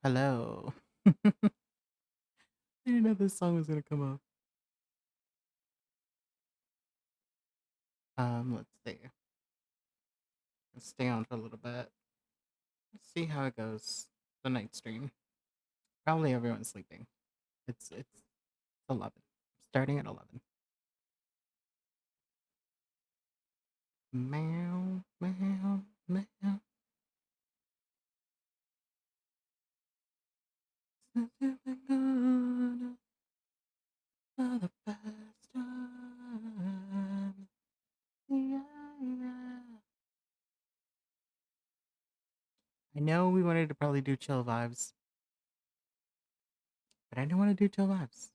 Hello. I didn't know this song was gonna come up. Let's see. Let's stay on for a little bit. Let's see how it goes. The night stream. Probably everyone's sleeping. It's 11. Starting at 11. Meow, meow, meow. For the first time. Yeah, yeah. I know we wanted to probably do chill vibes, but I didn't want to do chill vibes.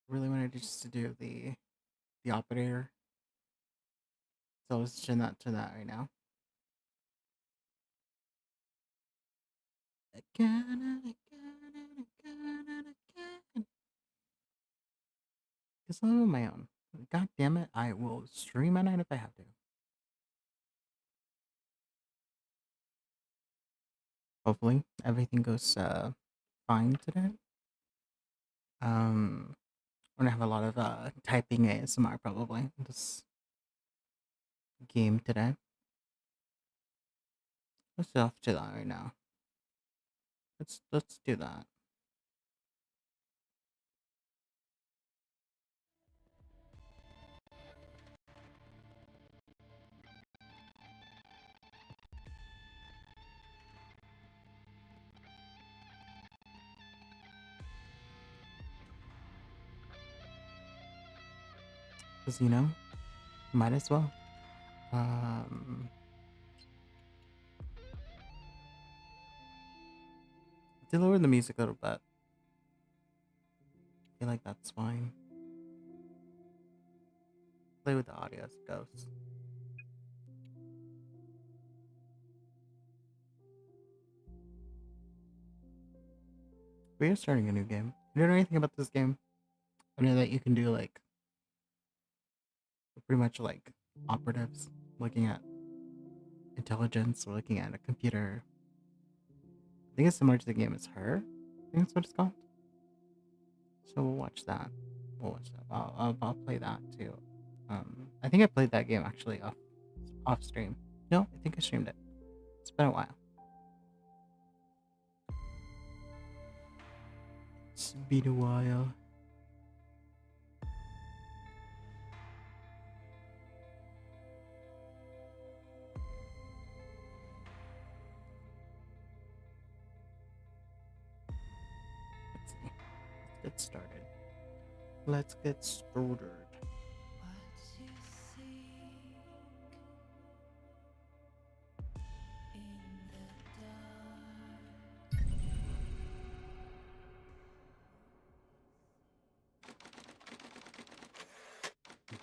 Really wanted just to do the operator. So let's turn that to that right now. Again and again and again and again. Because I'm on my own. God damn it, I will stream at night if I have to. Hopefully, everything goes fine today. We're gonna have a lot of typing ASMR probably in this game today. Let's off to that right now. Let's do that. Cause might as well. Um, to lower the music a little bit. I feel like that's fine. Play with the audio as it goes. We are starting a new game. You don't know anything about this game? I know that you can do like pretty much like operatives, looking at intelligence or looking at a computer. I think it's similar to the game as Her. I think that's what it's called. So we'll watch that. We'll watch that. I'll play that too. I think I played that game actually off stream. No, I think I streamed it. It's been a while. It's been a while. Let's see. Let's get started. Let's get started.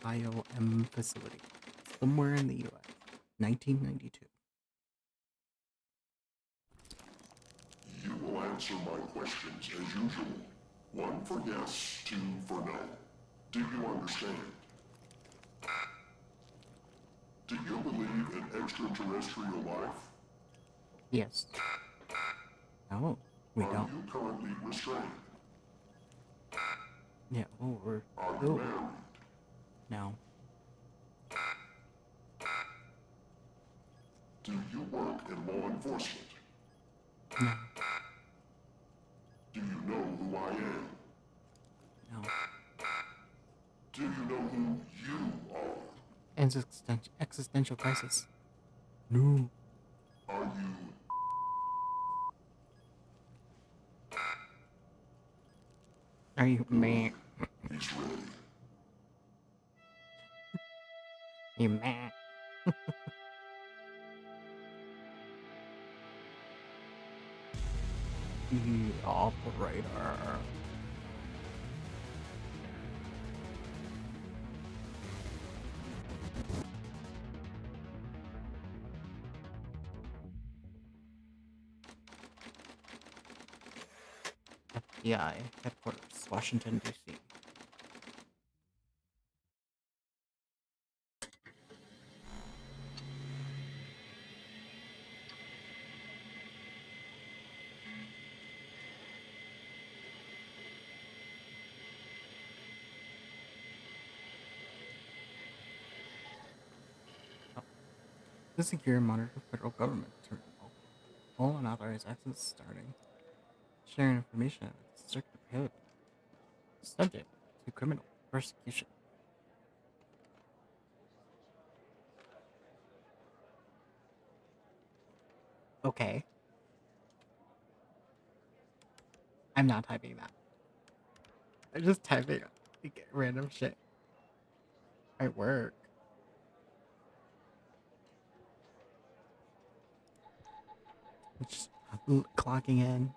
IOM facility. Somewhere in the US. 1992. You will answer my questions as usual. One for yes, two for no. Do you understand? Do you believe in extraterrestrial life? Yes. No, we Are don't. you currently restrained? Yeah, oh, we're. Are you Oh, married? no. Do you work in law enforcement? No. Do you know who I am? No. Do you know who you are? Existential crisis. No. Are you... Are you Good. mad? He's ready. You mad? The operator. FBI headquarters, Washington, D.C. The secure and monitor federal government terminal. All unauthorized access starting. Sharing information is strictly prohibited. Subject to criminal persecution. Okay. I'm not typing that. I'm just typing like, random shit at work. Just clocking in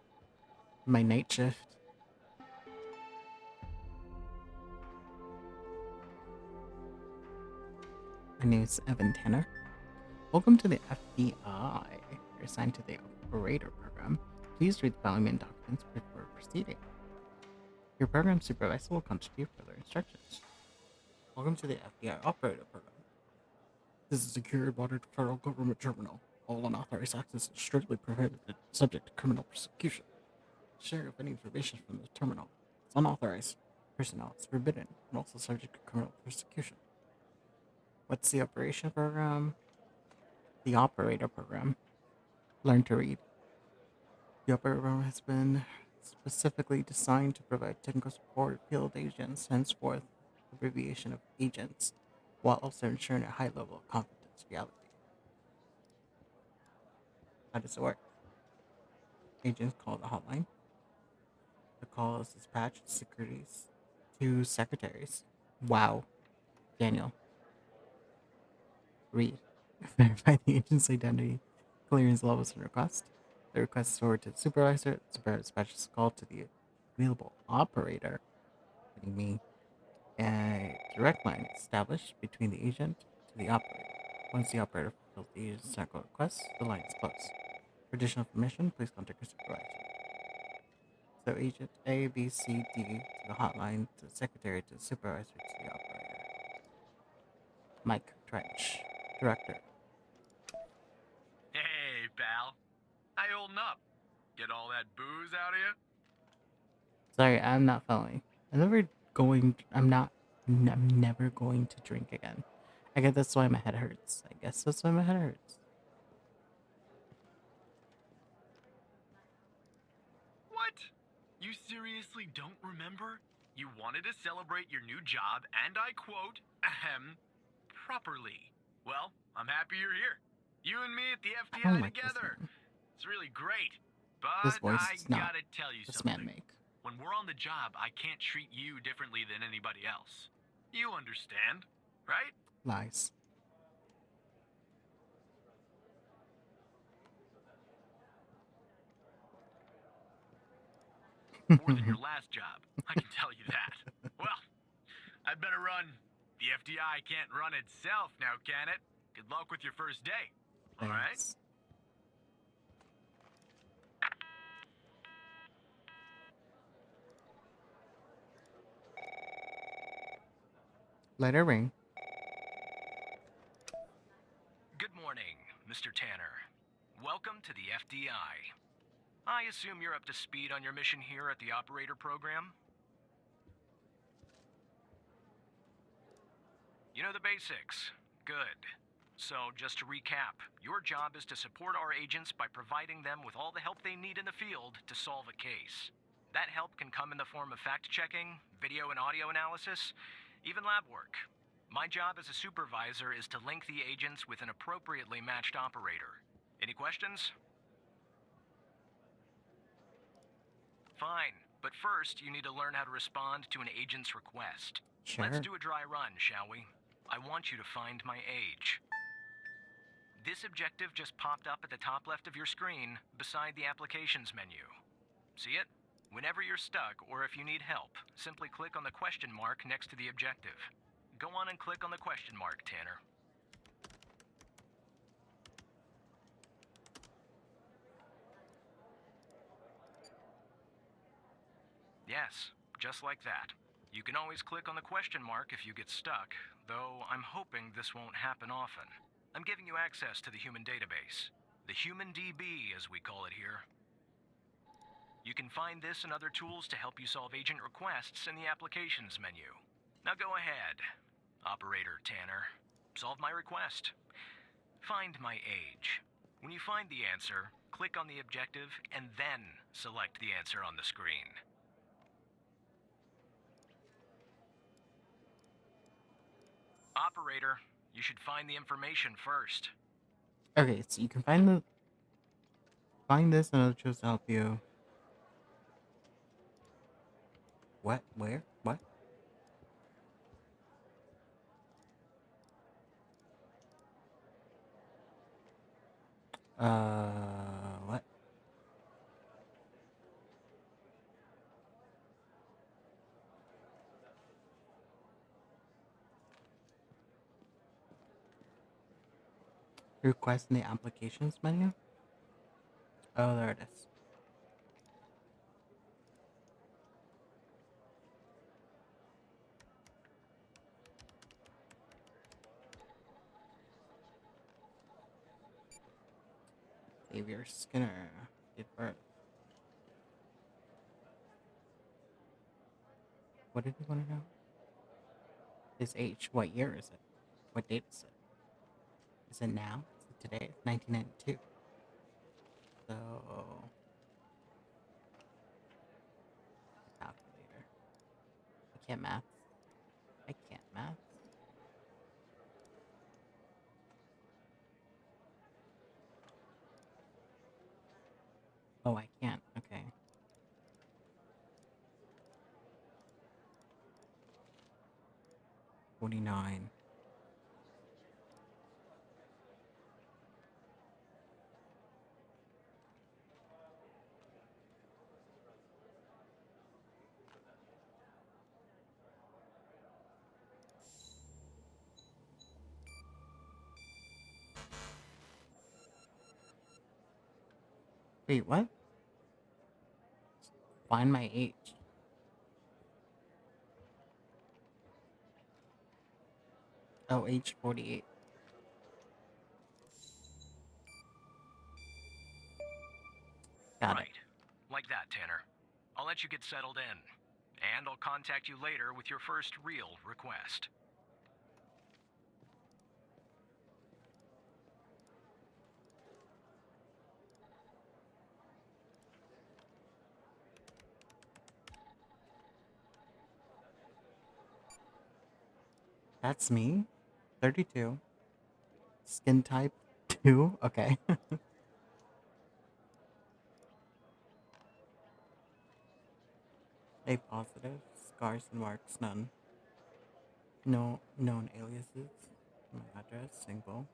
my night shift. My name is Evan Tanner. Welcome to the FBI. You're assigned to the operator program. Please read the following documents before proceeding. Your program supervisor will come to you for further instructions. Welcome to the FBI operator program. This is a secure monitored federal government terminal. All unauthorized access is strictly prohibited, subject to criminal prosecution. Share of any information from the terminal is unauthorized. Personnel is forbidden and also subject to criminal persecution. What's the operation program? The operator program. Learn to read. The operator program has been specifically designed to provide technical support to field agents, henceforth abbreviation of agents, while also ensuring a high level of confidentiality. How does it work? Agents call the hotline. The call is dispatched securities to secretaries. Wow. Daniel. Read. Verify the agent's identity, clearance levels, and request. The request is forwarded to the supervisor. The supervisor dispatches a call to the available operator, meaning me, and a direct line is established between the agent to the operator. Once the operator fulfills the agent's technical request, the line is closed. For additional information, please contact your supervisor. So agent A, B, C, D to the hotline, to the secretary, to the supervisor, to the operator. Mike Trench, director. Hey, pal. How you holding up? Get all that booze out of you? Sorry, I'm not following. I'm never going to drink again. I guess that's why my head hurts. What? You seriously don't remember? You wanted to celebrate your new job, and I quote, properly. Well, I'm happy you're here. You and me at the I FBI don't like together. this man. It's really great. This But voice I is not gotta tell you this man something. make. When we're on the job, I can't treat you differently than anybody else. You understand, right? Lies. More than your last job, I can tell you that. Well, I'd better run. The FDI can't run itself now, can it? Good luck with your first day. All right? Thanks. Let her ring. Good morning, Mr. Tanner. Welcome to the FDI. I assume you're up to speed on your mission here at the operator program? You know the basics. Good. So, just to recap, your job is to support our agents by providing them with all the help they need in the field to solve a case. That help can come in the form of fact-checking, video and audio analysis, even lab work. My job as a supervisor is to link the agents with an appropriately matched operator. Any questions? Fine, but first you need to learn how to respond to an agent's request. Sure. Let's do a dry run, shall we? I want you to find my age. This objective just popped up at the top left of your screen, beside the applications menu. See it? Whenever you're stuck, or if you need help, simply click on the question mark next to the objective. Go on and click on the question mark, Tanner. Yes, just like that. You can always click on the question mark if you get stuck, though I'm hoping this won't happen often. I'm giving you access to the human database. The Human DB, as we call it here. You can find this and other tools to help you solve agent requests in the applications menu. Now go ahead, Operator Tanner. Solve my request. Find my age. When you find the answer, click on the objective and then select the answer on the screen. Operator, you should find the information first. Okay, so you can find this and it'll choose to help you. What? Where? What? What? Request in the applications menu? Oh, there it is. Xavier Skinner. Date of birth. What did you want to know? His age. What year is it? What date is it? Is it now? Is it today? It's 1992. So, calculator. I can't math. I can't math. Oh, I can't. Okay. $49. Wait, what? Find my age. Oh, age 48. Got Right. it. Like that, Tanner. I'll let you get settled in. And I'll contact you later with your first real request. That's me. 32. Skin type 2. Okay. A positive. Scars and marks, none. No known aliases. My address, single.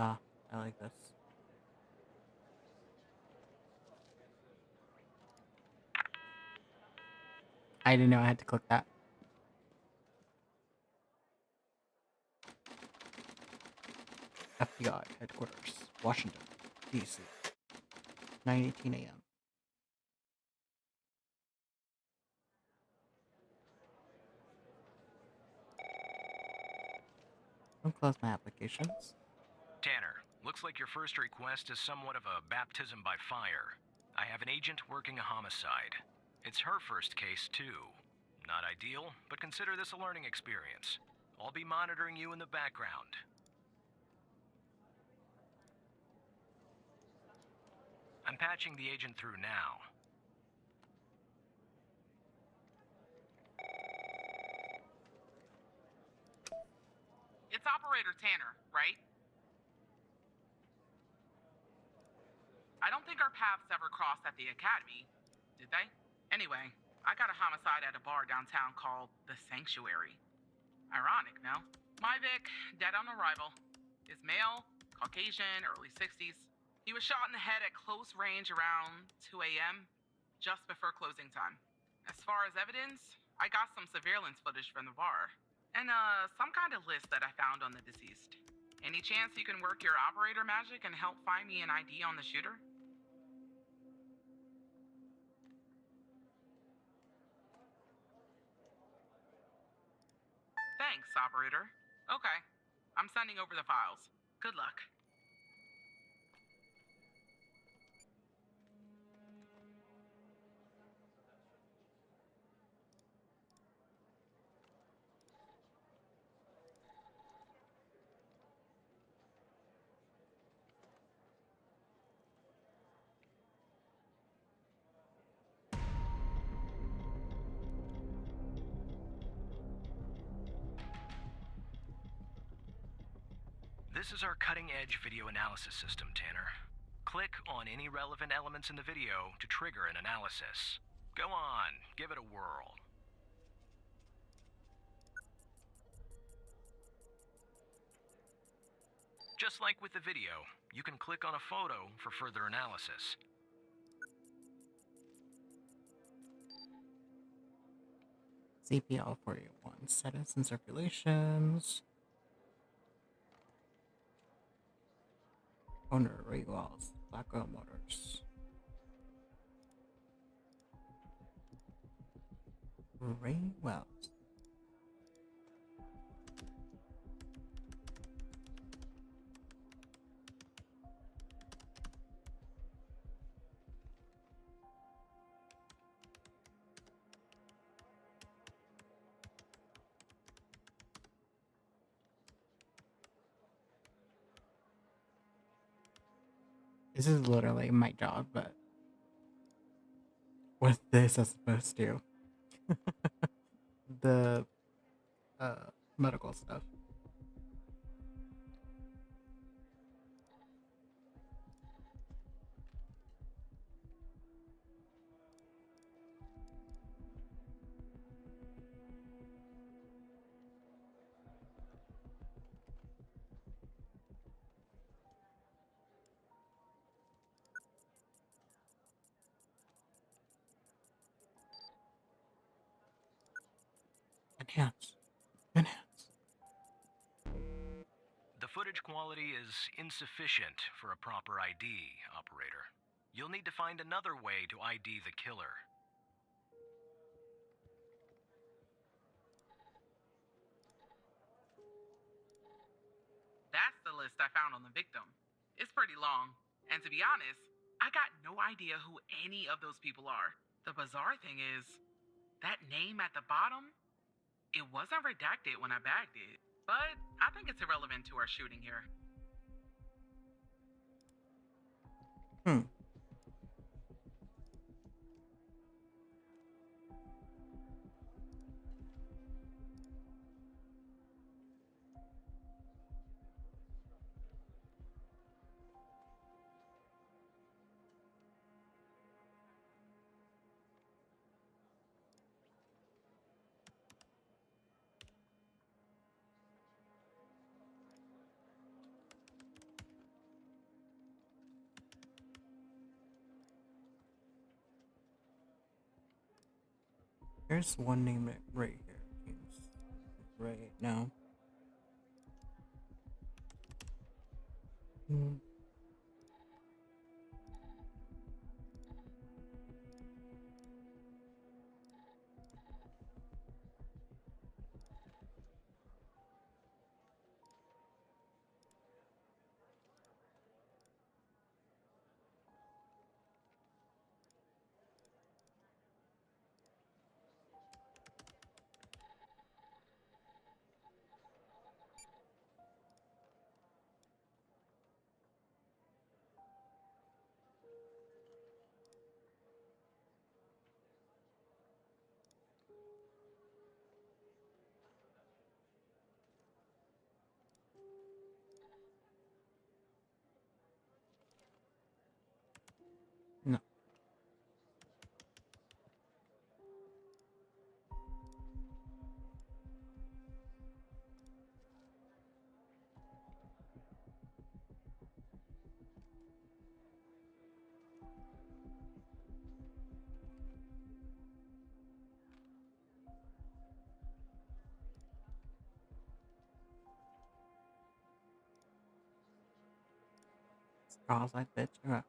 Ah, I like this. I didn't know I had to click that. FBI headquarters, Washington, D.C. 9:18 a.m. Don't close my applications. Tanner, looks like your first request is somewhat of a baptism by fire. I have an agent working a homicide. It's her first case, too. Not ideal, but consider this a learning experience. I'll be monitoring you in the background. I'm patching the agent through now. It's Operator Tanner, right? I don't think our paths ever crossed at the Academy, did they? Anyway, I got a homicide at a bar downtown called The Sanctuary. Ironic, no? My Vic, dead on arrival. Is male, Caucasian, early 60s. He was shot in the head at close range around 2 a.m., just before closing time. As far as evidence, I got some surveillance footage from the bar. And, some kind of list that I found on the deceased. Any chance you can work your operator magic and help find me an ID on the shooter? works, operator. Okay. I'm sending over the files. Good luck. This is our cutting-edge video analysis system, Tanner. Click on any relevant elements in the video to trigger an analysis. Go on, give it a whirl. Just like with the video, you can click on a photo for further analysis. CPL 481 settings and circulations. Owner Ray Wells, Blackwell Motors. Ray Wells. This is literally my job, but with this as opposed to the medical stuff. Enhance. Enhance. The footage quality is insufficient for a proper ID, operator. You'll need to find another way to ID the killer. That's the list I found on the victim. It's pretty long. And to be honest, I got no idea who any of those people are. The bizarre thing is, that name at the bottom, it wasn't redacted when I bagged it. But I think it's irrelevant to our shooting here. There's one name right here. Right now. No. Cross-eyed bitch. Okay.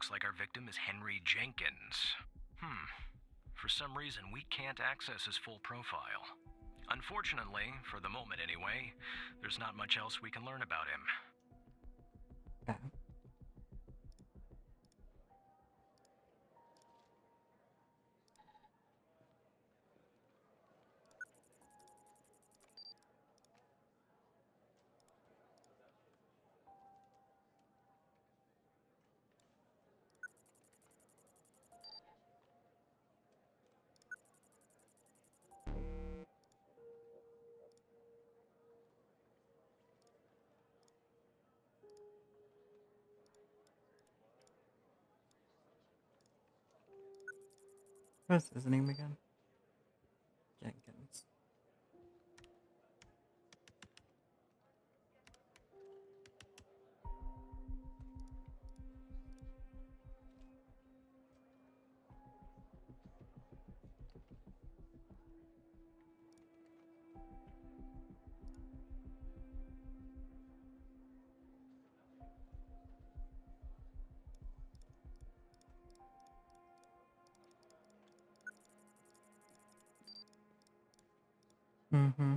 Looks like our victim is Henry Jenkins. For some reason, we can't access his full profile. Unfortunately, for the moment anyway, there's not much else we can learn about him. Okay. What's his name again? Jenkins. Mm-hmm.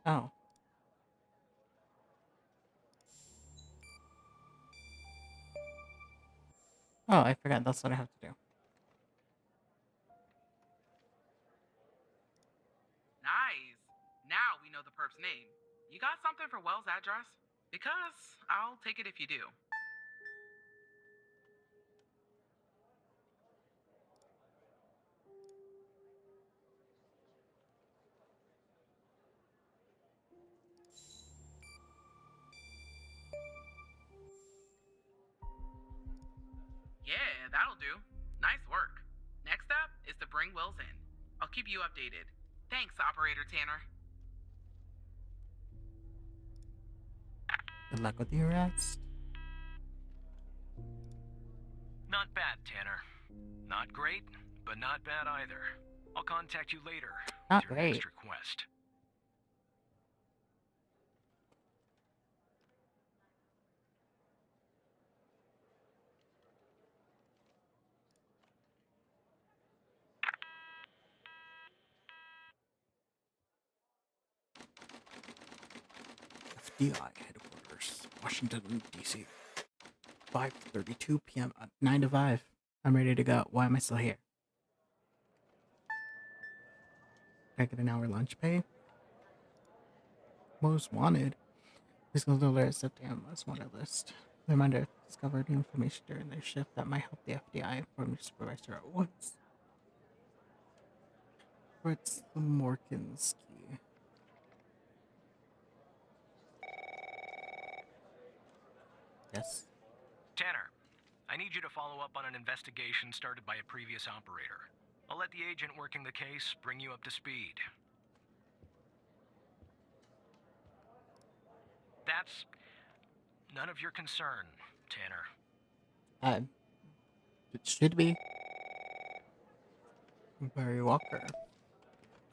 Oh. Oh, I forgot. That's what I have to do. Nice. Now we know the perp's name. You got something for Wells' address? Because I'll take it if you do. Yeah, that'll do. Nice work. Next step is to bring Wells in. I'll keep you updated. Thanks, Operator Tanner. Good luck with the arrest. Not bad, Tanner. Not great, but not bad either. I'll contact you later Not with your next great. request. FBI headquarters, Washington, D.C. 5:32 p.m. 9 to 5. I'm ready to go. Why am I still here? Can I get an hour lunch pay? Most wanted. Please go to the alert on most wanted list. Reminder: if discovered new information during their shift that might help the FBI, inform your supervisor at once. Fritz Morkinski. Yes. Tanner, I need you to follow up on an investigation started by a previous operator. I'll let the agent working the case bring you up to speed. That's none of your concern, Tanner. It should be. Barry Walker.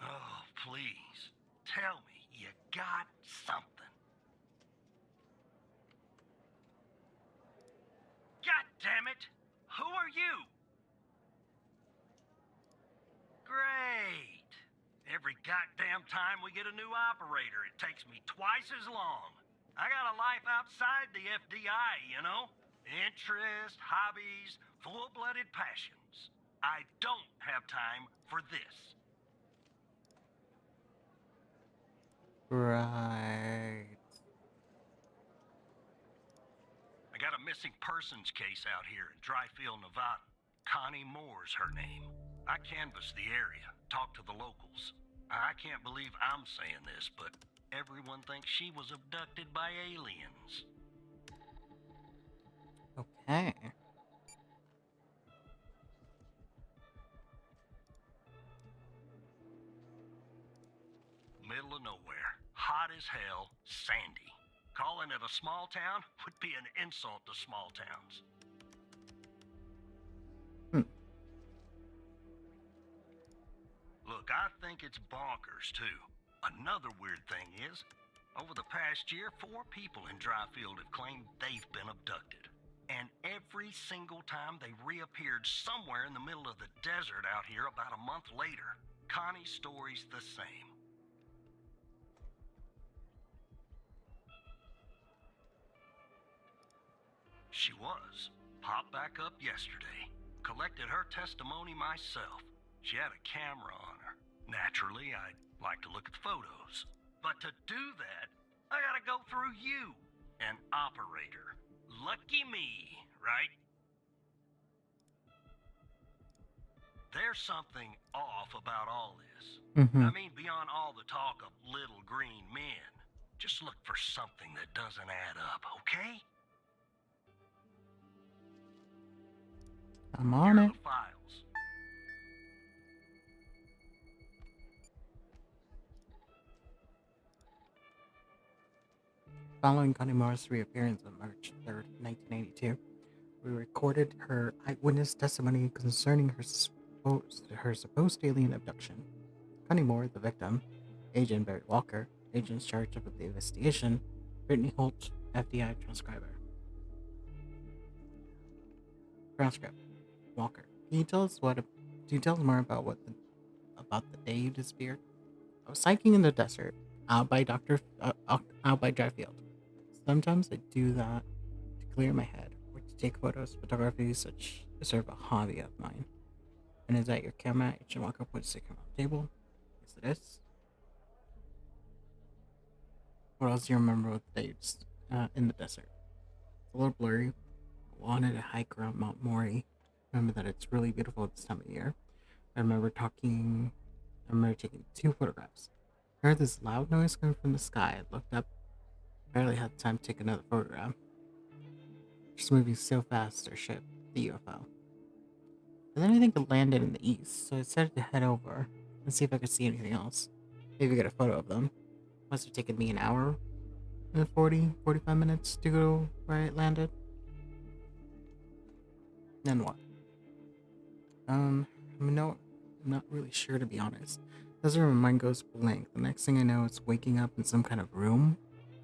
Oh, please. Tell me you got something. God damn it! Who are you? Great. Every goddamn time we get a new operator, it takes me twice as long. I got a life outside the FDI, you know? Interests, hobbies, full-blooded passions. I don't have time for this. Right. I got a missing persons case out here in Dryfield, Nevada. Connie Moore's her name. I canvassed the area, talked to the locals. I can't believe I'm saying this, but everyone thinks she was abducted by aliens. Okay. Middle of nowhere, hot as hell, sandy. Calling it a small town would be an insult to small towns. Look, I think it's bonkers, too. Another weird thing is, over the past year, 4 people in Dryfield have claimed they've been abducted. And every single time they reappeared somewhere in the middle of the desert out here about a month later. Connie's story's the same. She was. Popped back up yesterday. Collected her testimony myself. She had a camera on her. Naturally, I'd like to look at the photos. But to do that, I gotta go through you, an operator. Lucky me, right? There's something off about all this. I mean, beyond all the talk of little green men. Just look for something that doesn't add up, okay? I'm on Here it. are the files. Following Connie Moore's reappearance on March 3rd, 1982, we recorded her eyewitness testimony concerning her supposed alien abduction. Connie Moore, the victim, Agent Barry Walker, agents charged with the investigation, Brittany Holt, FDI transcriber. Transcript. Walker, can you tell us more about the day you disappeared? I was hiking in the desert, out by Dryfield. Sometimes I do that to clear my head or to take photos. Photography is sort of a hobby of mine. And is that your camera? Agent Walker puts the camera on the table. Yes, it is. What else do you remember with the days in the desert? It's a little blurry. I wanted to hike around Mount Mori. Remember that it's really beautiful at this time of year. I remember taking 2 photographs. I heard this loud noise coming from the sky. I looked up, barely had time to take another photograph. Just moving so fast, our ship, the UFO. And then I think it landed in the east, so I decided to head over and see if I could see anything else. Maybe get a photo of them. Must have taken me an hour and 45 minutes to go where it landed. Then what? I'm not really sure, to be honest. That's where my mind goes blank. The next thing I know, it's waking up in some kind of room,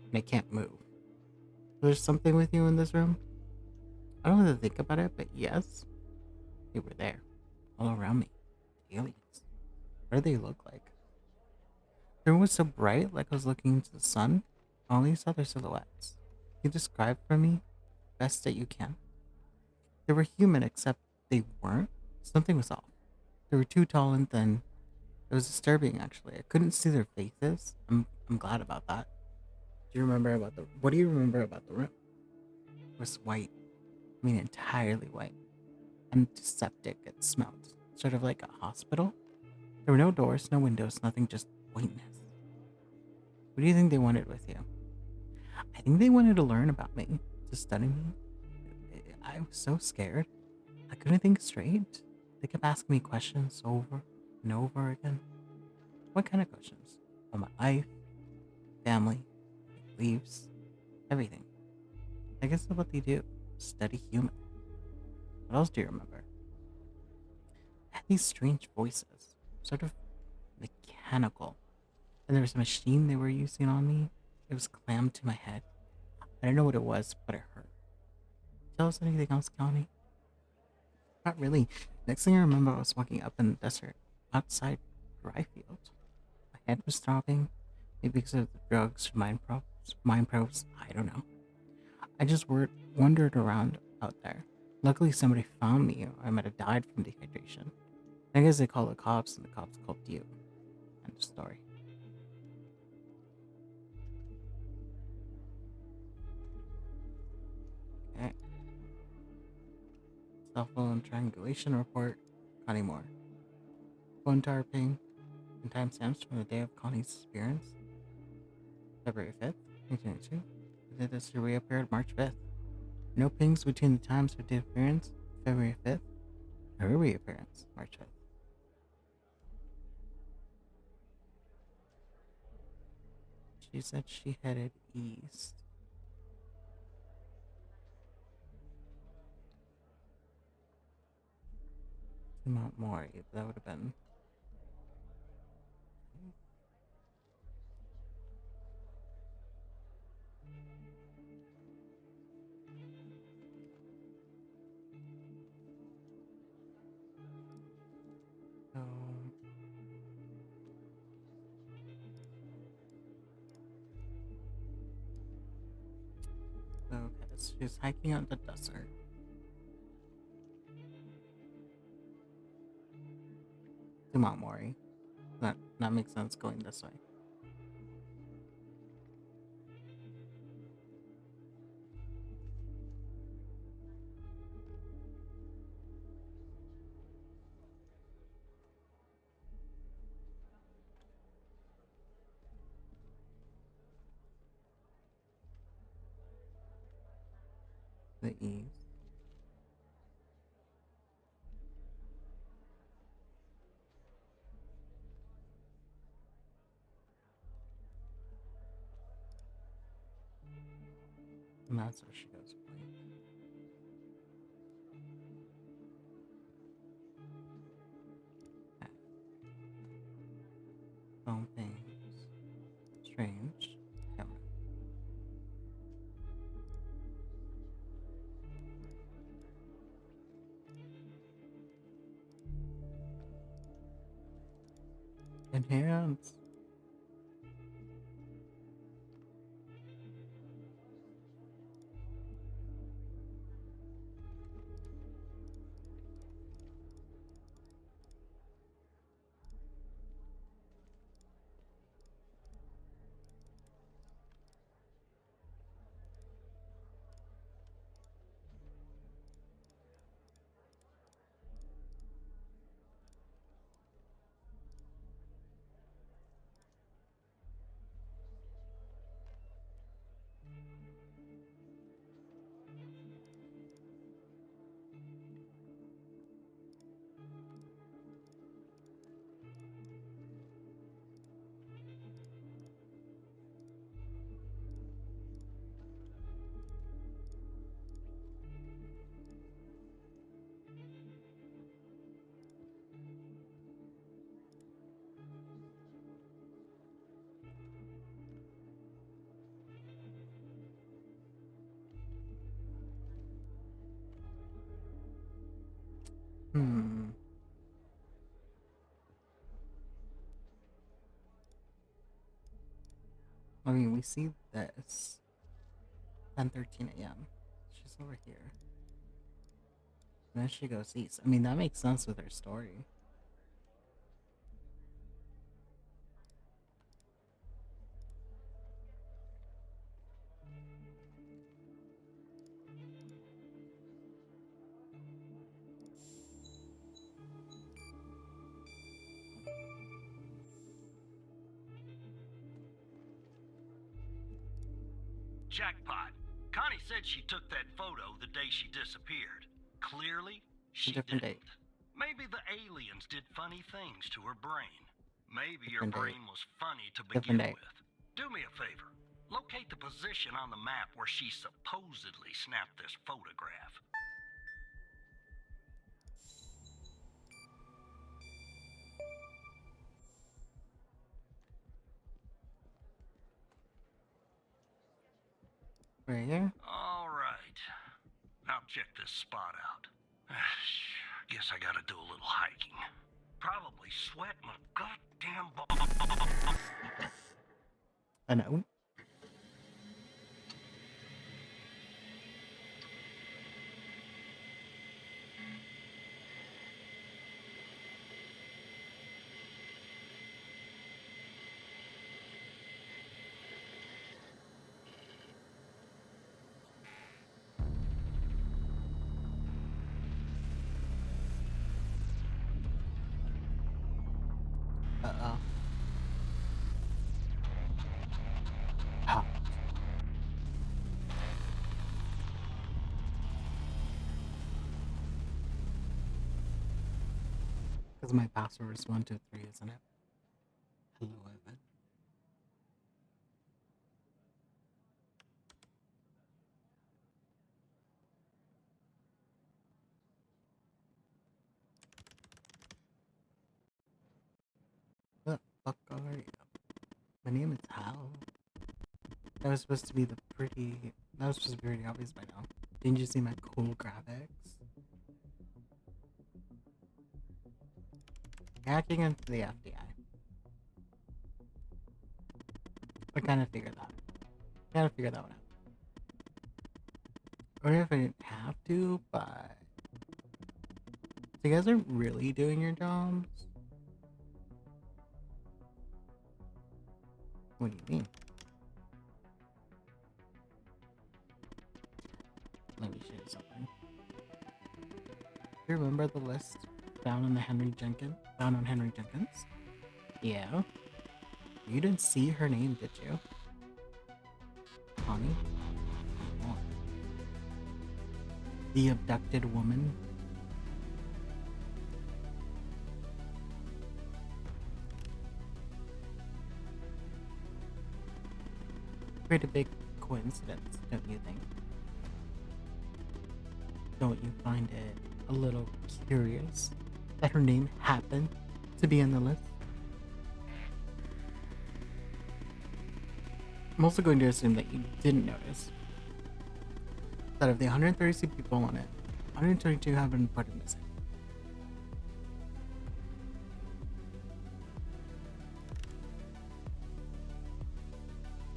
and I can't move. There's something with you in this room? I don't have to think about it, but yes, they were there, all around me. Aliens. What do they look like? The room was so bright, like I was looking into the sun. I only saw their silhouettes. Can you describe for me, best that you can? They were human, except they weren't. Something was off. They were too tall and thin. It was disturbing, actually. I couldn't see their faces. I'm glad about that. What do you remember about the room? It was white. I mean, entirely white. Antiseptic, it smelled. Sort of like a hospital. There were no doors, no windows, nothing, just whiteness. What do you think they wanted with you? I think they wanted to learn about me, to study me. I was so scared. I couldn't think straight. They kept asking me questions over and over again. What kind of questions? About my life, family, my beliefs, everything. I guess that's what they do. Study humans. What else do you remember? I had these strange voices, sort of mechanical. And there was a machine they were using on me. It was clammed to my head. I don't know what it was, but it hurt. Tell us anything else, Connie? Not really. Next thing I remember, I was walking up in the desert, outside Dryfield. My head was throbbing, maybe because of the drugs, mind probes, I don't know. I just wandered around out there. Luckily, somebody found me, or I might have died from dehydration. I guess they called the cops, and the cops called you. End of story. Okay. Cell phone triangulation report, Connie Moore. Go into our ping and timestamps from the day of Connie's disappearance, February 5th, 1992. The day she reappeared March 5th. No pings between the times of disappearance, February 5th, and her reappearance, March 5th. She said she headed east. To Mount Mori, that would have been. So. Okay, so she's hiking out the desert. To Mount Mori. That makes sense going this way. The east. And that's where she goes. Something strange. Camera. Enhance. I mean, we see this. 10:13 a.m. She's over here. And then she goes east. I mean, that makes sense with her story. Jackpot. Connie said she took that photo the day she disappeared. Clearly, she different didn't. date. Maybe the aliens did funny things to her brain. Maybe Different your date. brain was funny to Different begin date. with. Do me a favor. Locate the position on the map where she supposedly snapped this photograph. Right here? All right. I'll check this spot out. Guess I gotta do a little hiking. Probably sweat my goddamn I know. though. How? Because my password is 123, isn't it? Hello, Evan. What the fuck are you? My name is Hal. That was supposed to be the pretty. That was supposed to be pretty obvious by now. Didn't you see my cool graphics? Hacking into the FDI. I kind of figured that. Kind of figured that one out. Or if I didn't have to, but so you guys are really doing your jobs? What do you mean? Let me show you something. You remember the list found on Henry Jenkins? Found on Henry Jenkins? Yeah. You didn't see her name, did you? Connie? What? The abducted woman? Pretty big coincidence, don't you think? Don't you find it a little curious that her name happened to be on the list? I'm also going to assume that you didn't notice that of the 136 people on it, 122 have been reported missing.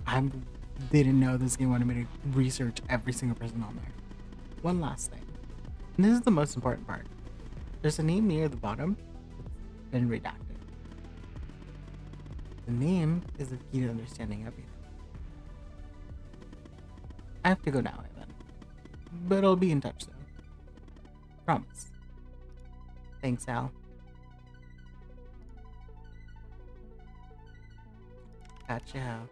I didn't know this game wanted me to research every single person on there. One last thing, and this is the most important part. There's a name near the bottom that's been redacted. The name is the key to understanding everything. I have to go now, Evan. But I'll be in touch soon. Promise. Thanks, Al. Catch ya, Al.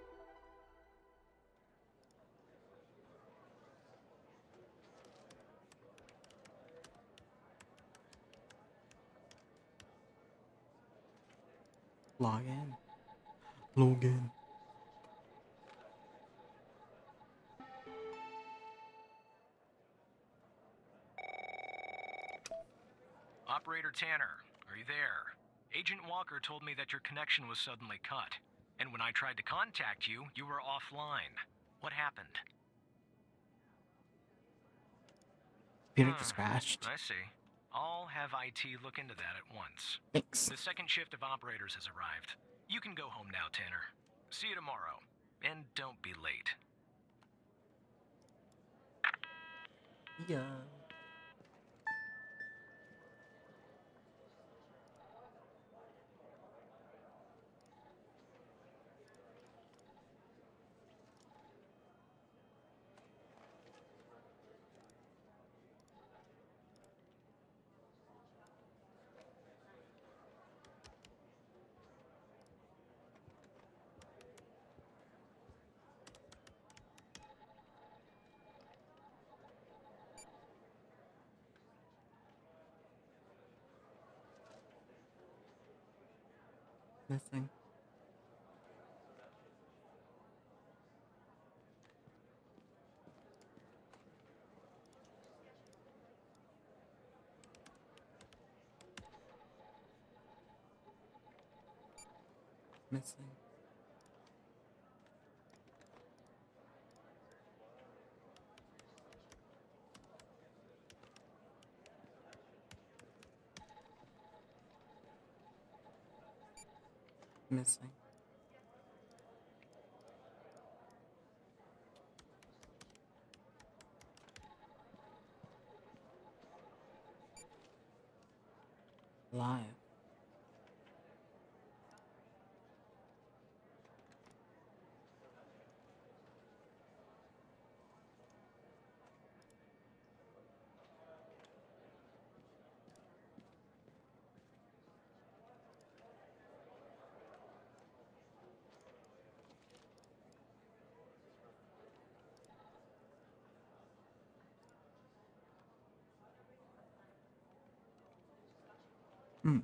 Log in. Log in. Operator Tanner, are you there? Agent Walker told me that your connection was suddenly cut. And when I tried to contact you, you were offline. What happened? Peter just crashed. I see. I'll have IT look into that at once. Thanks. The second shift of operators has arrived. You can go home now, Tanner. See you tomorrow. And don't be late. Yeah. Missing. Missing. Missing. Live. Hmm.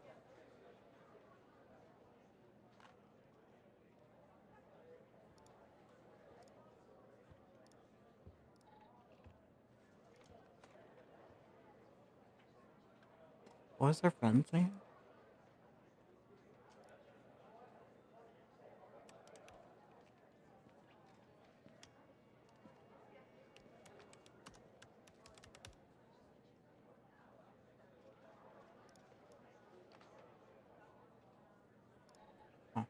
What was her friend's name? Oh.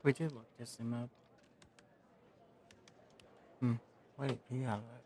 Would you look this him up? Hmm. Wait, do you have it?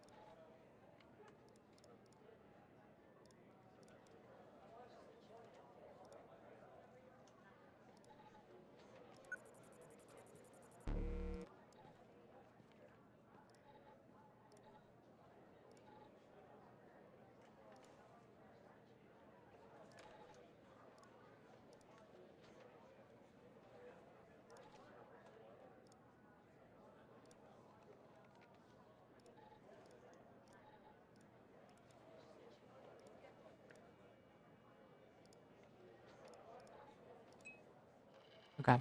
Okay.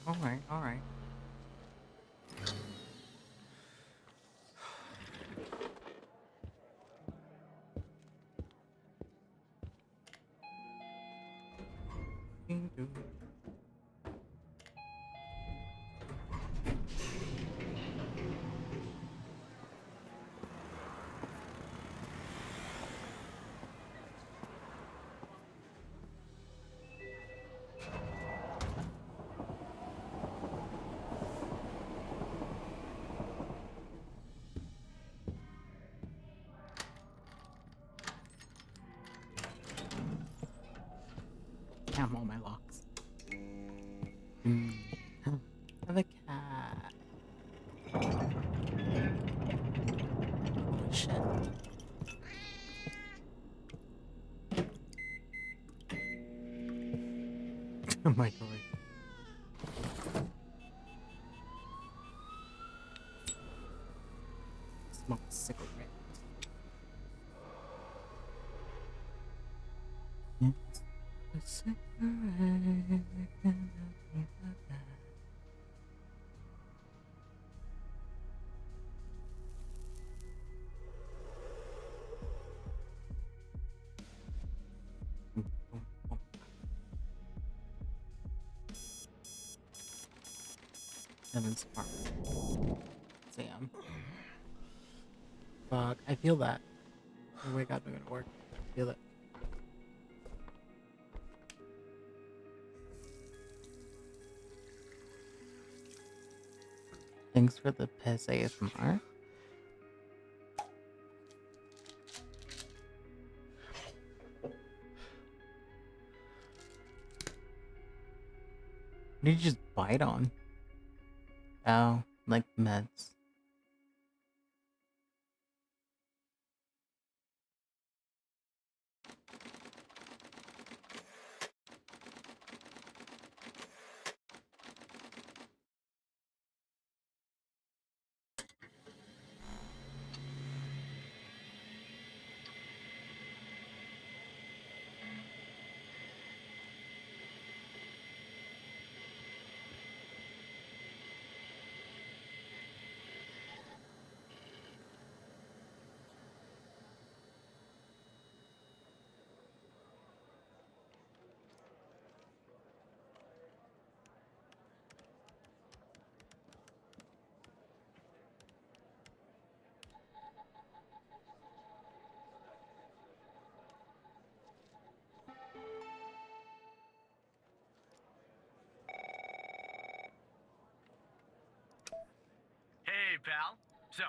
Alright, alright. Damn all my locks. Mm. Have a cat. Holy shit. Microwave. Smoke cigarette. It's a cigarette. Evan's apartment. Sam. Fuck, I feel that. I wake up, I'm gonna work. I feel it. Thanks for the piss ASMR. did you just bite on? Oh, like meds. Hey, pal. So,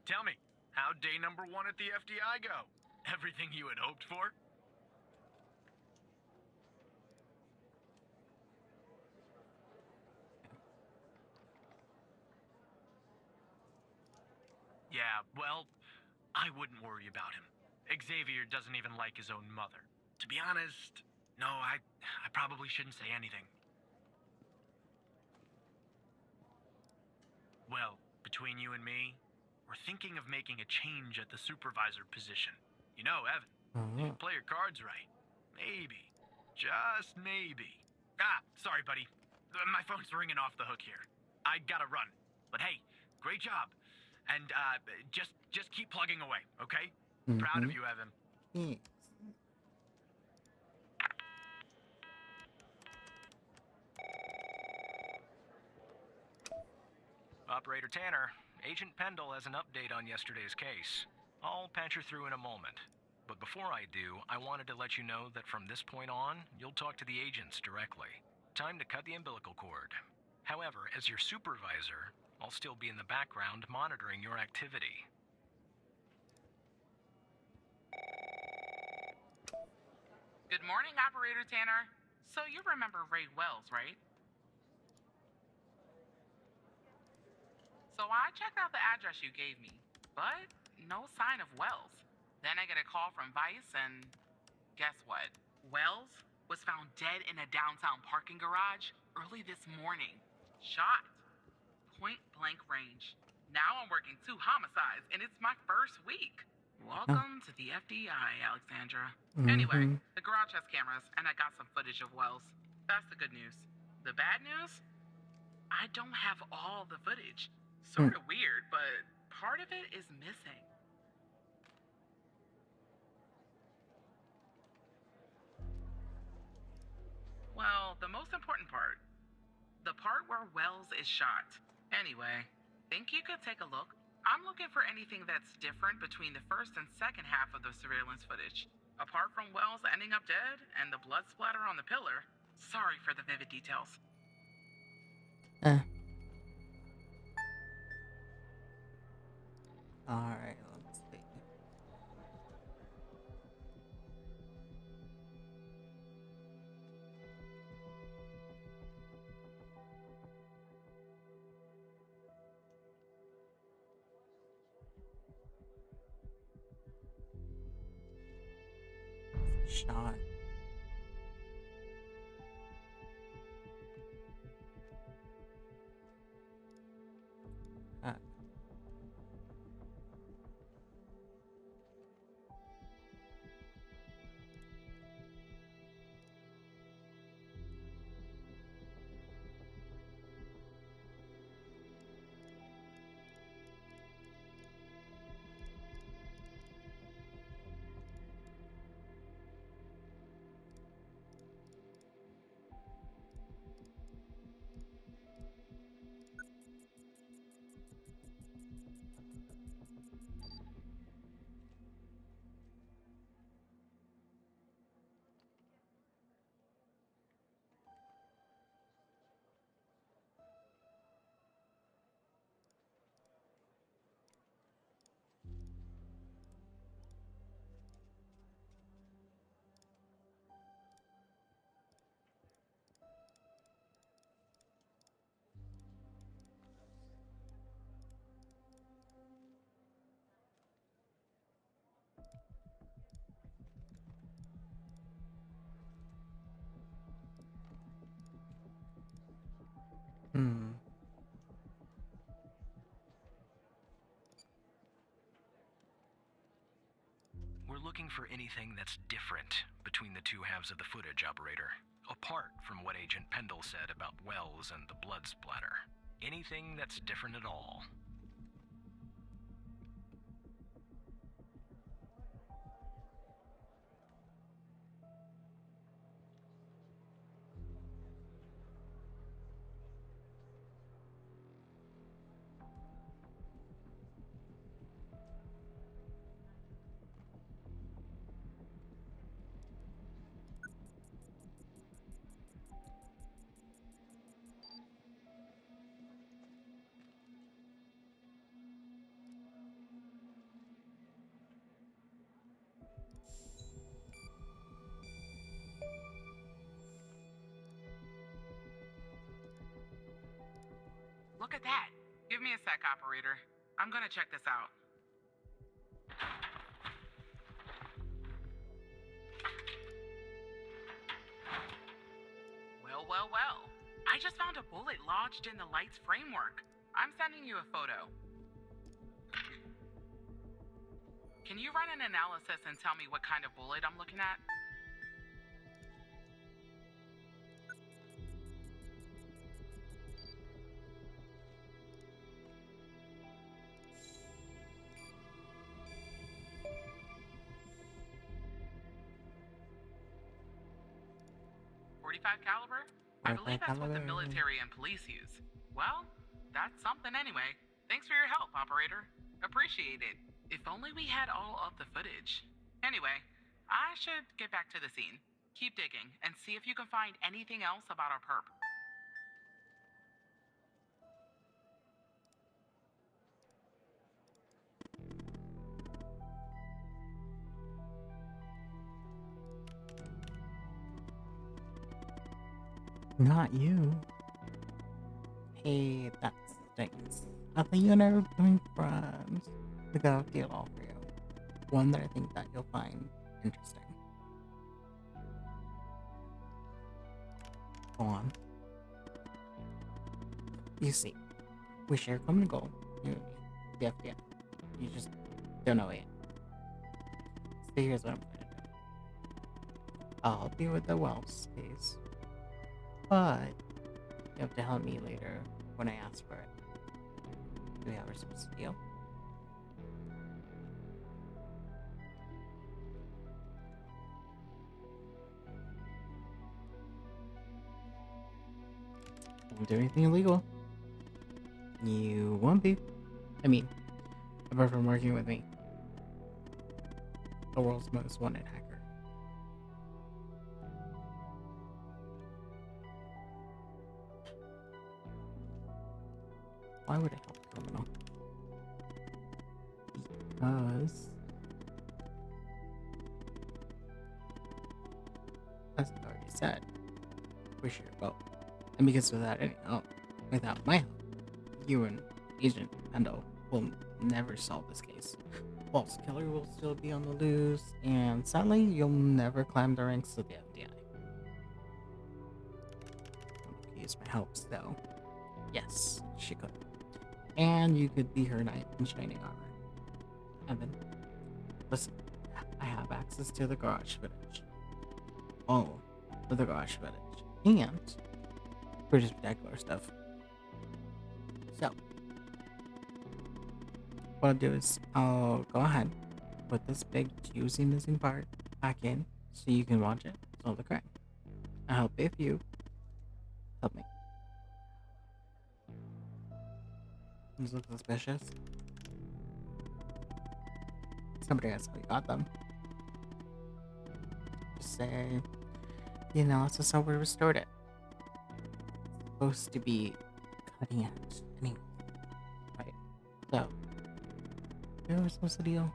tell me, how'd day number 1 at the FDI go? Everything you had hoped for? Yeah, well, I wouldn't worry about him. Xavier doesn't even like his own mother. To be honest, no, I probably shouldn't say anything. Well, between you and me, we're thinking of making a change at the supervisor position. You know, Evan, if you play your cards right, maybe, just maybe. Ah, sorry, buddy. My phone's ringing off the hook here. I gotta run. But hey, great job. And just keep plugging away, okay? Proud of you, Evan. Thanks. Operator Tanner, Agent Pendle has an update on yesterday's case. I'll patch her through in a moment. But before I do, I wanted to let you know that from this point on, you'll talk to the agents directly. Time to cut the umbilical cord. However, as your supervisor, I'll still be in the background monitoring your activity. Good morning, Operator Tanner. So you remember Ray Wells, right? So I checked out the address you gave me, but no sign of Wells. Then I get a call from Vice, and guess what? Wells was found dead in a downtown parking garage early this morning. Shot. Point blank range. Now I'm working 2 homicides, and it's my first week. Welcome to the FDI, Alexandra. Anyway, the garage has cameras, and I got some footage of Wells. That's the good news. The bad news? I don't have all the footage. Sort of weird, but part of it is missing. Well, the most important part. The part where Wells is shot. Anyway, think you could take a look? I'm looking for anything that's different between the first and second half of the surveillance footage. Apart from Wells ending up dead and the blood splatter on the pillar. Sorry for the vivid details. Alright, let's see. Shot. We're looking for anything that's different between the two halves of the footage, Operator. Apart from what Agent Pendle said about Wells and the blood splatter. Anything that's different at all. Look at that. Give me a sec, operator. I'm gonna check this out. Well. I just found a bullet lodged in the light's framework. I'm sending you a photo. Can you run an analysis and tell me what kind of bullet I'm looking at? .45 caliber? I believe that's what the military and police use. Well, that's something anyway. Thanks for your help, operator. Appreciate it. If only we had all of the footage. Anyway, I should get back to the scene. Keep digging and see if you can find anything else about our perp. Not you. Hey, that stinks. I think you're never doing friends. I got a deal all for you. One that I think that you'll find interesting. Go on. You see, we share a common goal. You and me. The FBI. You just don't know it yet. So here's what I'm going to do. I'll help you with the Wells case. But you have to help me later when I ask for it. Do we have a specific deal? Won't do anything illegal. You won't be. I mean, apart from working with me. The world's most wanted hacker. Why would I help a criminal? Because, as I already said, we share a boat. And because without any help, without my help, you and Agent Pendle will never solve this case. Walt's killer will still be on the loose, and sadly, you'll never climb the ranks of the FBI. You could use my helps, though. Yes, she could. And you could be her knight in shining armor. Evan, listen, I have access to the garage footage. All of the garage footage. And pretty spectacular stuff. So, what I'll do is I'll go ahead, put this big juicy missing part back in so you can watch it, solve the crime. I hope if you help me. These look suspicious. Somebody asked how you got them. Just say the analysis how we restored it. It's supposed to be cutting edge anyway. Right. So, what's the deal?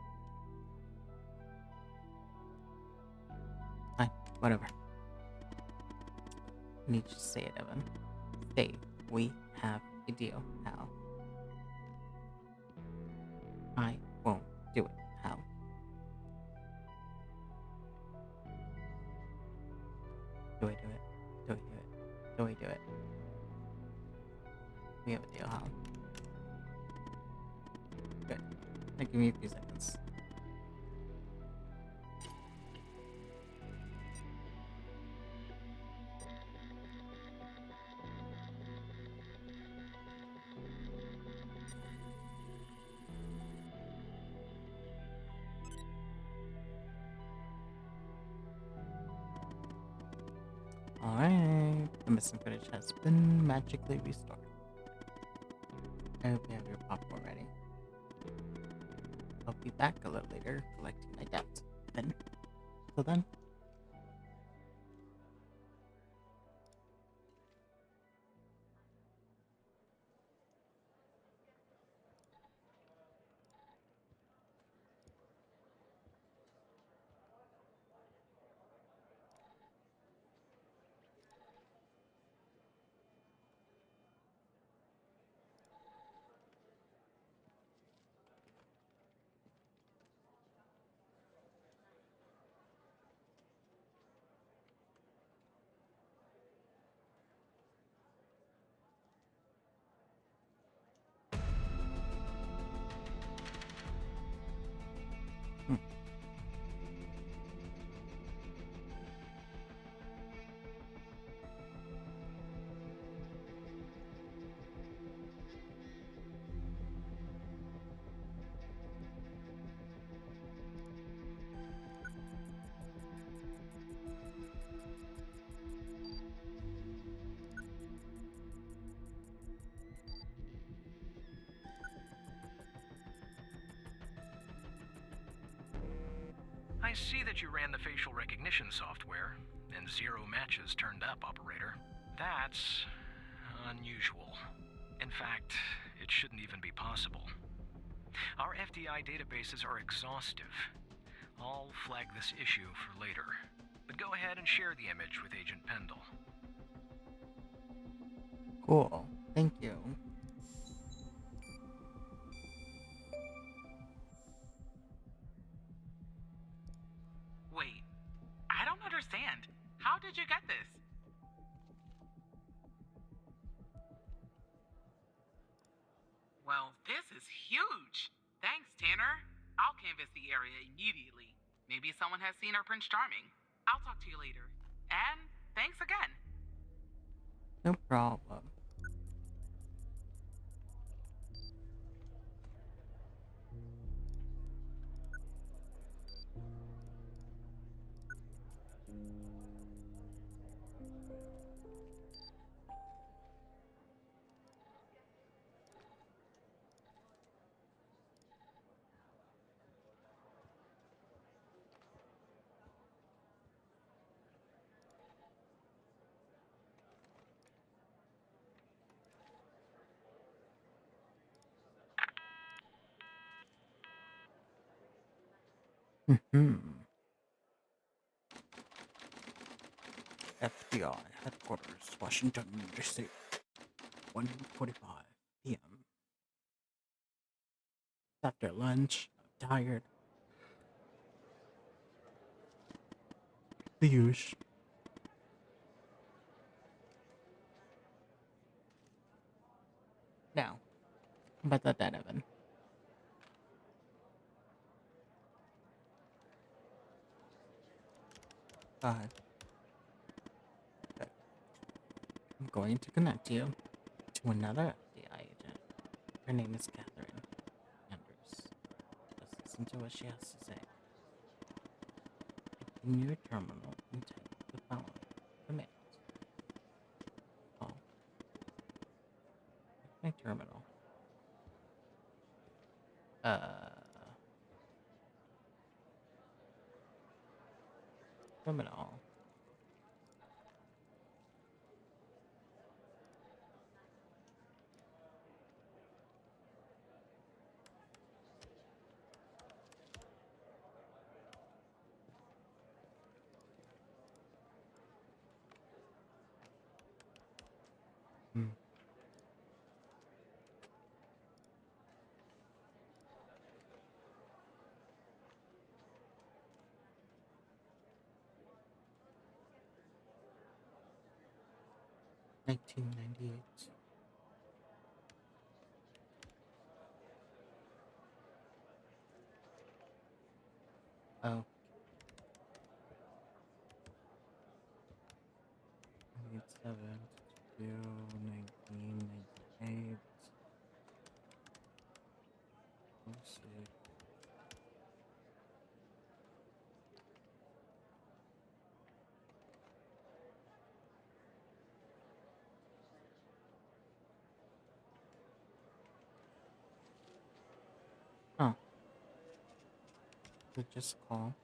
Fine, whatever. I need you to say it, Evan. Say, we have a deal, Hal. I won't do it, Hal. Do I do it? Do I do it? Do I do it? We have a deal, Hal. Good. Now give me a few seconds. Alright, the missing footage has been magically restored. I hope you have your popcorn ready. I'll be back a little later collecting my debt. Then, till then. I see that you ran the facial recognition software, and 0 matches turned up, Operator. That's unusual. In fact, it shouldn't even be possible. Our FDI databases are exhaustive. I'll flag this issue for later, but go ahead and share the image with Agent Pendle. Cool. Thank you. Wait, I don't understand. How did you get this? Well, this is huge. Thanks, Tanner. I'll canvass the area immediately. Maybe someone has seen our Prince Charming. I'll talk to you later. And thanks again. No problem. FBI headquarters, Washington, D.C. 1:45 p.m. After lunch, I'm tired. The usual. Now, about that dead Evan. Go ahead. Good. I'm going to connect you to another FBI agent. Her name is Catherine Andrews. Just listen to what she has to say. In your terminal and type the following command. Oh. My terminal. Terminal. Hmm. $19.98. Oh. 87 to 1998. Let's see. to just call.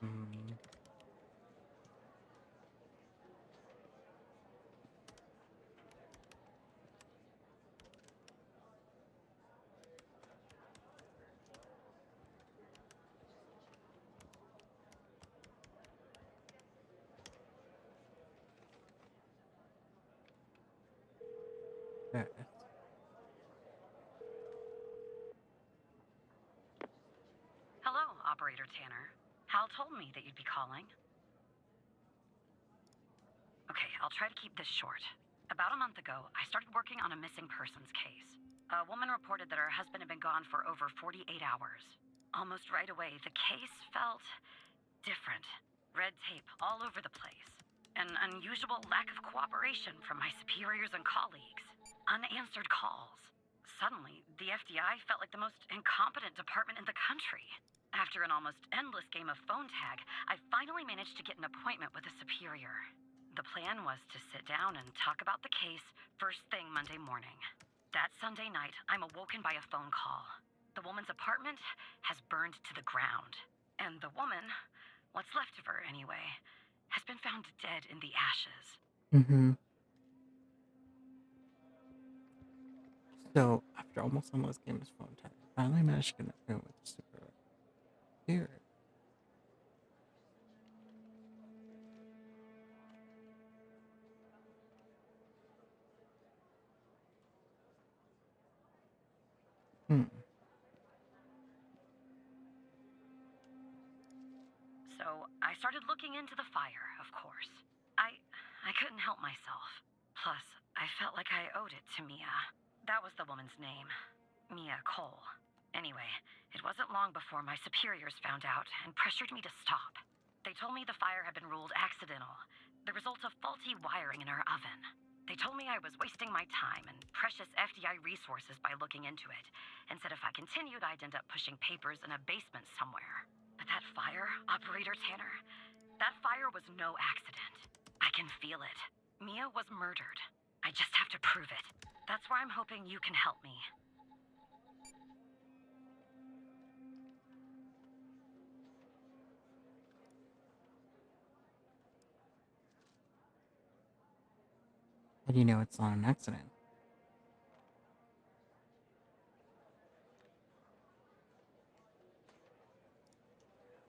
Hmm. There it is. Hello, Operator Tanner. Hal told me that you'd be calling. Okay, I'll try to keep this short. About a month ago, I started working on a missing persons case. A woman reported that her husband had been gone for over 48 hours. Almost right away, the case felt different. Red tape all over the place. An unusual lack of cooperation from my superiors and colleagues. Unanswered calls. Suddenly, the FBI felt like the most incompetent department in the country. After an almost endless game of phone tag, I finally managed to get an appointment with a superior. The plan was to sit down and talk about the case first thing Monday morning. That Sunday night, I'm awoken by a phone call. The woman's apartment has burned to the ground. And the woman, what's left of her anyway, has been found dead in the ashes. Mm-hmm. So, after almost endless game of phone tag, I finally managed to get an appointment with the super here. So I started looking into the fire, of course. I couldn't help myself. Plus, I felt like I owed it to Mia. That was the woman's name. Mia Cole. Anyway, it wasn't long before my superiors found out and pressured me to stop. They told me the fire had been ruled accidental, the result of faulty wiring in her oven. They told me I was wasting my time and precious FDI resources by looking into it, and said if I continued, I'd end up pushing papers in a basement somewhere. But that fire, Operator Tanner, that fire was no accident. I can feel it. Mia was murdered. I just have to prove it. That's where I'm hoping you can help me. How do you know it's not an accident?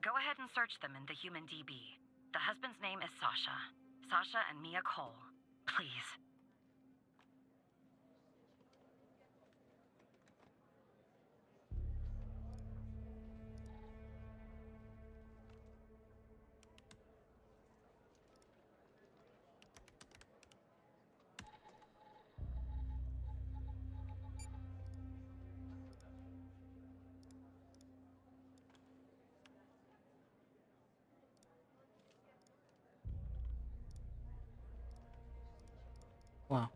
Go ahead and search them in the Human DB. The husband's name is Sasha. Sasha and Mia Cole. Please. Wow.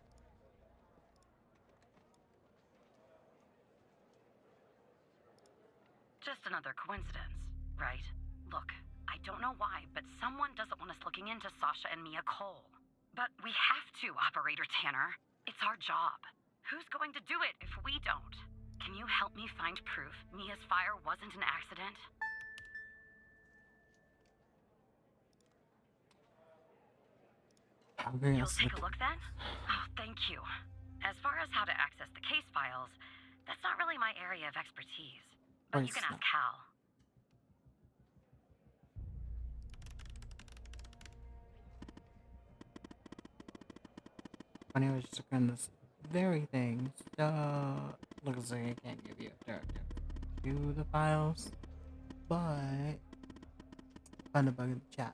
Just another coincidence, right? Look, I don't know why, but someone doesn't want us looking into Sasha and Mia Cole. But we have to, Operator Tanner. It's our job. Who's going to do it if we don't? Can you help me find proof Mia's fire wasn't an accident? You'll take a look then? Oh, thank you. As far as how to access the case files, that's not really my area of expertise. But you can ask Hal. Anyway, just on this very thing. Looks like I can't give you a directive to the files, but found a bug in the chat.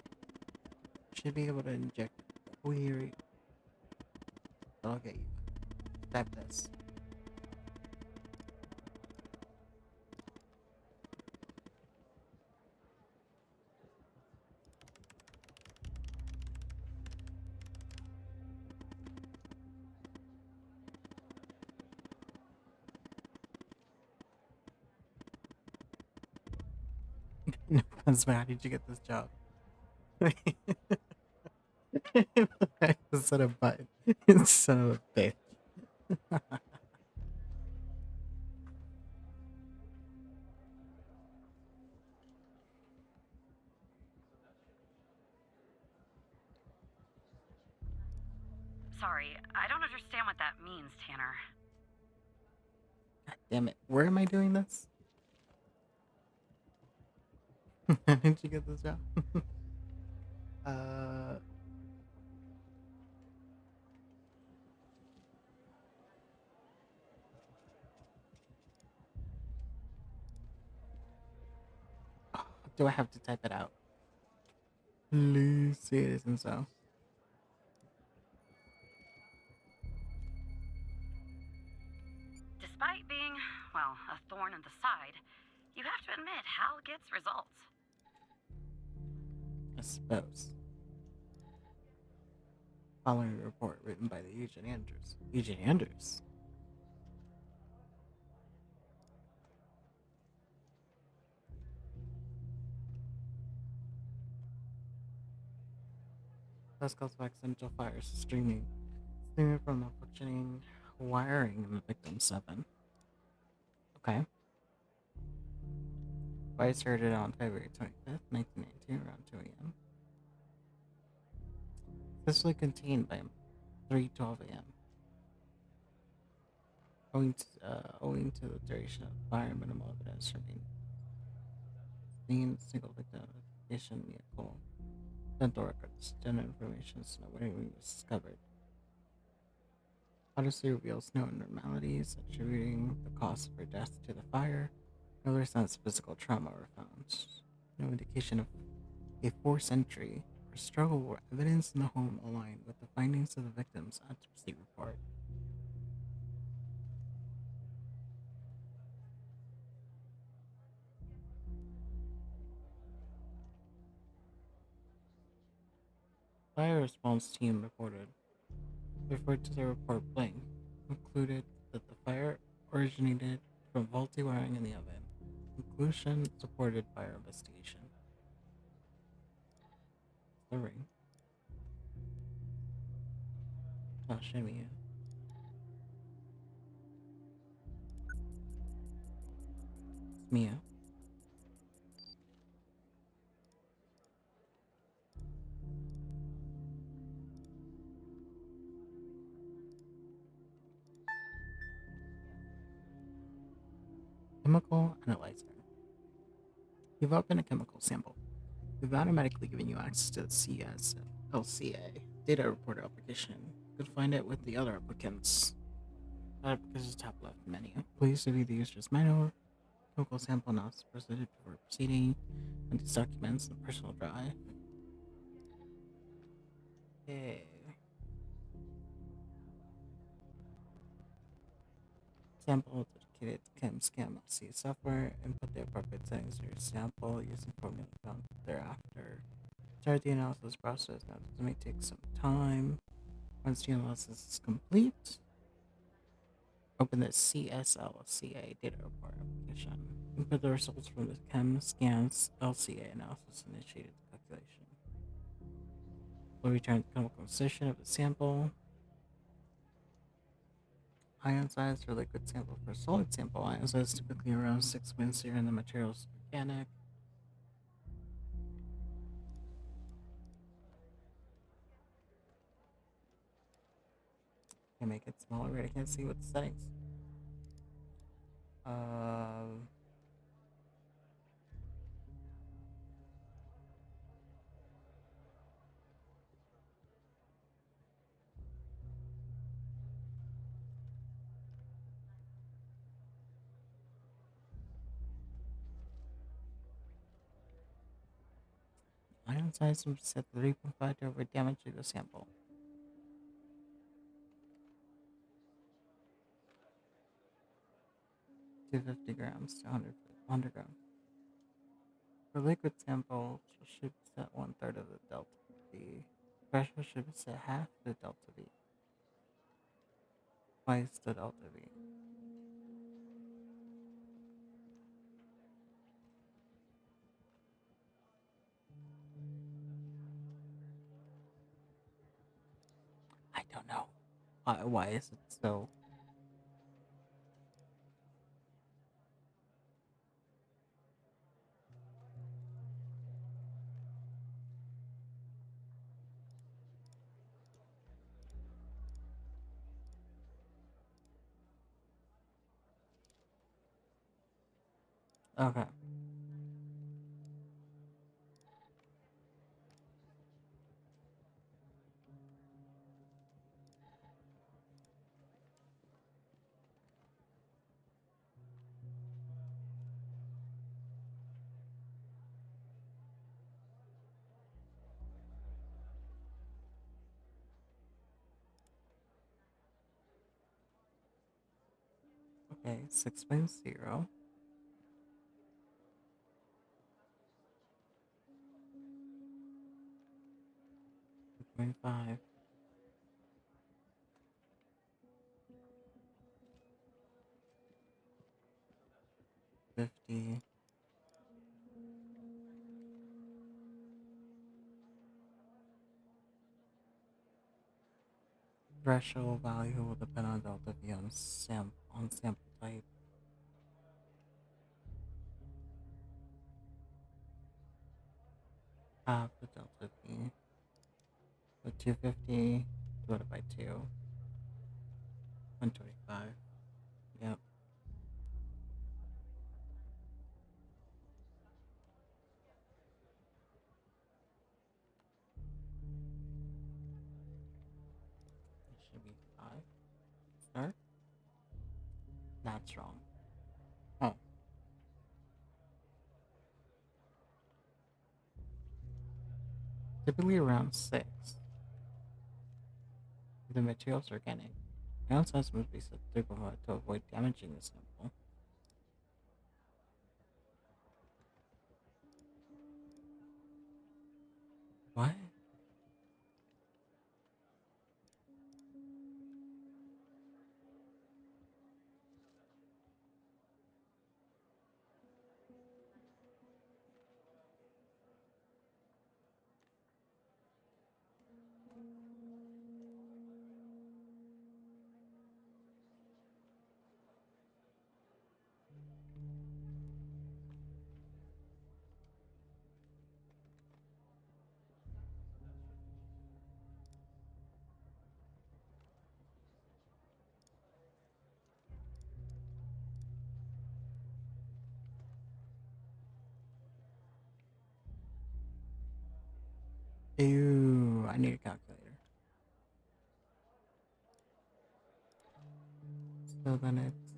Should be able to inject a query. That'll get you. Type this. No offense, but how did you get this job? Son of a butt. Son of a bitch. Sorry, I don't understand what that means, Tanner. God damn it. Where am I doing this? How did you get this job? uh, do I have to type it out? Please say it isn't so. Despite being, well, a thorn in the side, you have to admit Hal gets results. I suppose. Following a report written by the Agent Andrews. Agent Andrews? Pascal's accidental fires streaming from the functioning wiring in the victim's 7. Okay. Fire started on February 25th, 1992, around 2 a.m. Successfully contained by 3:12 a.m. Owing to the duration of the fire, minimal evidence remained. Seen single victim identification vehicle. Dental records, general information is not waiting was discovered. Autopsy reveals no abnormalities, attributing the cause of her death to the fire. No other signs of physical trauma were found. No indication of a forced entry or struggle or evidence in the home aligned with the findings of the victim's autopsy report. Fire response team referred to the report blank, concluded that the fire originated from faulty wiring in the oven. Conclusion supported by our investigation. The ring. Tasha Mia. It's Mia. Chemical analyzer. You've opened a chemical sample. We've automatically given you access to the CS LCA data reporter application. You could find it with the other applicants. That application's top left menu. Please review the user's manual. Chemical sample analysis proceeded before proceeding. And these documents in the personal drive. Okay. Sample dedicated to ChemScan LC software. Input the appropriate settings in your sample using formula found thereafter. Start the analysis process. Now, this may take some time. Once the analysis is complete, open the CSLCA data report application. Input the results from the ChemScans LCA analysis initiated the calculation. We'll return the chemical composition of the sample. Ion size for liquid sample. For solid sample, ion size typically around 6 Windsor and the materials organic. Can make it smaller, but I can't see what the settings. Ion size will be set to 3.5 to avoid damage to the sample. 250 grams to 100 grams. For liquid sample, should be set 1/3 of the delta V. Pressure should be set half the delta V. Twice the delta V. don't know. Why is it so? Okay. Okay, 6.0. 2.5. 50. Threshold value will depend on delta V on sample type. Half the delta V. So 250 divided by 2. 125. Yep. It should be 5. Start. That's wrong. Oh. Typically around 6. The material's organic. Ground size must be set to 3.5 to avoid damaging the sample. What? Ew, I need a calculator. So then it's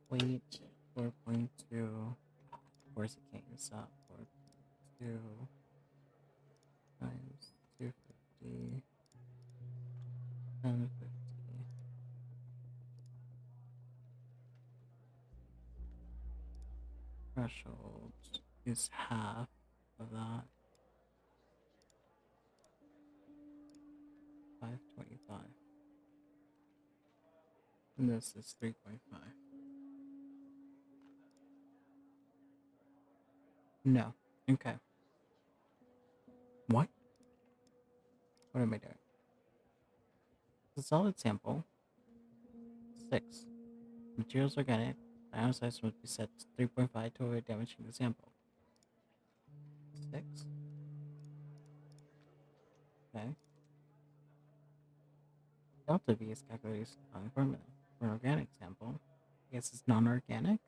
weight 4.2. Of course it can't use that. 4.2 times 250 times 50. Threshold is half of that. 525. And this is 3.5. No. Okay. What? What am I doing? The solid sample. 6. Materials organic. Ion size must be set to 3.5 to avoid damaging the sample. 6. Okay. Delta V is calculated using the following formula. For an organic sample, I guess it's non-organic.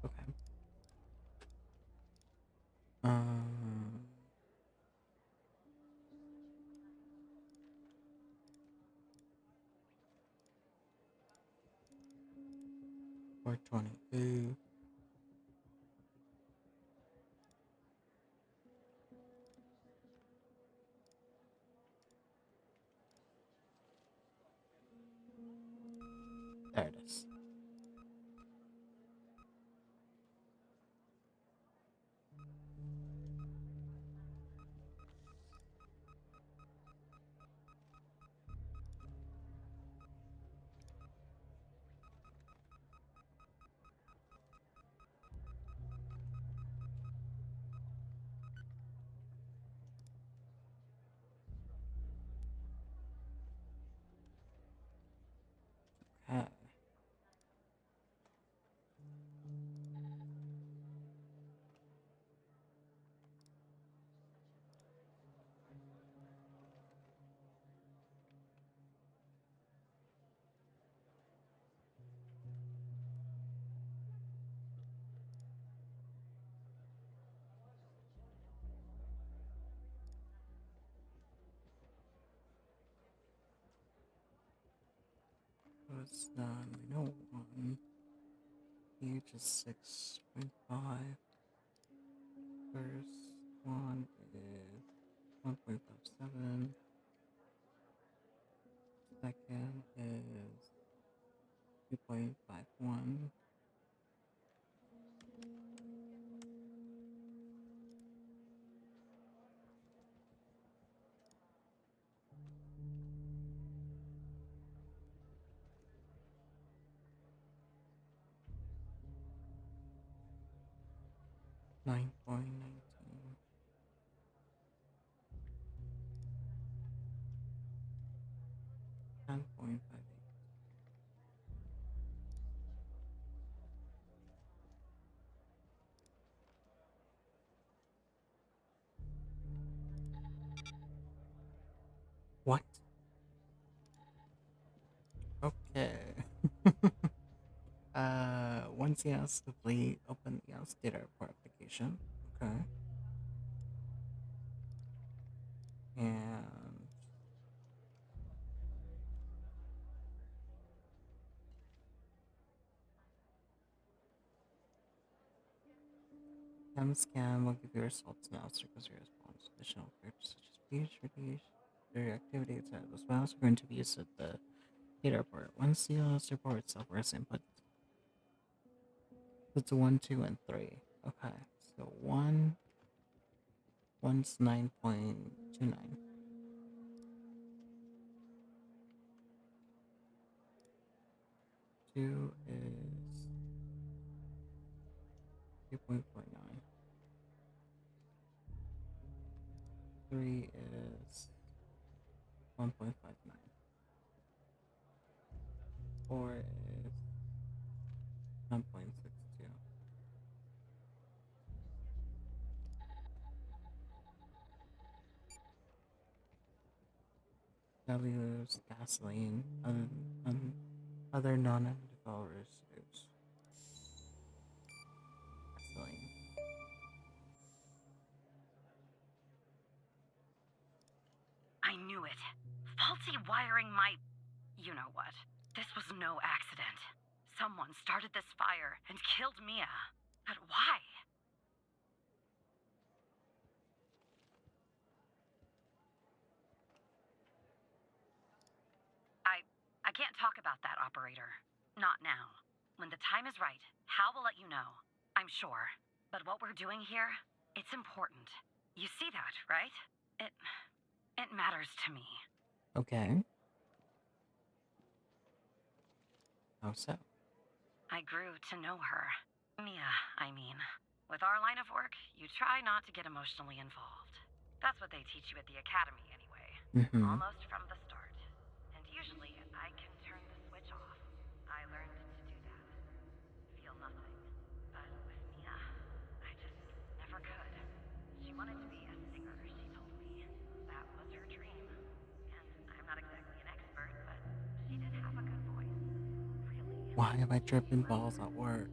Okay. 422. There it is. Okay. Was done. We know one. Page is 6.5. First one is 1.57. Second is 2.51. Nine point 19. 10.58. What? Okay. Once he has to play, open the data report application. Okay. And scan will give you results now because your response additional characters such as speech, radiation, their activity, etc. Those values are going to be used at the data report. Once the report itself is input, it's 1, 2, and 3. Okay, so one's 9.29. Two is 2.49. 3 is 1.59. 4 is 1.62. W's gasoline, other non-identifiable residues. Gasoline. I knew it. Faulty wiring my... You know what. This was no accident. Someone started this fire and killed Mia. But why? I can't talk about that, operator. Not now. When the time is right, Hal will let you know. I'm sure. But what we're doing here, it's important. You see that, right? It matters to me. Okay. How so? I grew to know her. Mia, I mean. With our line of work, you try not to get emotionally involved. That's what they teach you at the academy, anyway. Mm-hmm. Almost from the start. And usually, I can turn the switch off. I learned to do that. Feel nothing. But with Mia, I just never could. She wanted to be a singer, she told me. That was her dream. And I'm not exactly an expert, but she did have a good voice. Really. Why am I tripping balls at work?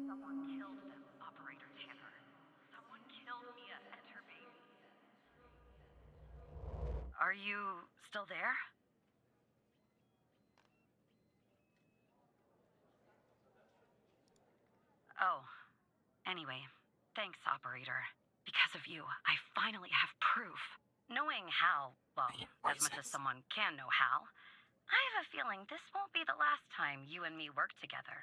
Someone killed them you still there? Oh, anyway, thanks, operator. Because of you, I finally have proof. Knowing Hal, well, as much as someone can know Hal, I have a feeling this won't be the last time you and me work together.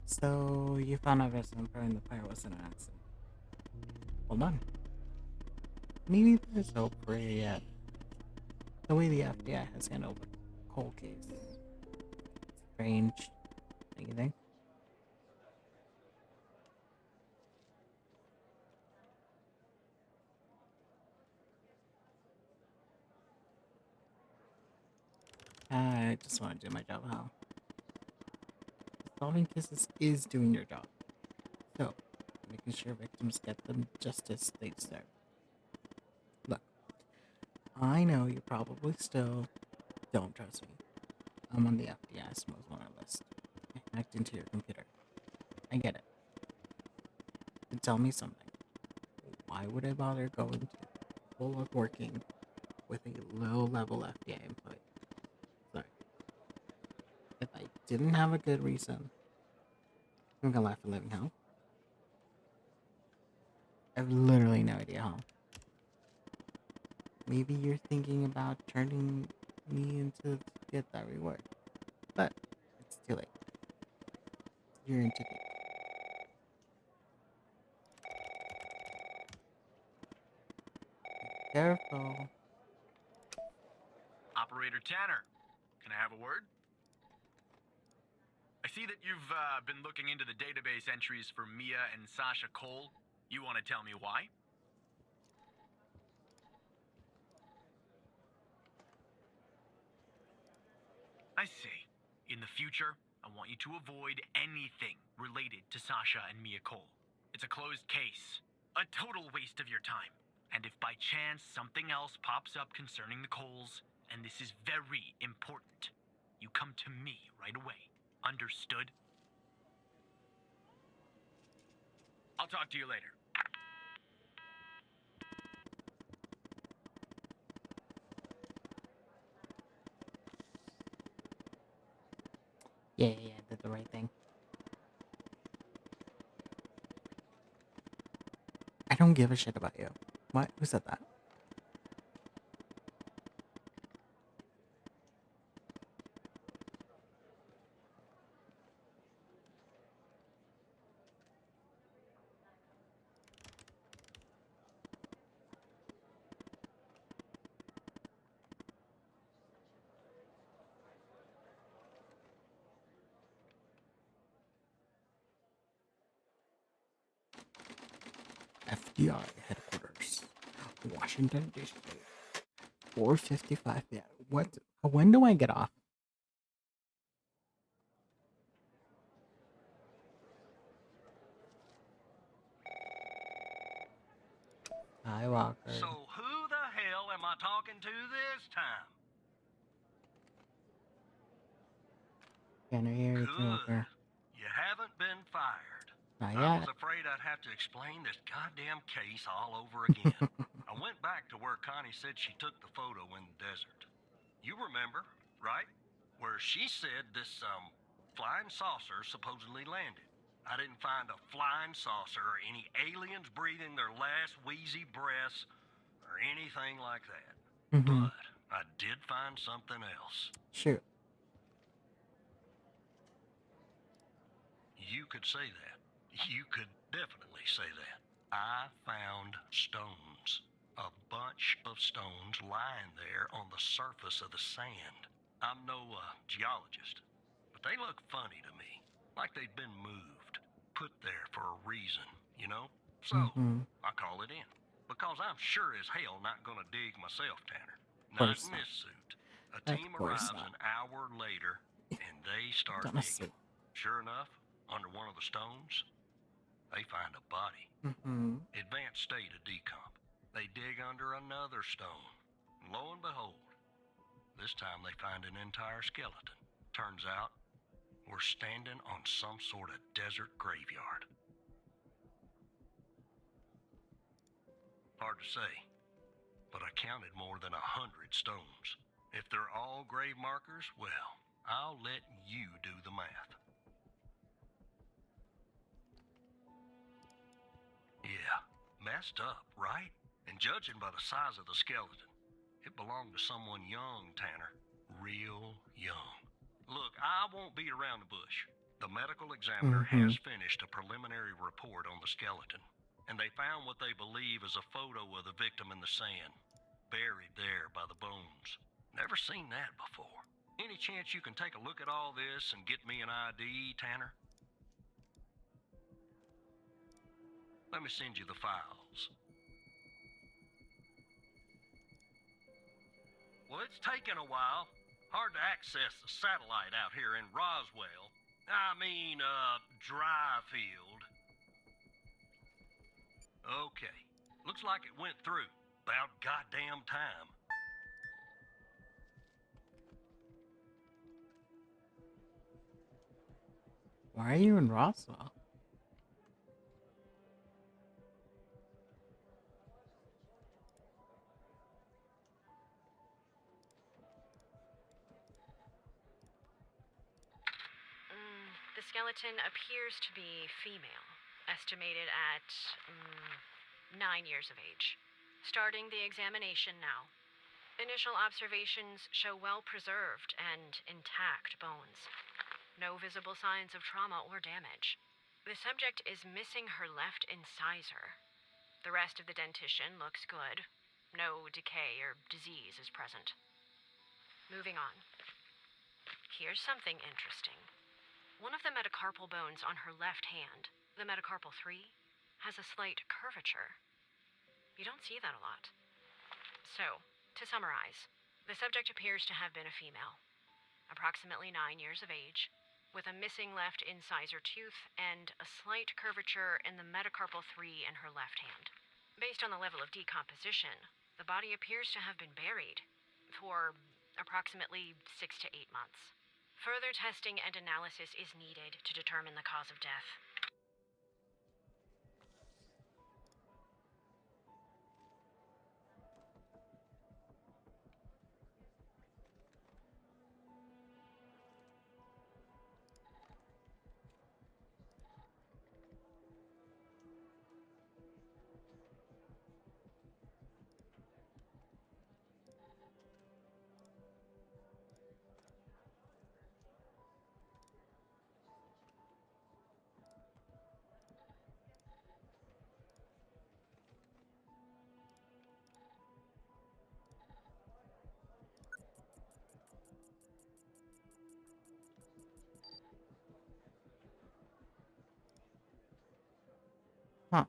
So you found out Resident burning the fire wasn't an accident. Hold on. Maybe there's hope for you yet. The way the FBI has handled the cold case. Strange. Don't you think? I just want to do my job, Hal. Solving cases is doing your job. So, making sure victims get the justice they deserve. Look, I know you probably still don't trust me. I'm on the FBI's most wanted list. I hacked into your computer. I get it. But tell me something. Why would I bother going to full of working with a low-level FBI employee? Sorry. If I didn't have a good reason, I'm gonna laugh at living hell. I have literally no idea how. Maybe you're thinking about turning me into to get that reward. But it's too late. You're in too deep. Be careful. Operator Tanner, can I have a word? I see that you've been looking into the database entries for Mia and Sasha Cole. You want to tell me why? I see. In the future, I want you to avoid anything related to Sasha and Mia Cole. It's a closed case. A total waste of your time. And if by chance something else pops up concerning the Coles, and this is very important, you come to me right away. Understood? I'll talk to you later. Yeah, did the right thing. I don't give a shit about you. What? Who said that? FBI headquarters, Washington, D.C. 4:55. Yeah. What? When do I get off? Hi, Walker. So who the hell am I talking to this time? Can't hear you, Good. Walker. You haven't been fired. Not I yet. was afraid I'd have to explain this goddamn case all over again. I went back to where Connie said she took the photo in the desert. You remember, right? Where she said this, flying saucer supposedly landed. I didn't find a flying saucer or any aliens breathing their last wheezy breaths or anything like that. Mm-hmm. But I did find something else. Shoot. You could say that. You could definitely say that. I found stones. A bunch of stones lying there on the surface of the sand. I'm no geologist, but they look funny to me. Like they'd been moved. Put there for a reason, you know? So, I call it in. Because I'm sure as hell not gonna dig myself, Tanner. Not in this suit. A team arrives an hour later, and they start digging. Sure enough, under one of the stones, they find a body. Advanced state of decomp. They dig under another stone. And lo and behold, this time they find an entire skeleton. Turns out, We're standing on some sort of desert graveyard. Hard to say, but I counted more than 100 stones. If they're all grave markers, well, I'll let you do the math. Yeah, messed up, right? And judging by the size of the skeleton, it belonged to someone young, Tanner. Real young. Look, I won't beat around the bush. The medical examiner has finished a preliminary report on the skeleton, and they found what they believe is a photo of the victim in the sand, buried there by the bones. Never seen that before. Any chance you can take a look at all this and get me an ID, Tanner? Let me send you the files. Well, it's taken a while. Hard to access the satellite out here in Roswell. Dryfield. Okay. Looks like it went through. About goddamn time. Why are you in Roswell? The skeleton appears to be female, estimated at 9 years of age. Starting the examination now. Initial observations show well-preserved and intact bones. No visible signs of trauma or damage. The subject is missing her left incisor. The rest of the dentition looks good. No decay or disease is present. Moving on. Here's something interesting. One of the metacarpal bones on her left hand, the metacarpal 3, has a slight curvature. You don't see that a lot. So, to summarize, the subject appears to have been a female, approximately 9 years of age, with a missing left incisor tooth and a slight curvature in the metacarpal 3 in her left hand. Based on the level of decomposition, the body appears to have been buried for approximately 6 to 8 months. Further testing and analysis is needed to determine the cause of death. Huh.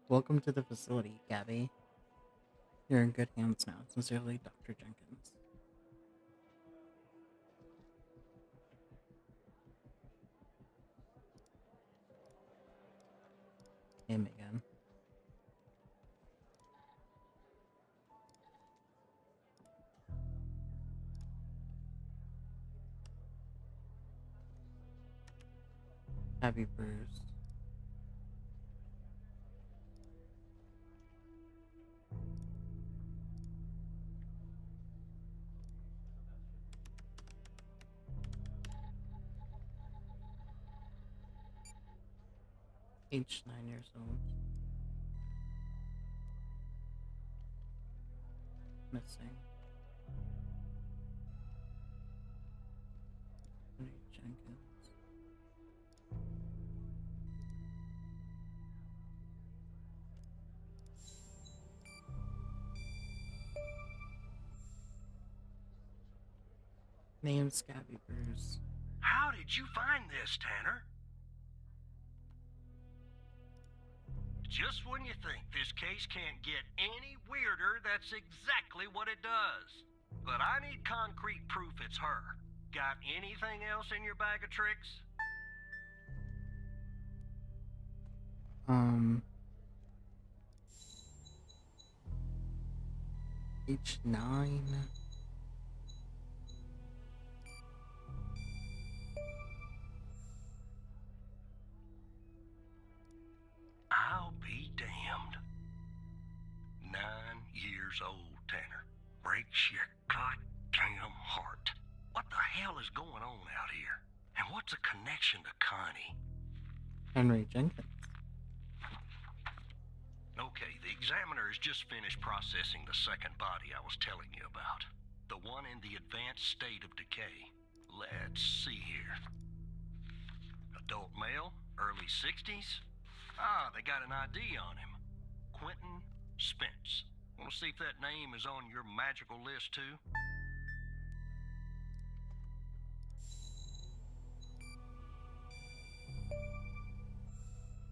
Welcome to the facility, Gabby. You're in good hands now. Sincerely, Dr. Jenkins. Him again. Gabby Bruce. Age 9 years old. Missing. Tony Jenkins. Name's Gabby Bruce. How did you find this, Tanner? Just when you think this case can't get any weirder, that's exactly what it does. But I need concrete proof it's her. Got anything else in your bag of tricks? H9. I'll be damned. 9 years old, Tanner. Breaks your goddamn heart. What the hell is going on out here? And what's a connection to Connie? Henry Jenkins. Okay, the examiner has just finished processing the second body I was telling you about. The one in the advanced state of decay. Let's see here. Adult male, early 60s. Ah, they got an ID on him. Quentin Spence. Want to see if that name is on your magical list too?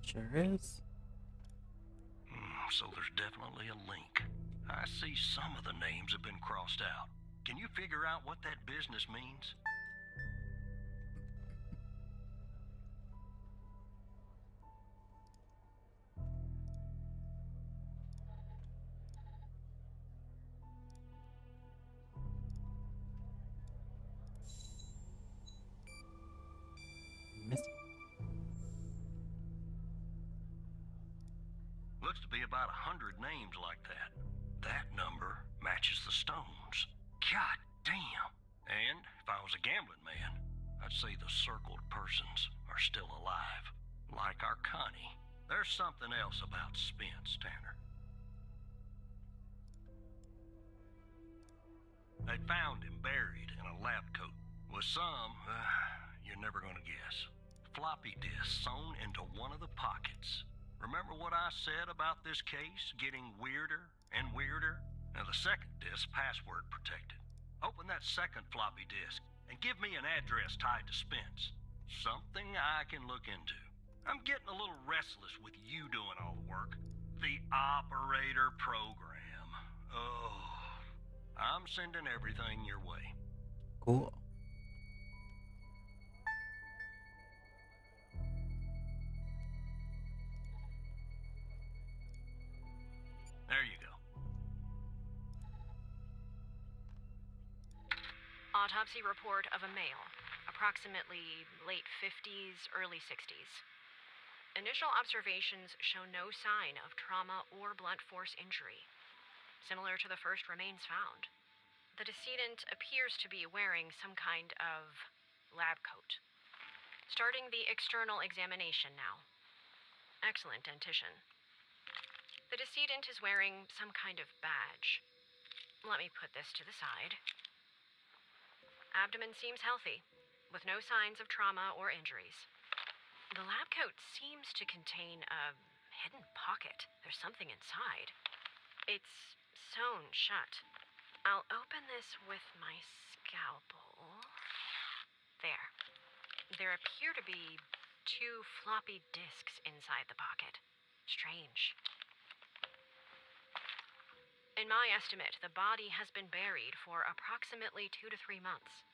Sure is. So there's definitely a link. I see some of the names have been crossed out. Can you figure out what that business means? Missing. Looks to be about 100 names like that. That number matches the stones. God damn. And if I was a gambling man, I'd say the circled persons are still alive. Like our Connie. There's something else about Spence, Tanner. They found him buried in a lab coat with some, you're never gonna guess, floppy disk sewn into one of the pockets. Remember what I said about this case getting weirder and weirder? Now the second disk password protected. Open that second floppy disk and give me an address tied to Spence. Something I can look into. I'm getting a little restless with you doing all the work. The operator program. Oh, I'm sending everything your way. Cool. There you go. Autopsy report of a male, approximately late 50s, early 60s. Initial observations show no sign of trauma or blunt force injury, similar to the first remains found. The decedent appears to be wearing some kind of lab coat. Starting the external examination now. Excellent dentition. The decedent is wearing some kind of badge. Let me put this to the side. Abdomen seems healthy, with no signs of trauma or injuries. The lab coat seems to contain a hidden pocket. There's something inside. It's sewn shut. I'll open this with my scalpel. There. There appear to be 2 floppy disks inside the pocket. Strange. In my estimate, the body has been buried for approximately 2 to 3 months,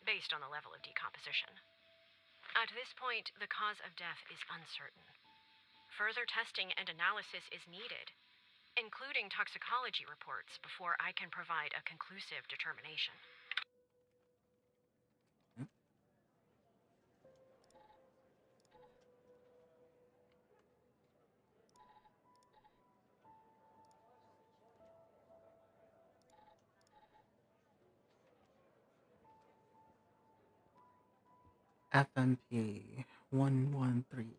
based on the level of decomposition. At this point, the cause of death is uncertain. Further testing and analysis is needed, including toxicology reports, before I can provide a conclusive determination. FMP 1138.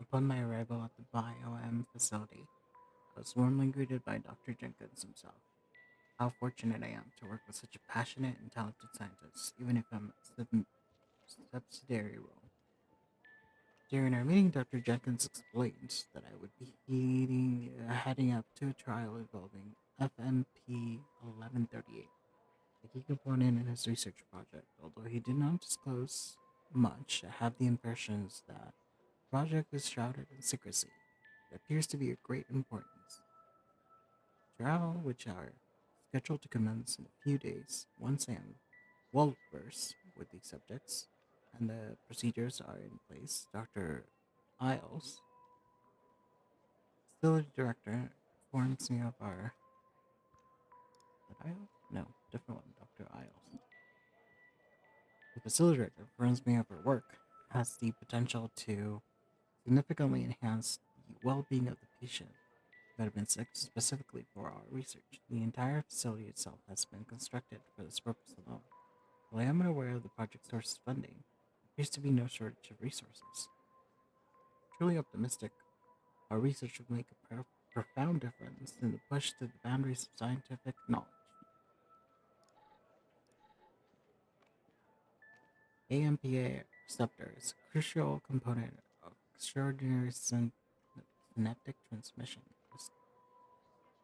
Upon my arrival at the BioM facility, I was warmly greeted by Dr. Jenkins himself. How fortunate I am to work with such a passionate and talented scientist, even if I'm a subsidiary role. During our meeting, Dr. Jenkins explained that I would be heading up to a trial involving FMP 1138, a key component in his research project. Although he did not disclose much, I have the impressions that the project is shrouded in secrecy. It appears to be of great importance. Trial, which are scheduled to commence in a few days, once I am well versed with the subjects and the procedures are in place. Dr. Isles, facility director, informs me of our. Is that Isles? No, different one, Dr. Isles. The facility director informs me of her work has the potential to significantly enhance the well being of the patient that have been selected specifically for our research. The entire facility itself has been constructed for this purpose alone. While I am unaware of the project source's funding, there appears to be no shortage of resources. Truly optimistic, our research will make a profound difference in the push to the boundaries of scientific knowledge. AMPA receptor is a crucial component of extraordinary synaptic transmission.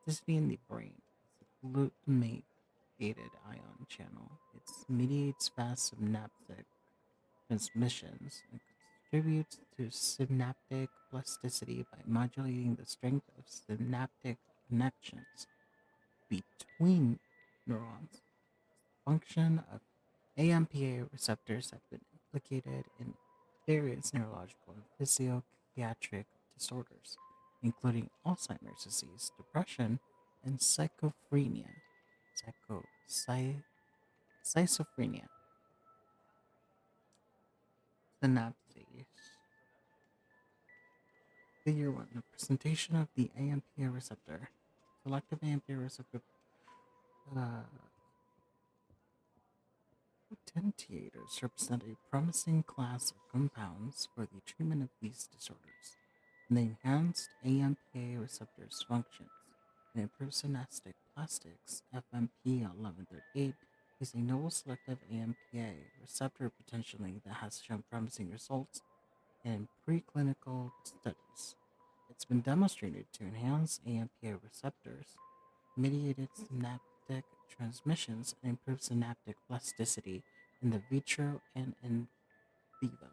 Plasticity in the brain is a glutamate-gated ion channel. It mediates fast synaptic transmissions and contributes to synaptic plasticity by modulating the strength of synaptic connections between neurons. Function of AMPA receptors have been implicated in various neurological and physiatric disorders, including Alzheimer's disease, depression, and schizophrenia. Schizophrenia. Synapses. Figure 1. The presentation of the AMPA receptor. Selective AMPA receptor potentiators represent a promising class of compounds for the treatment of these disorders. And the enhanced AMPA receptors functions and improve synaptic plastics. FMP 1138 is a novel selective AMPA receptor potentially that has shown promising results in preclinical studies. It's been demonstrated to enhance AMPA receptors, mediated synaptic transmissions, and improve synaptic plasticity in the vitro and in vivo.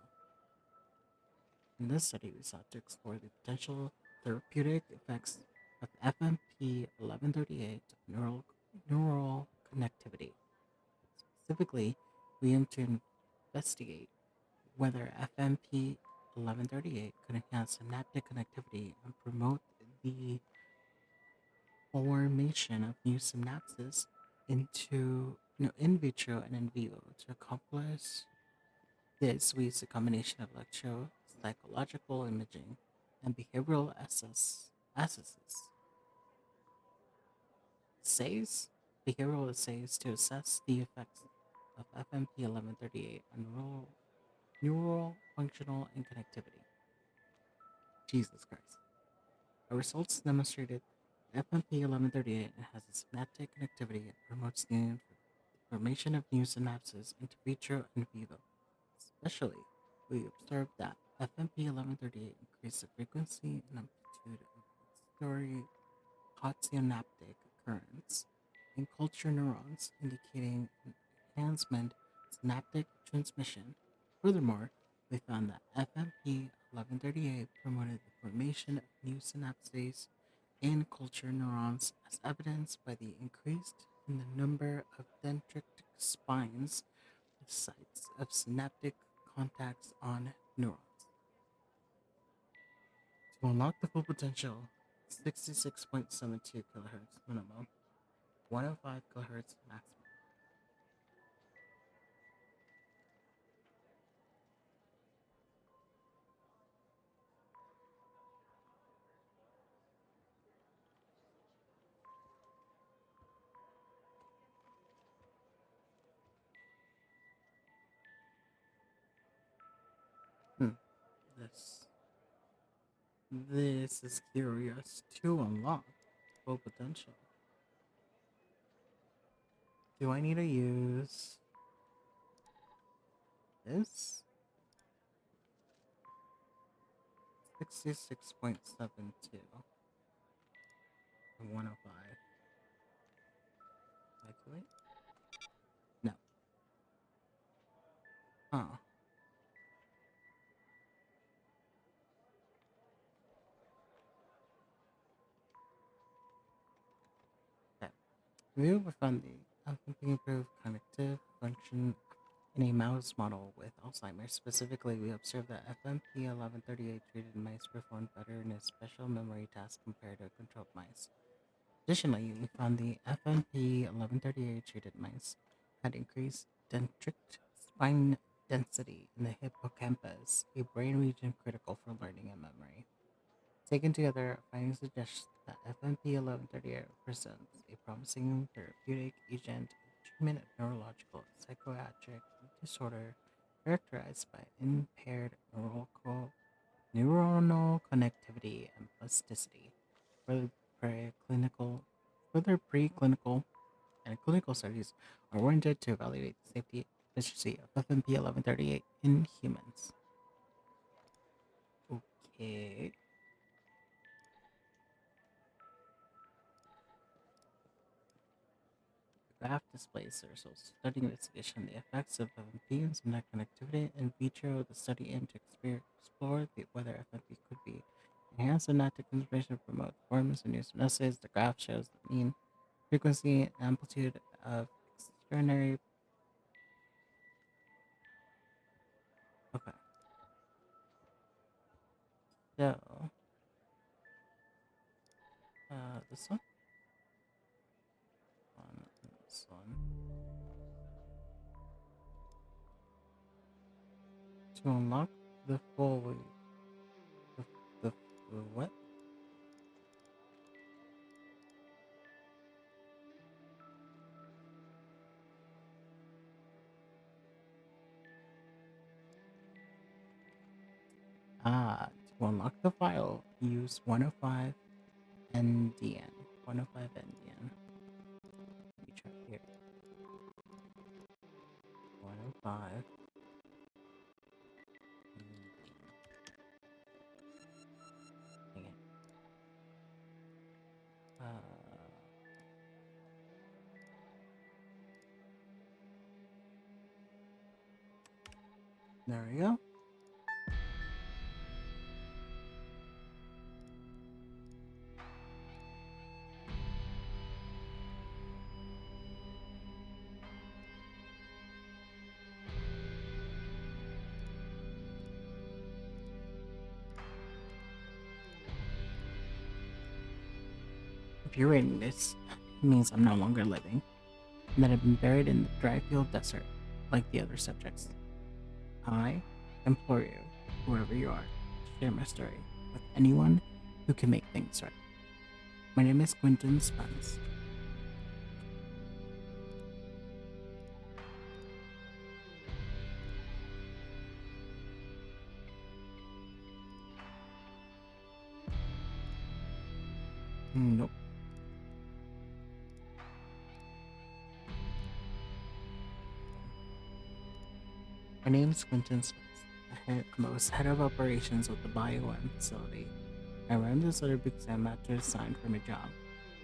In this study, we sought to explore the potential therapeutic effects of FMP 1138 neural connectivity. Specifically, we aim to investigate whether FMP 1138 could enhance synaptic connectivity and promote the formation of new synapses in vitro and in vivo. To accomplish this, we use a combination of electropsychological imaging and behavioral behavioral assays to assess the effects of FMP 1138 on neural functional and connectivity. Jesus Christ. Our results demonstrated FMP 1138 has a synaptic connectivity and promotes the formation of new synapses in vitro and vivo. Especially, we observed that FMP 1138 increased the frequency and amplitude of postsynaptic currents in culture neurons, indicating enhancement of synaptic transmission. Furthermore, we found that FMP 1138 promoted the formation of new synapses in culture neurons, as evidenced by the increase in the number of dendritic spines, the sites of synaptic contacts on neurons. To unlock the full potential, 66.72 kHz minimum, 105 kHz maximum. This is curious to unlock full potential. Do I need to use this? 66.72 and 105. Wait. No. Oh. Okay. We found the helping improve cognitive function in a mouse model with Alzheimer's. Specifically, we observed that FMP 1138 treated mice performed better in a special memory task compared to controlled mice. Additionally, we found the FMP 1138 treated mice had increased dendritic spine density in the hippocampus, a brain region critical for learning and memory. Taken together, our findings suggest that FMP 1138 represents a promising therapeutic agent in the treatment of neurological and psychiatric disorder characterized by impaired neuronal connectivity and plasticity. Further preclinical, further preclinical and clinical studies are warranted to evaluate the safety and efficacy of FMP 1138 in humans. Okay. The graph displays the results of study investigation of the effects of FMP and synaptic connectivity in vitro. The study aimed to explore whether FMP could be enhanced synaptic information, promote performance, and use in assays. The graph shows the mean frequency and amplitude of extraordinary. Okay. So, this one? This one. To unlock the full the what? To unlock the file, use 105 NDN. 105 NDN. Let me try here. 105 Dang it. There we go. If you're reading this, it means I'm no longer living, and that I've been buried in the dry field desert, like the other subjects. I implore you, whoever you are, to share my story with anyone who can make things right. My name is Quentin Spence. Nope. My name is Quentin Spence. I was head of operations with the BioM facility. I ran this other because I'm about to resign from a job,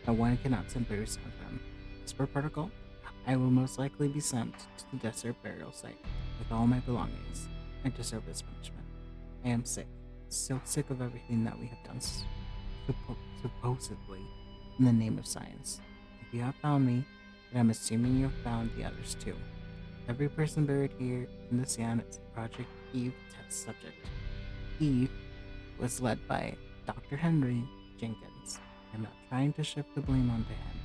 but one cannot simply resign from. As per protocol, I will most likely be sent to the desert burial site with all my belongings. I deserve this punishment. I am sick, so sick of everything that we have done supposedly in the name of science. If you have found me, then I'm assuming you have found the others too. Every person buried here in the sand is a Project Eve test subject. Eve was led by Dr. Henry Jenkins. I'm not trying to shift the blame onto him.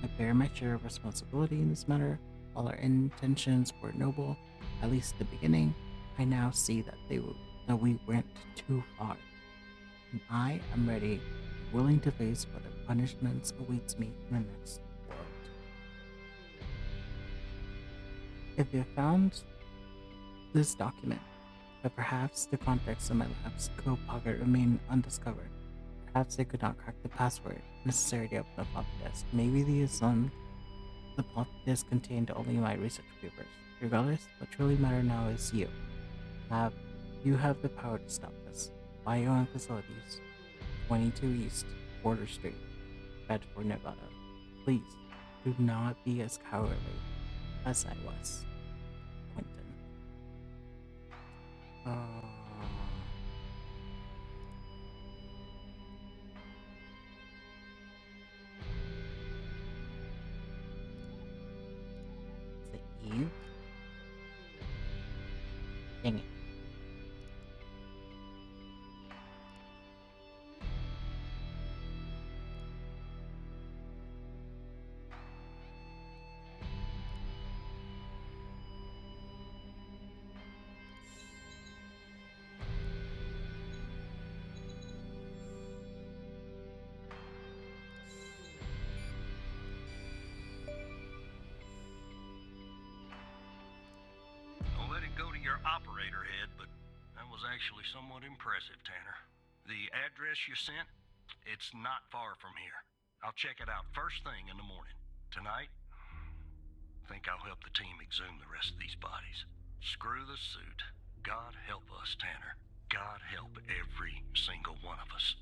I bear my share of responsibility in this matter. While our intentions were noble, at least at the beginning, I now see that we went too far. And I am ready, willing to face whatever punishments awaits me in the next world. If you found this document, but perhaps the contents of my lab's code pocket remain undiscovered. Perhaps they could not crack the password necessary to open the floppy disk. Maybe the floppy disk contained only my research papers. Regardless, what truly matters now is you. You have the power to stop this. Buy your own facilities. 22 East, Border Street, Bedford, Nevada. Please, Do not be as cowardly as I was, Quentin. Is it you? Dang it. Don't let it go to your operator head, but that was actually somewhat impressive, Tanner. The address you sent, it's not far from here. I'll check it out first thing in the morning. Tonight, I think I'll help the team exhume the rest of these bodies. Screw the suit. God help us, Tanner. God help every single one of us.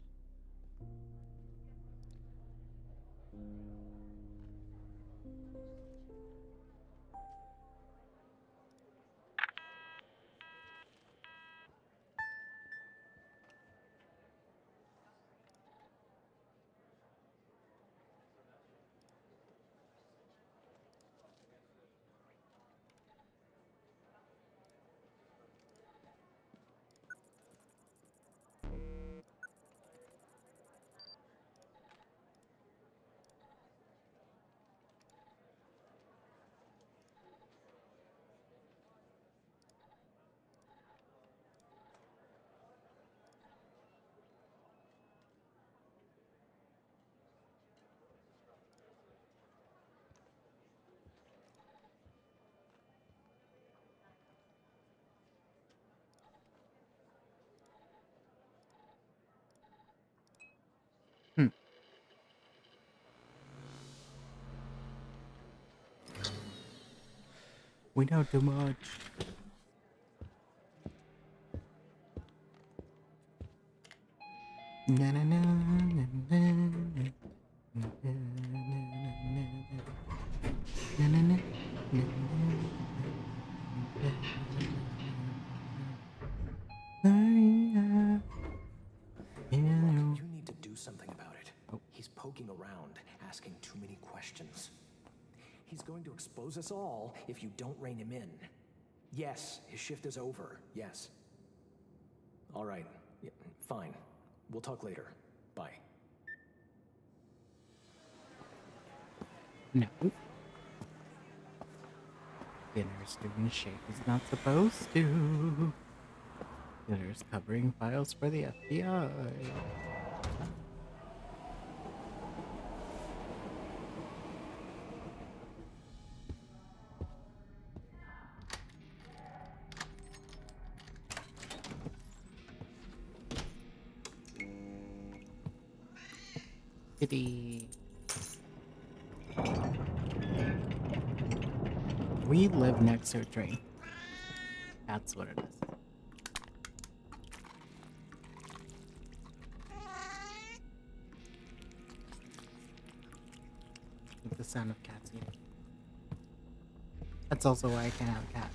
We know too much. Na na na na na na. Na na na na na. You need to do something about it. He's poking around, asking too many questions. He's going to expose us all if you don't rein him in. Yes, his shift is over. Yes. All right. Yeah, fine. We'll talk later. Bye. No. Dinner's doing shit he's not supposed to. Dinner's covering files for the FBI. Kitty. We live next to a train. That's what it is. Like the sound of cats eating. That's also why I can't have a cat.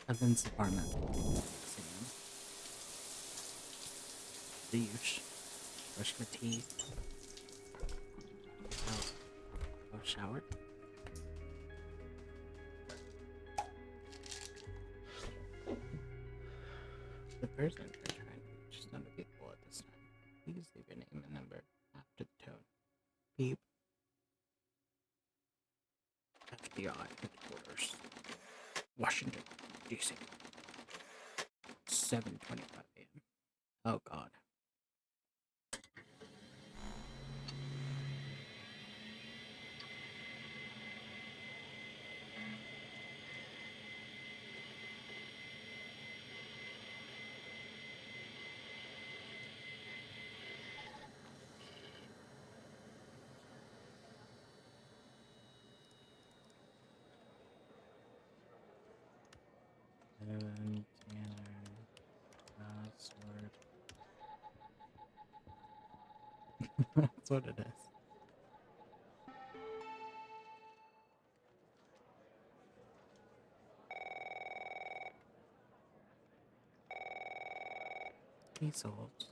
Evan's apartment. Douche. Brush my teeth. Oh, shower. The person they're trying to reach is none of people at this time. Please leave your name and number after the tone. Beep. FBI headquarters. Washington, D.C. 7:25 a.m. Oh God. That's what it is. Measles.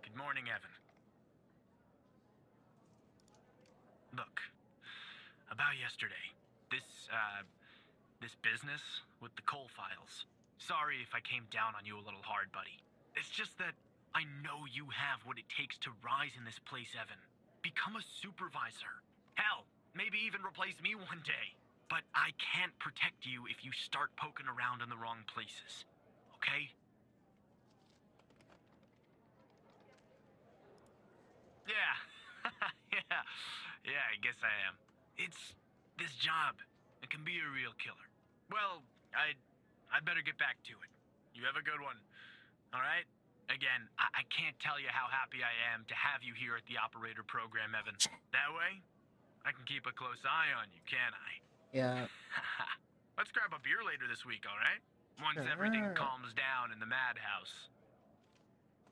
Good morning, Evan. Look, about yesterday, this business with the coal files. Sorry if I came down on you a little hard, buddy. It's just that I know you have what it takes to rise in this place, Evan. Become a supervisor. Hell, maybe even replace me one day. But I can't protect you if you start poking around in the wrong places. Okay? Yeah. Yeah, I guess I am. It's this job. It can be a real killer. Well, I'd better get back to it. You have a good one. All right? Again, I can't tell you how happy I am to have you here at the operator program, Evan. That way, I can keep a close eye on you, can't I? Yeah. Let's grab a beer later this week, all right? Once everything Sure. calms down in the madhouse.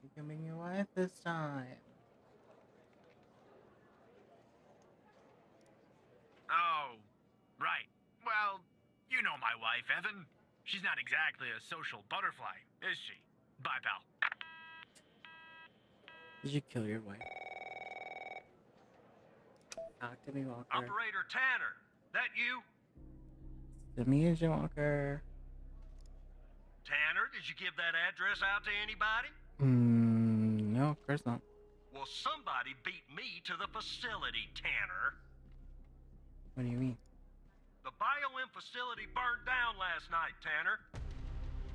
You can bring your wife this time. Oh, right. Well, you know my wife, Evan. She's not exactly a social butterfly, is she? Bye, pal. Did you kill your wife? Talk to me, Walker. Operator Tanner, that you? To me, Agent Walker. Tanner, did you give that address out to anybody? No, of course not. Well, somebody beat me to the facility, Tanner. What do you mean? The BioM facility burned down last night, Tanner.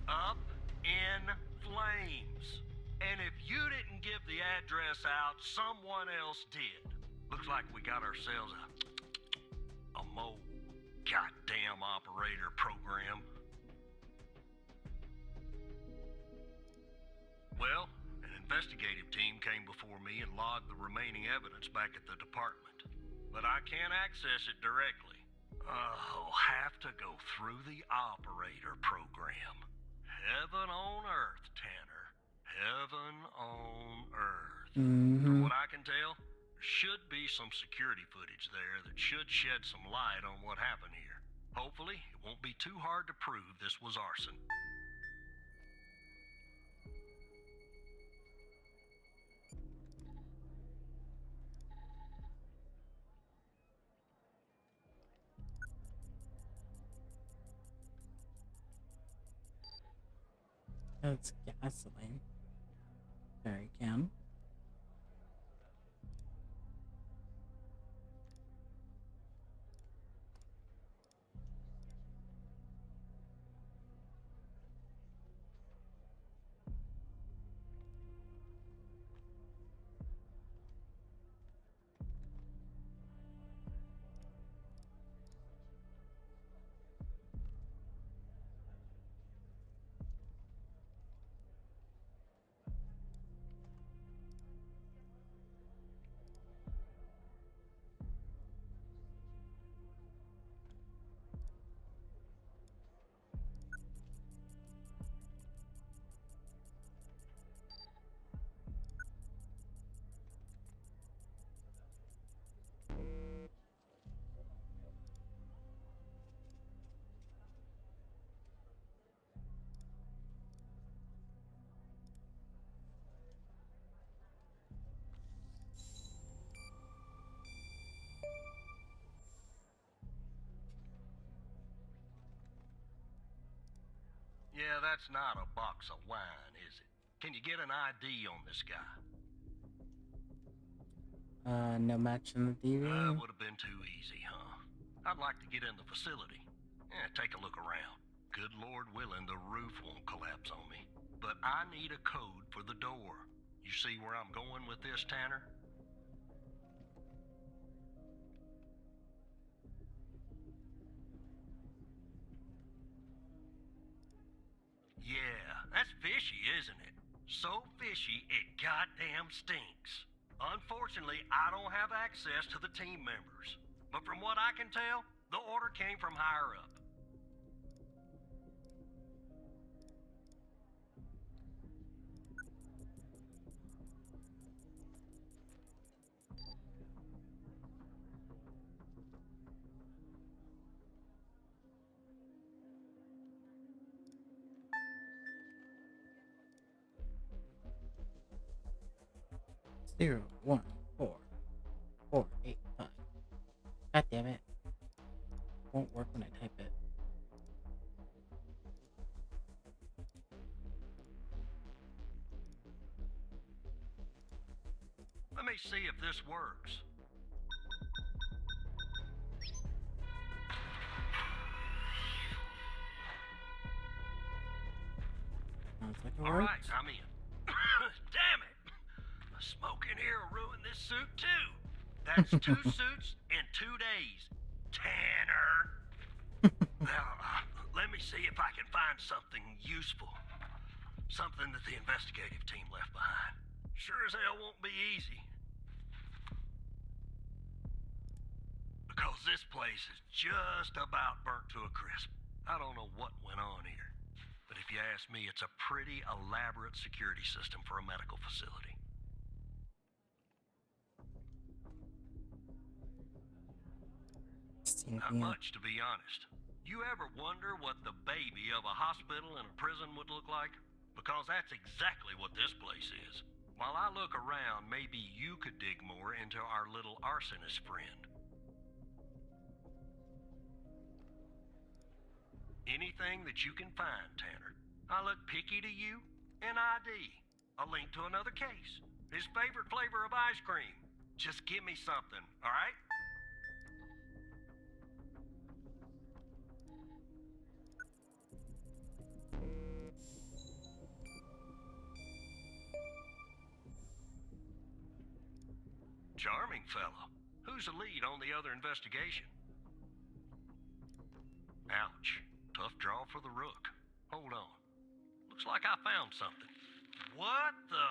Up in flames. And if you didn't give the address out, someone else did. Looks like we got ourselves a mole goddamn operator program. Well, an investigative team came before me and logged the remaining evidence back at the department. But I can't access it directly. I'll have to go through the operator program. Heaven on earth, Tanner. Heaven on earth. From what I can tell, there should be some security footage there that should shed some light on what happened here. Hopefully, it won't be too hard to prove this was arson. That's gasoline. There you can. Yeah, that's not a box of wine, is it? Can you get an ID on this guy? No match in the TV. Would have been too easy, huh? I'd like to get in the facility. Yeah, take a look around. Good Lord willing, the roof won't collapse on me. But I need a code for the door. You see where I'm going with this, Tanner? Yeah, that's fishy, isn't it? So fishy, it goddamn stinks. Unfortunately, I don't have access to the team members. But from what I can tell, The order came from higher up. Zero, 1, 4, 4, 8, 5. God damn it. Won't work when I type it. Let me see if this works. Sounds like it All works. right, I'm in. Damn it! The smoke in here will ruin this suit too. That's 2 suits in 2 days. Tanner! Now, let me see if I can find something useful. Something that the investigative team left behind. Sure as hell won't be easy. Because this place is just about burnt to a crisp. I don't know what went on here. But if you ask me, it's a pretty elaborate security system for a medical facility. Not much, to be honest. You ever wonder what the baby of a hospital and a prison would look like? Because that's exactly what this place is. While I look around, maybe you could dig more into our little arsonist friend. Anything that you can find, Tanner. I look picky to you? An ID. A link to another case. His favorite flavor of ice cream. Just give me something, all right? Charming fellow. Who's the lead on the other investigation? Ouch. Tough draw for the rook. Hold on. Looks like I found something. What the?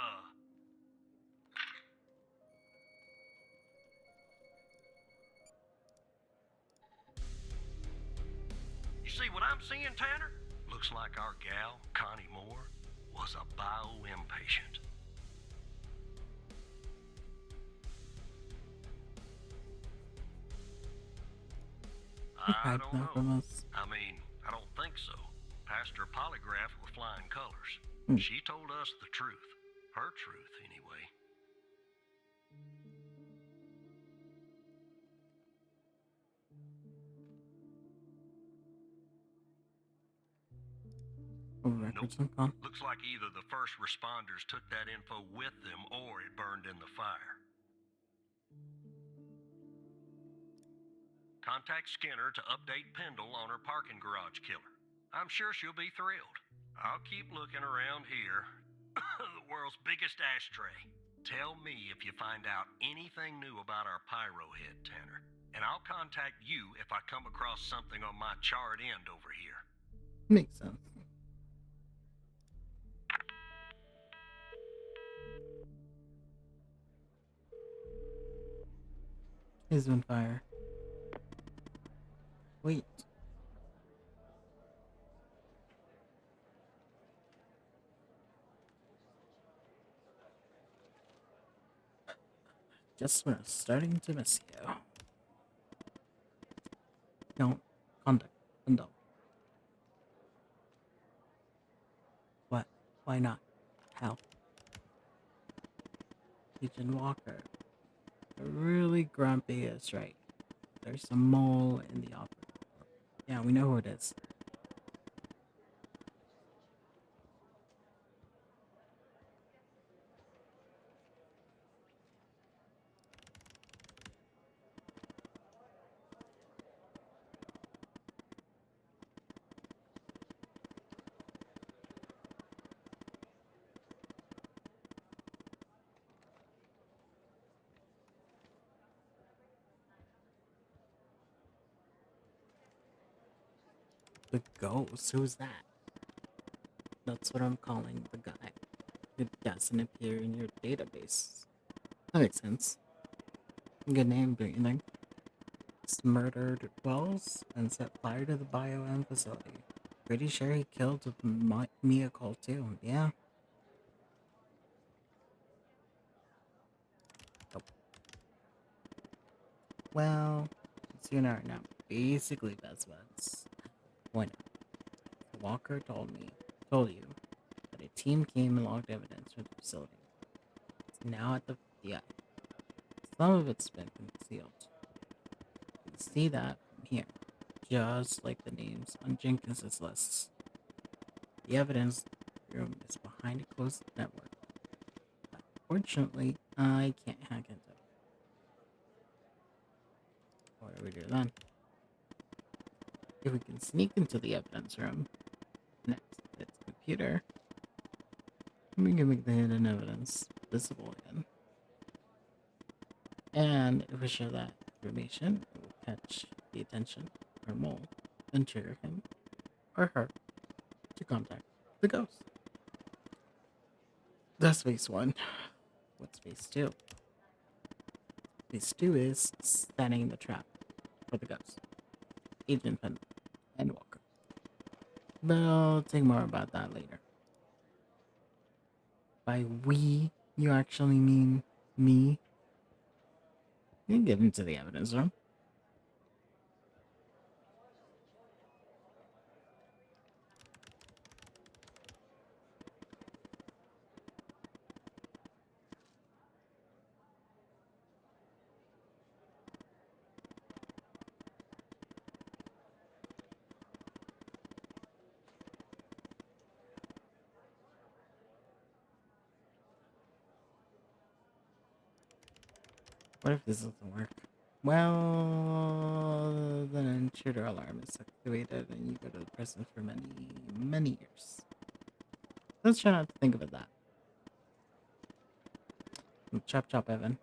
You see what I'm seeing, Tanner? Looks like our gal, Connie Moore, was a bio-impatient. I don't know. From us. I mean, I don't think so. Passed her polygraph with flying colors. She told us the truth. Her truth, anyway. Records and con. Looks like either the first responders took that info with them or it burned in the fire. Contact Skinner to update Pendle on her parking garage killer. I'm sure she'll be thrilled. I'll keep looking around here. The world's biggest ashtray. Tell me if you find out anything new about our pyro head, Tanner. And I'll contact you if I come across something on my charred end over here. Makes sense. Is on fire. Wait. Just when I was starting to miss you. Don't contact window. What? Why not? How? Agent Walker. Really grumpy is right. There's a mole in the office. Yeah, we know who it is. The ghost? Who's that? That's what I'm calling the guy. It doesn't appear in your database. That makes sense. Good name, don't you think? Alex murdered Wells and set fire to the BioM facility. Pretty sure he killed Mia Cole too. Yeah. Oh. Well, you and I are now basically best buds. Point out, Walker told you, that a team came and logged evidence from the facility. It's now at the FBI. Some of it's been concealed. You can see that from here, just like the names on Jenkins's lists. The evidence room is behind a closed network. Unfortunately, I can't hack into it. What do we do then? If we can sneak into the evidence room, next to its computer, we can make the hidden evidence visible again. And if we show that information, it will catch the attention of our mole and trigger him or her to contact the ghost. That's phase 1. What's phase 2? Phase 2 is setting the trap for the ghost, Agent Penn and Walker. But I'll think more about that later. By we, you actually mean me? You can get into the evidence room. What if this doesn't work? Well, the intruder alarm is activated and you go to the prison for many, many years. Let's try not to think about that. Chop chop, Evan.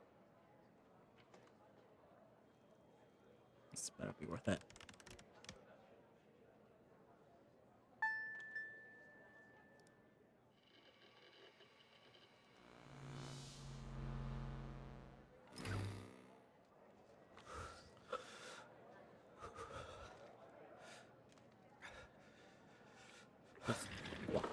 This better be worth it. Just walk.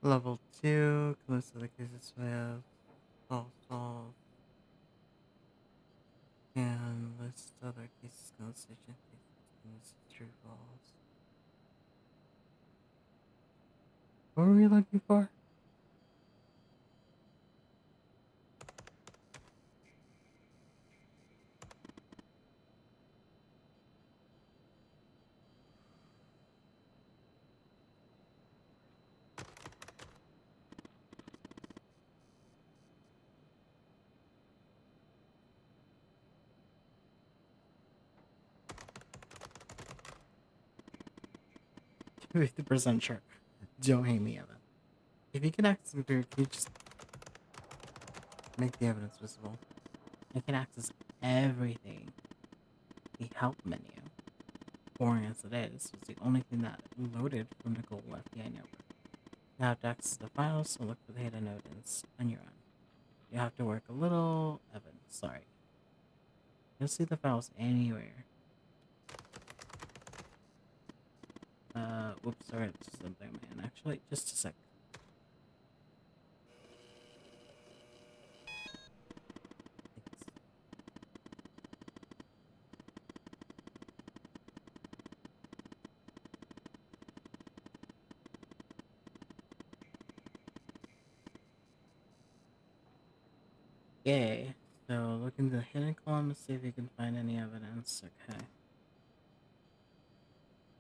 Level 2, close to the cases with solve, and list other cases, conversation cases, true false. What were we looking for? 50% sure. Don't hate me, Evan. If you can access the computer, can you just make the evidence visible? I can access everything. The help menu, boring as it is, was the only thing that loaded from the global FBI network. You have to access the files, so look for the hidden evidence on your own. You have to work a little, Evan, sorry. You'll see the files anywhere. Whoops, sorry, it's something, man. Actually, just a sec. Thanks. Yay. So look in the hidden column to see if you can find any evidence. Okay.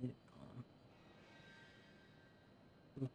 Hidden column. Ooh.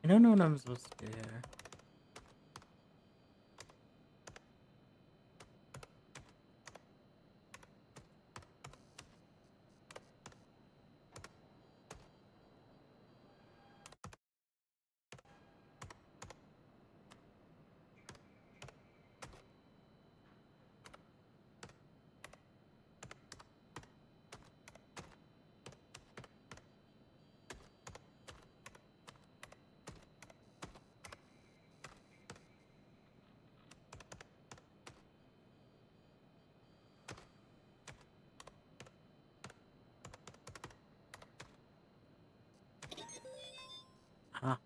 I don't know what I'm supposed to do here. Huh.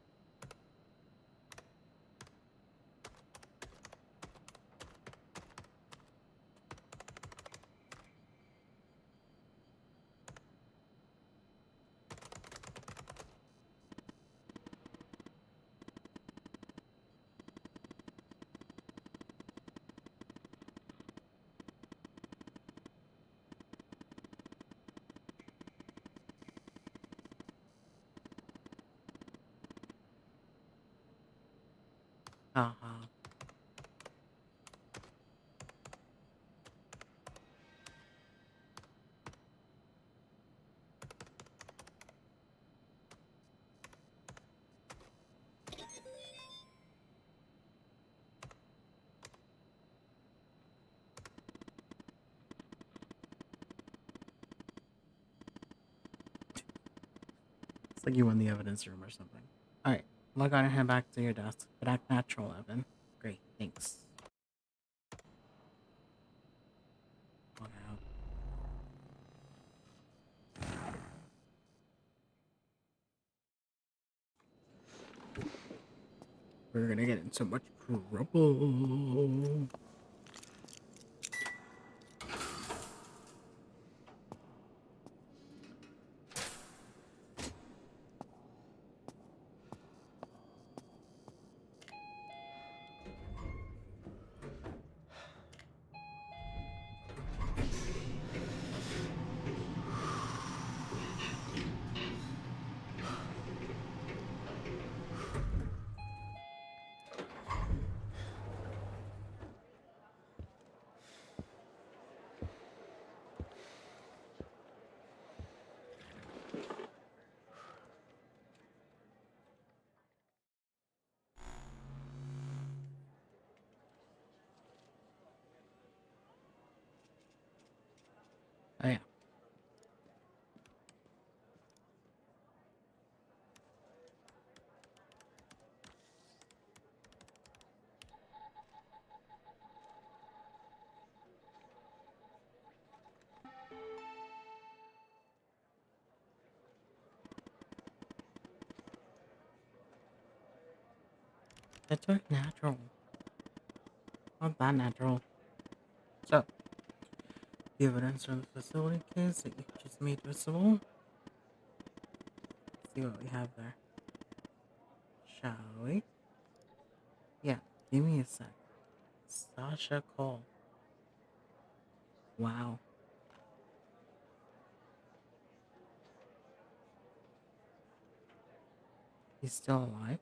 Uh-huh. It's like you won the evidence room or something. Alright, log on and head back to your desk. But act natural, Evan. Great, thanks. Log out. We're gonna get in so much trouble. That took natural. Not that natural. So, the evidence from the facility case that you just made visible. Let's see what we have there. Shall we? Yeah, give me a sec. Sasha Cole. Wow. He's still alive?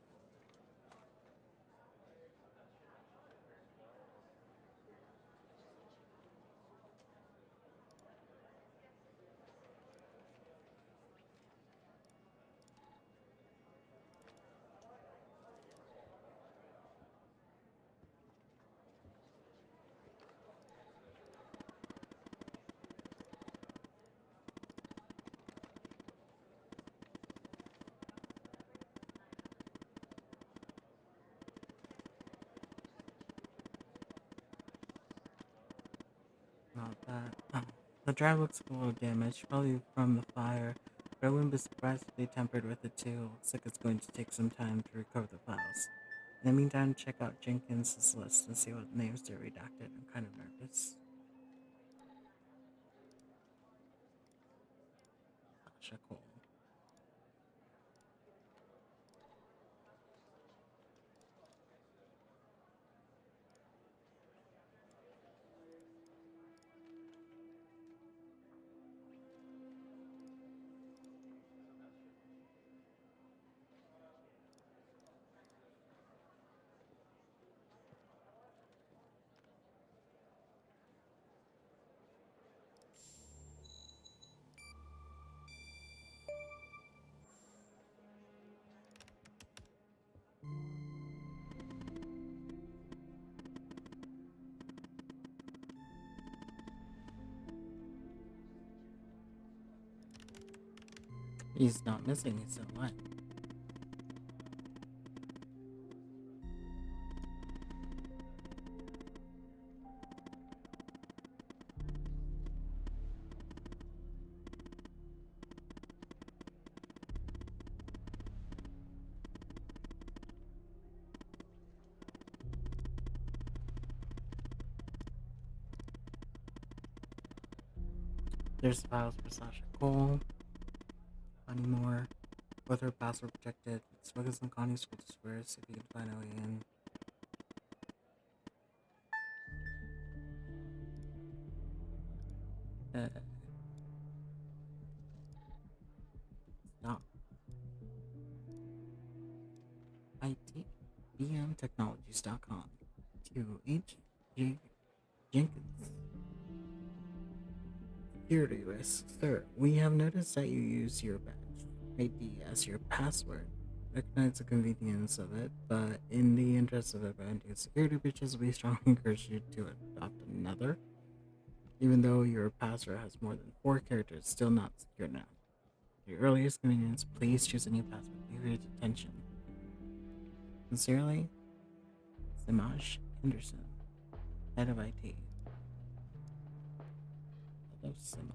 Not that. Oh, the drive looks a little damaged, probably from the fire, but I wouldn't be surprised if they tampered with it too. Looks like it's going to take some time to recover the files. In the meantime, check out Jenkins' list and see what names they're redacted. I'm kind of nervous. Sasha Cole. He's not missing, he's still alive. There's files for Sasha Cole, Connie Moore, both her password protected. Smuggles and Connie's school squares, see if you can find a way in. Stop. ITBMtechnologies.com to H.G. Jenkins. Security risk. Sir, we have noticed that you use your badge ID as your password. Recognize the convenience of it, but in the interest of preventing security breaches, we strongly encourage you to adopt another. Even though your password has more than 4 characters, still not secure enough. For your earliest convenience, please choose a new password. Leave your attention. Sincerely, Simaj Henderson, Head of IT. Head of Simaj.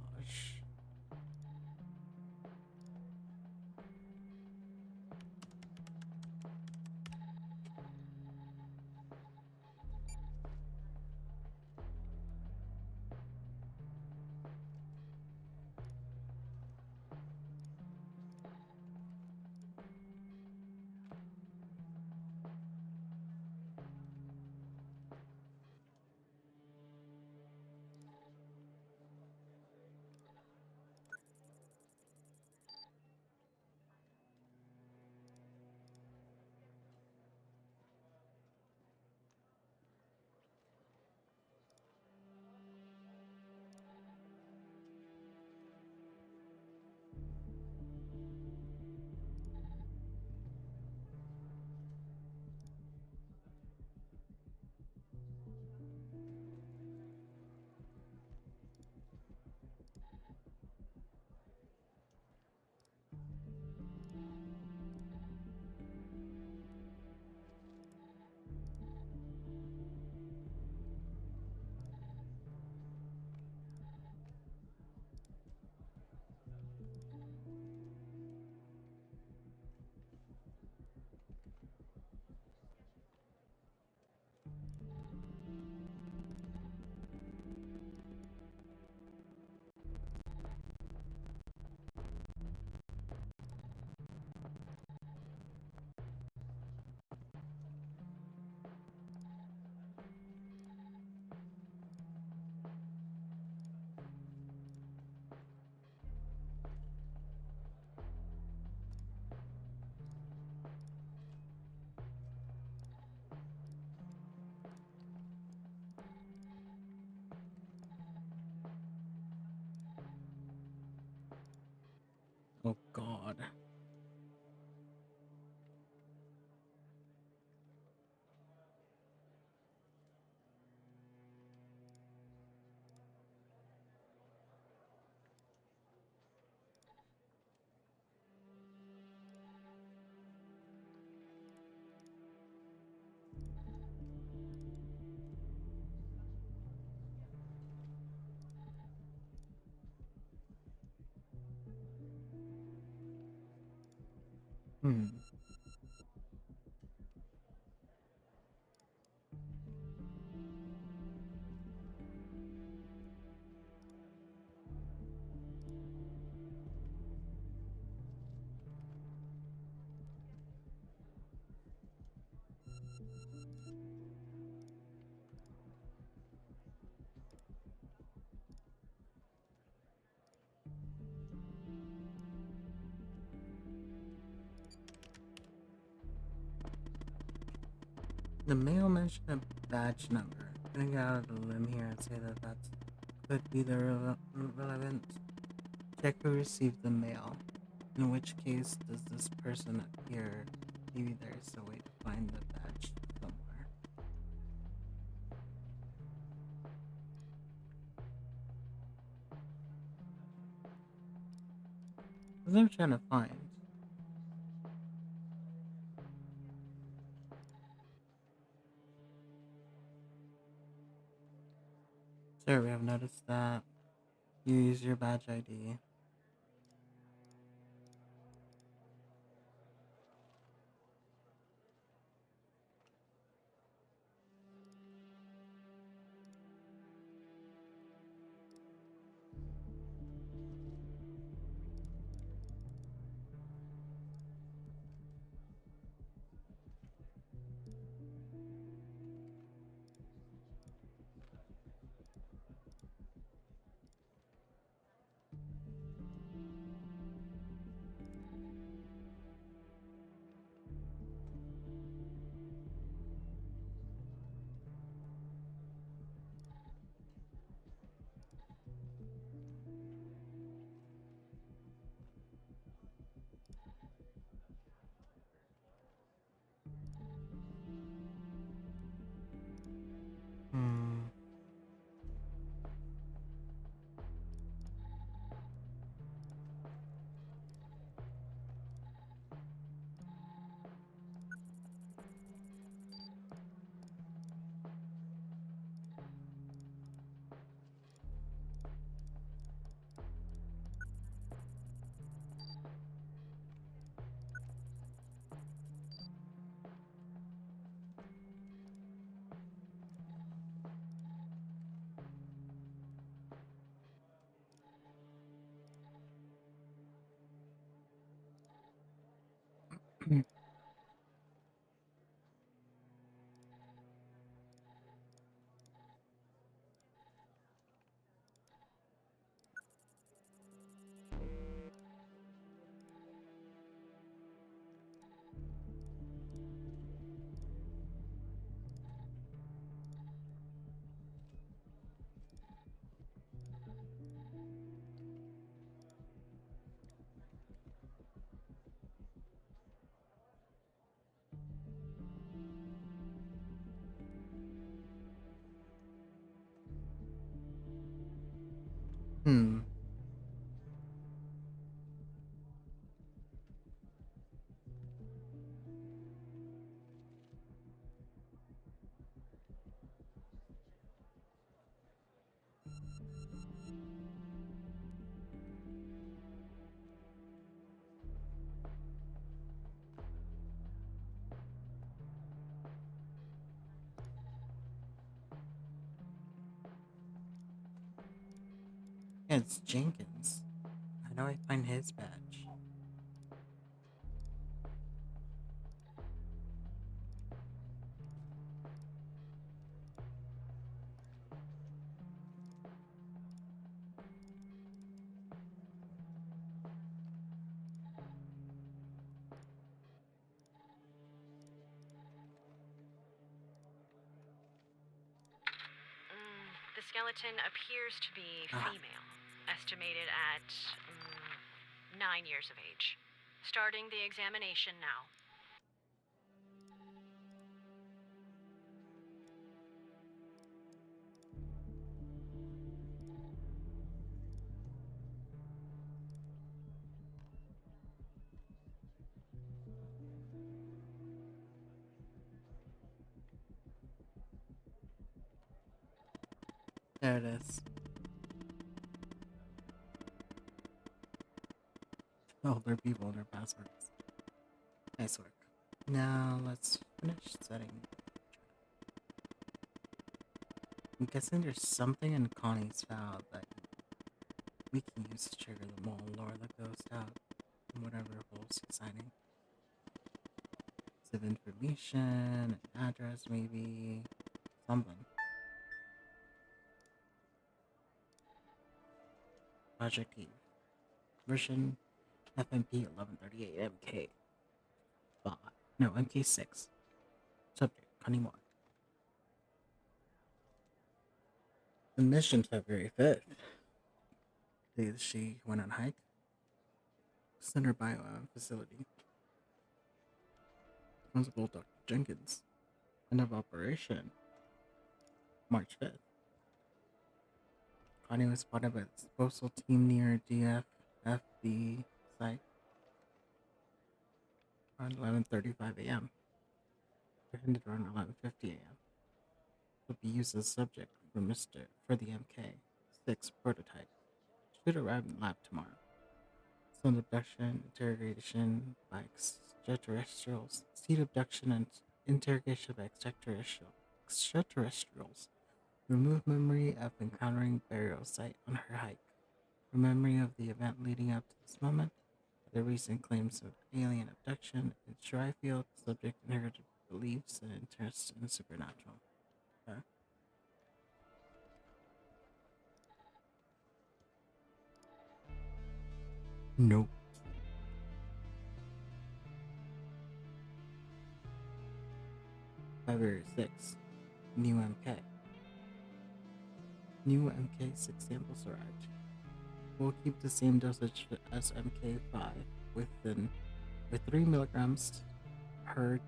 Hmm. The mail mentioned a badge number. I'm gonna get out of the limb here and say that that could be the relevant. Check who received the mail. In which case, does this person appear? Maybe there's a way to find the badge somewhere. That's what I'm trying to find. Sir, we have noticed that you use your badge ID. Hmm. Hmm. It's Jenkins. How do I find his badge? The skeleton appears to be female, estimated at 9 years of age. Starting the examination now. There it is. Older people, their passwords. Nice work. Now let's finish setting. I'm guessing there's something in Connie's file that we can use to trigger the mole lure the ghost out in whatever roles he's signing. Some information, an address maybe, something. Project Eve. Version FMP 1138 MK5. No, MK6. Subject, Connie Moore. The mission February 5th. Day that she went on hike. Center Bio facility. Principal Dr. Jenkins. End of operation. March 5th. Connie was spotted by the disposal team near DFFB site around 11:35 a.m. Apprehended around 11:50 a.m. Will be used as subject for the MK6 prototype. Should arrive in the lab tomorrow. Some abduction, interrogation by extraterrestrials. Seed abduction and interrogation by extraterrestrials. Remove memory of encountering burial site on her hike. Her memory of the event leading up to this moment. The recent claims of alien abduction. In Shryfield, subject inherited beliefs and interests in the supernatural. Okay. Nope. February 6th. New MK. New MK6 samples arrived. We'll keep the same dosage as MK5 with 3 milligrams per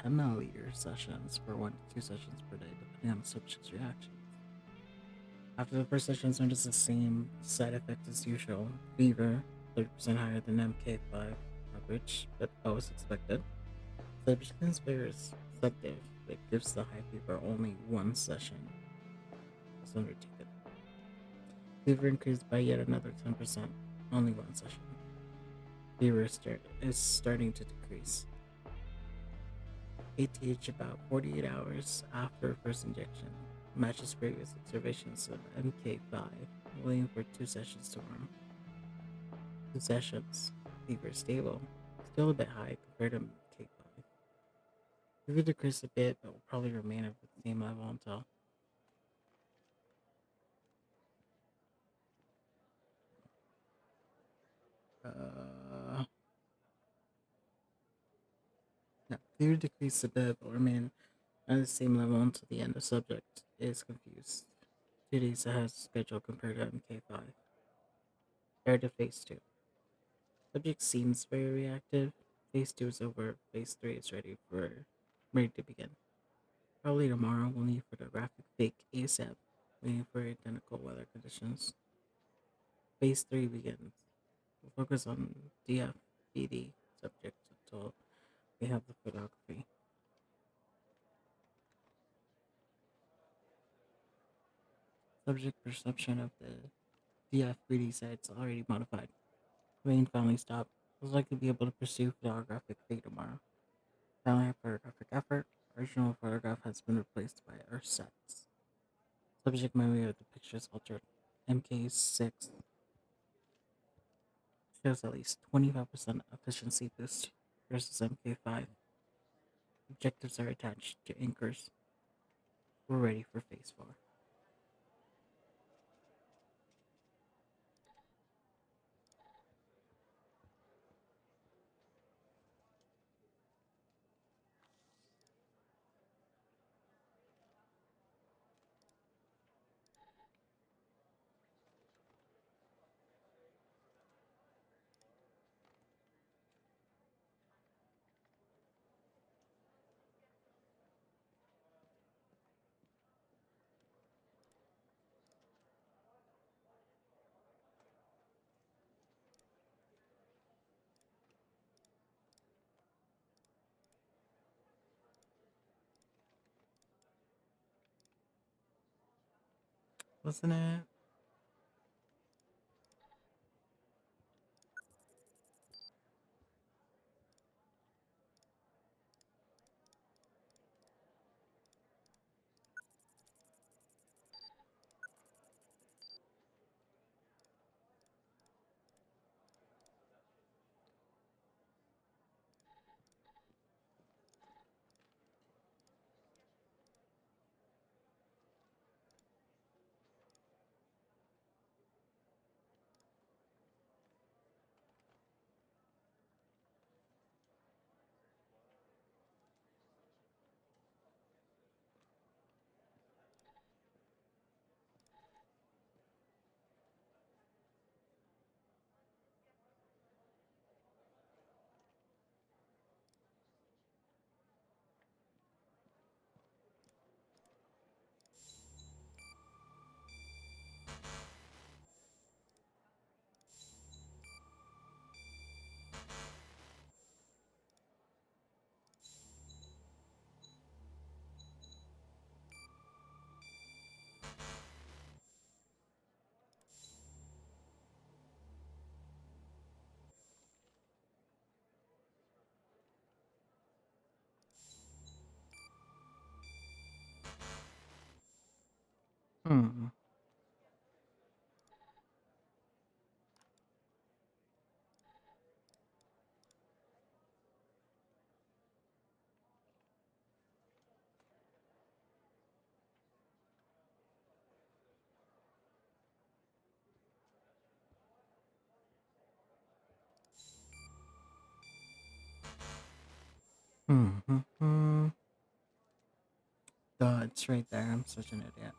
10 milliliter sessions for 1 to 2 sessions per day, depending on the subject's reaction. After the first sessions, notice the same side effect as usual: fever, 30% higher than MK5 average, but always expected. Subject fever is selective, but gives the high fever only 1 session. It's undertaken. Fever increased by yet another 10%, only 1 session. Fever is starting to decrease. ATH about 48 hours after first injection. Matches previous observations of MK5, waiting for 2 sessions tomorrow. 2 sessions. Fever stable. Still a bit high compared to MK5. Fever decreased a bit, but will probably remain at the same level until fever decreased a bit, but remain at the same level until the end. The subject is confused. 2 days ahead of schedule compared to MK5. Compared to Phase 2. Subject seems very reactive. Phase 2 is over. Phase 3 is ready to begin. Probably tomorrow we'll need photographic fake ASAP, waiting for identical weather conditions. Phase 3 begins. We'll focus on DFBD subject until we have the photography. Subject perception of the DFBD site's already modified. Rain finally stopped. Was likely to be able to pursue photographic fate tomorrow. Finally, photographic effort. Original photograph has been replaced by Earth sets. Subject memory of the pictures altered. MK6 shows at least 25% efficiency boost versus MK5. Objectives are attached to anchors. We're ready for Phase 4. Wasn't it? Hmm. Hmm. Duh, it's right there. I'm such an idiot.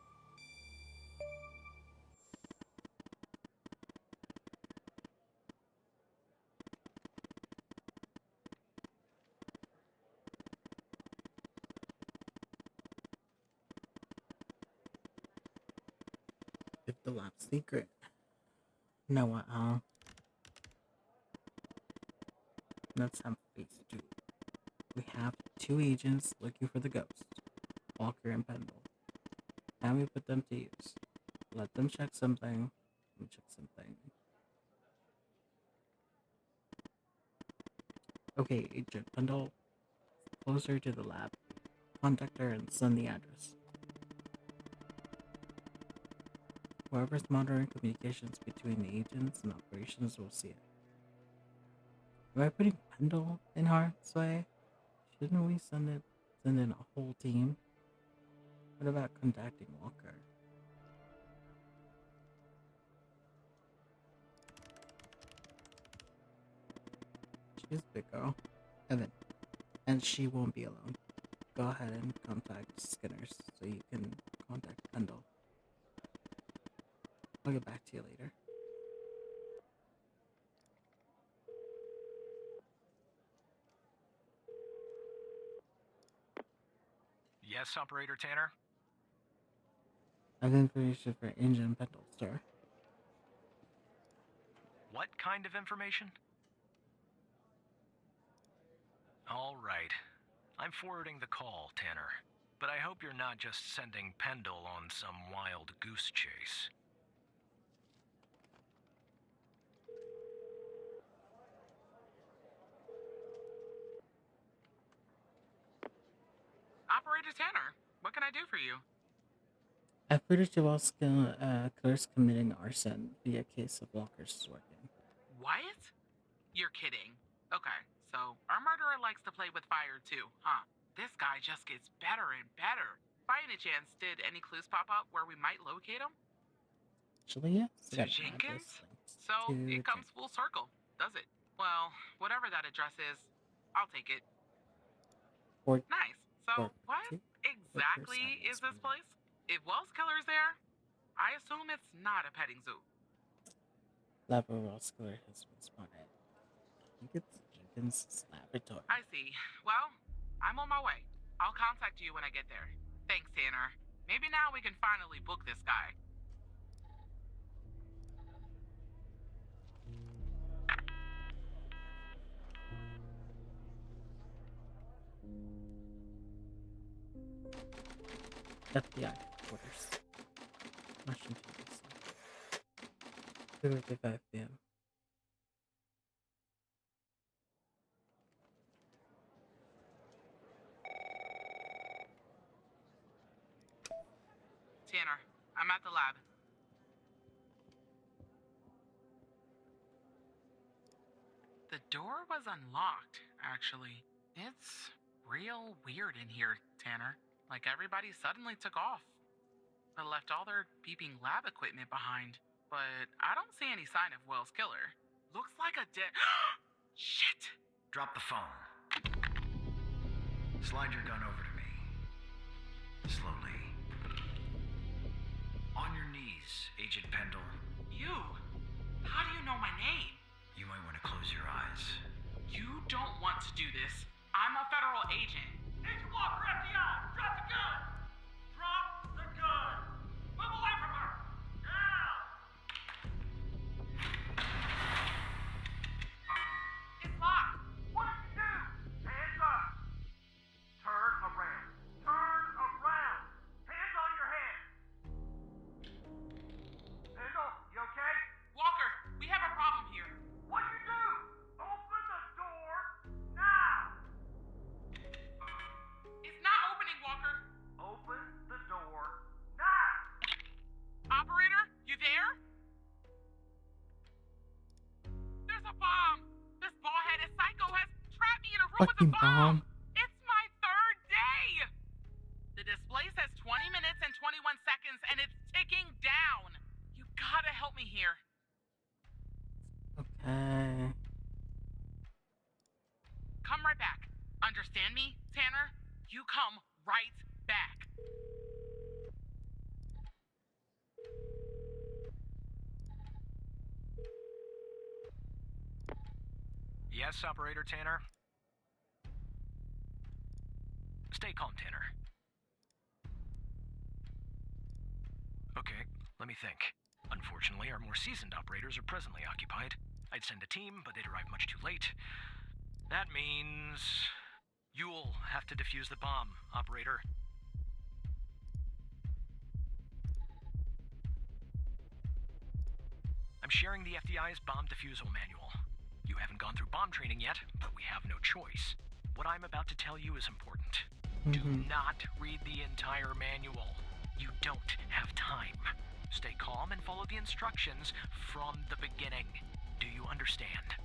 If the lab secret. Know what, huh? Let's have phase 2. We have 2 agents looking for the ghost, Walker and Pendle. Now we put them to use. Let them check something. Let me check something. Okay, Agent Pendle, closer to the lab. Contact her and send the address. Whoever's monitoring communications between the agents and operations will see it. Am I putting Pendle in harm's way? Shouldn't we send in a whole team? What about contacting Walker? She's a big girl. Evan. And she won't be alone. Go ahead and contact Skinners so you can contact Pendle. I'll get back to you later. Yes, Operator Tanner? I have information for Agent Pendle, sir. What kind of information? All right. I'm forwarding the call, Tanner. But I hope you're not just sending Pendle on some wild goose chase. Operator Tanner, what can I do for you? I've footage of all killers committing arson via case of Walker's working. What? You're kidding. Okay, so our murderer likes to play with fire too, huh? This guy just gets better and better. By any chance, did any clues pop up where we might locate him? Actually, yes. To Jenkins? So it comes full circle, does it? Well, whatever that address is, I'll take it. Nice. So what exactly is this place? If Wells Killer's there, I assume it's not a petting zoo. Lab Wells Killer has been spotted. I think it's Jenkins' laboratory. I see. Well, I'm on my way. I'll contact you when I get there. Thanks, Tanner. Maybe now we can finally book this guy. FBI headquarters. Washington, D.C. 2:55 p.m. Tanner, I'm at the lab. The door was unlocked, actually. It's real weird in here, Tanner. Like everybody suddenly took off. But left all their beeping lab equipment behind. But I don't see any sign of Wells Killer. Looks like a dead. Shit! Drop the phone. Slide your gun over to me. Slowly. On your knees, Agent Pendle. You? How do you know my name? You might want to close your eyes. You don't want to do this. I'm a federal agent. Agent Walker, FBI! Drop the gun! Drop the gun! Move away from her! Now! It's locked. What did you do? Hands up! Turn around. Turn around! Hands on your head! Pendle, you okay? Walker, we have a problem here. What'd you do? Open the door now! It's not opening, Walker. was a fucking bomb! bomb. It's my third day! The display says 20 minutes and 21 seconds, and it's ticking down. You gotta help me here. Okay. Come right back. Understand me, Tanner? You come right back. Yes, Operator Tanner? Stay calm, Tanner. Okay, let me think. Unfortunately, our more seasoned operators are presently occupied. I'd send a team, but they'd arrive much too late. That means you'll have to defuse the bomb, Operator. I'm sharing the FDI's bomb defusal manual. You haven't gone through bomb training yet, but we have no choice. What I'm about to tell you is important. Do not read the entire manual. You don't have time. Stay calm and follow the instructions from the beginning. Do you understand?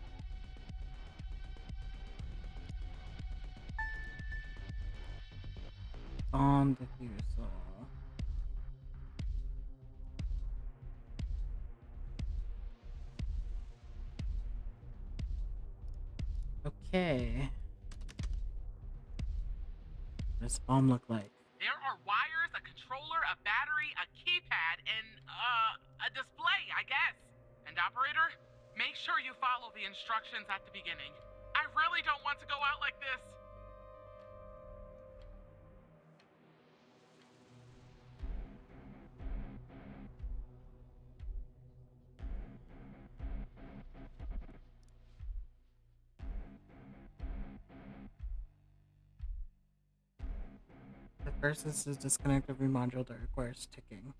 Bomb diffusal. Okay. What does bomb look like? There are wires, a controller, a battery, a keypad, and, a display, I guess. And operator, make sure you follow the instructions at the beginning. I really don't want to go out like this. The first is to disconnect every module that requires ticking.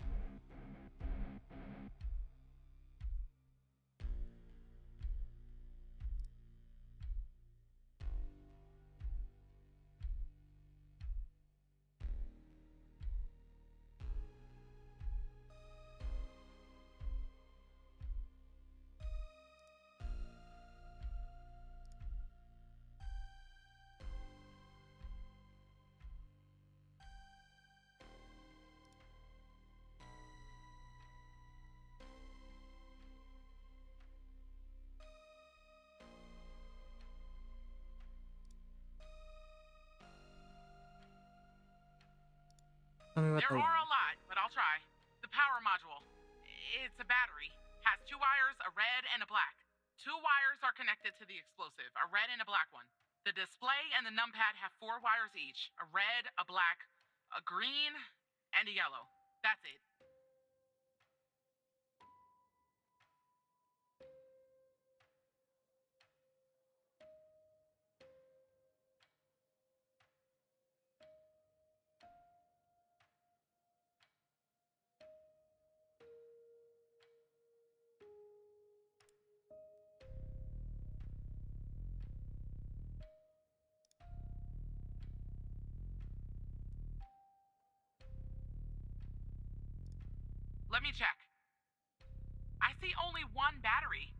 Tell me what There the are a lot, but I'll try. The power module. It's a battery. Has 2 wires, a red and a black. 2 wires are connected to the explosive, a red and a black one. The display and the numpad have 4 wires each, a red, a black, a green, and a yellow. That's it. Let me check. I see only 1 battery.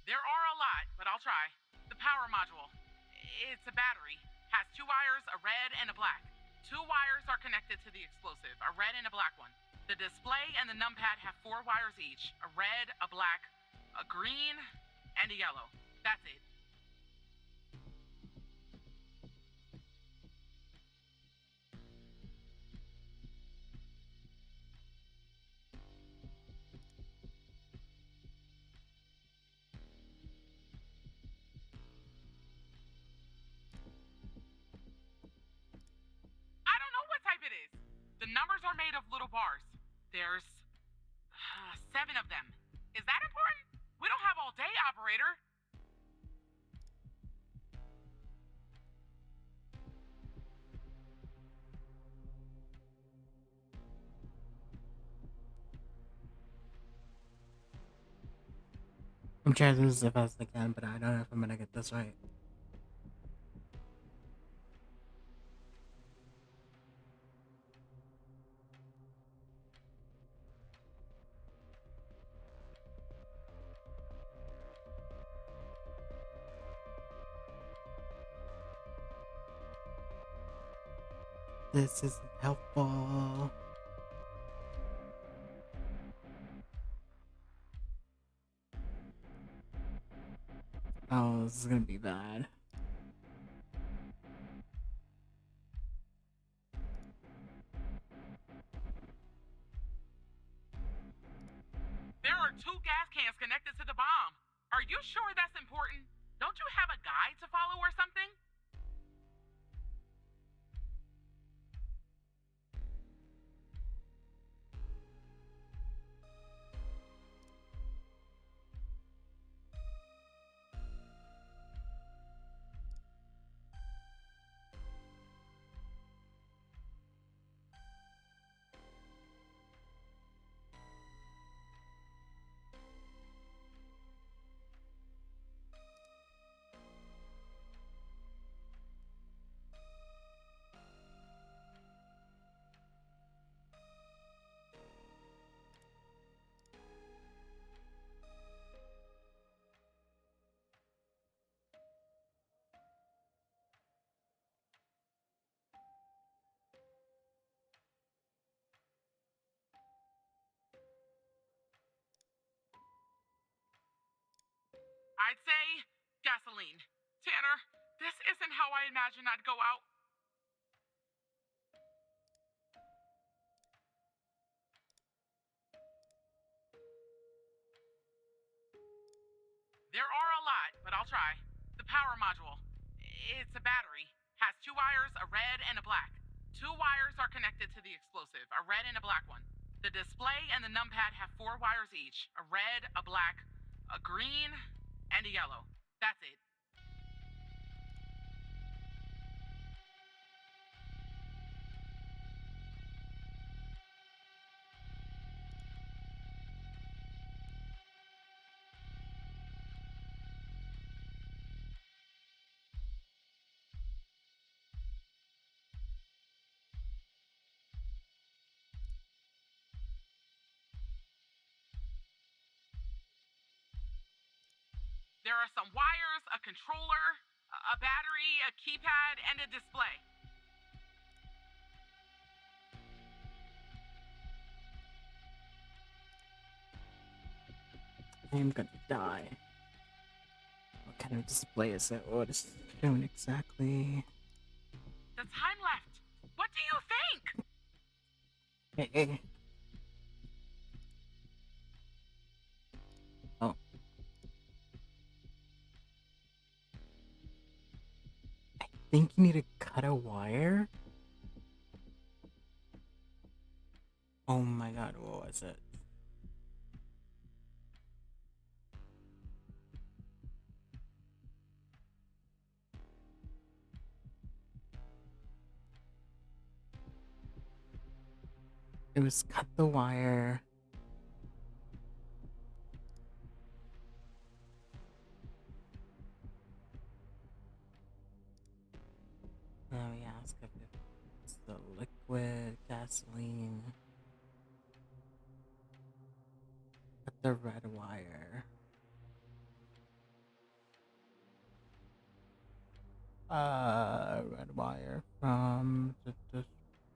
There are a lot, but I'll try. The power module. It's a battery. Has 2 wires, a red and a black. 2 wires are connected to the explosive, a red and a black one. The display and the numpad have 4 wires each, a red, a black, a green, and a yellow. That's it. I don't know what type it is. The numbers are made of little bars. There's 7 of them. Is that important? We don't have all day, operator. I'm trying to do this as fast as I can, but I don't know if I'm gonna get this right. This isn't helpful. Oh, this is gonna be bad. There are 2 gas cans connected to the bomb. Are you sure that's important? Don't you have a guide to follow or something? I'd say gasoline. Tanner, this isn't how I imagined I'd go out. There are a lot, but I'll try. The power module. It's a battery. Has 2 wires, a red and a black. 2 wires are connected to the explosive, a red and a black one. The display and the numpad have 4 wires each. A red, a black, a green, and a yellow. That's it. There are some wires, a controller, a battery, a keypad, and a display. I'm gonna die. What kind of display is it? What is it doing exactly? The time left. What do you think? Hey. Oh. I think you need to cut a wire? Oh my god, what was it? It was cut the wire. Let me ask if it's the liquid gasoline. Cut the red wire. Red wire from the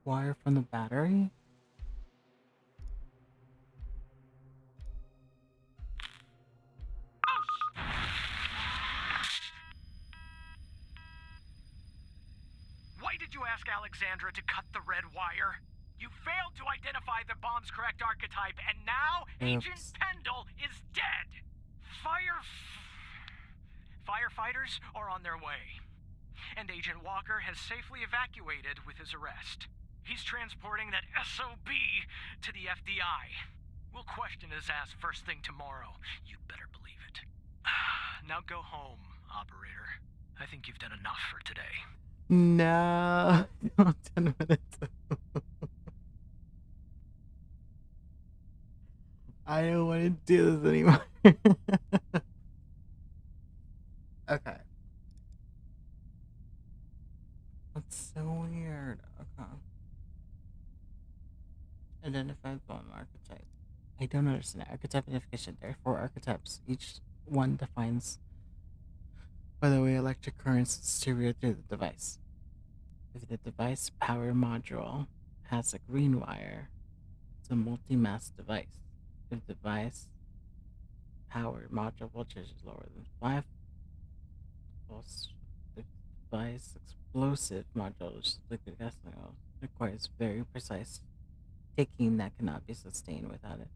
wire from the battery. Why did you ask Alexandra to cut the red wire? You failed to identify the bomb's correct archetype, and now Agent Pendle is dead! Firefighters are on their way. And Agent Walker has safely evacuated with his arrest. He's transporting that SOB to the FDI. We'll question his ass first thing tomorrow. You'd better believe it. Now go home, operator. I think you've done enough for today. No, 10 minutes. I don't want to do this anymore. Okay. That's so weird. Okay. Identified bone archetype. I don't understand archetype identification. There are 4 archetypes. Each one defines by the way electric currents distribute through the device. If the device power module has a green wire, it's a multi-mass device. If the device power module voltage is lower than 5 volts, the device explosive module, which is liquid gas signal, requires very precise taking that cannot be sustained without it.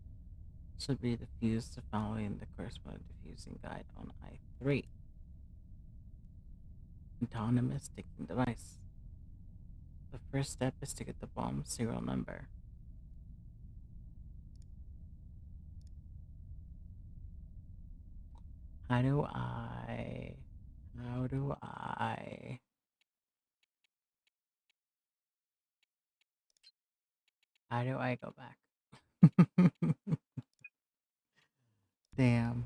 Should be diffused following the corresponding diffusing guide on I3. Autonomous taking device. The first step is to get the bomb serial number. How do I... How do I... How do I go back? Damn.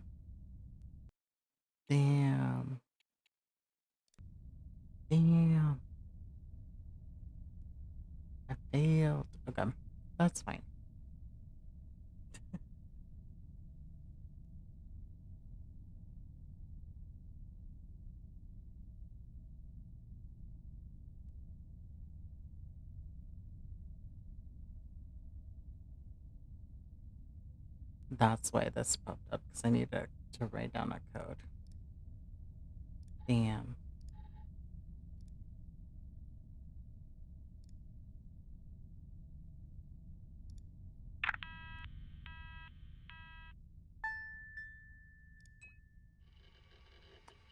Damn. Damn. I failed. Okay. That's fine. That's why this popped up, because I need to write down a code. Damn.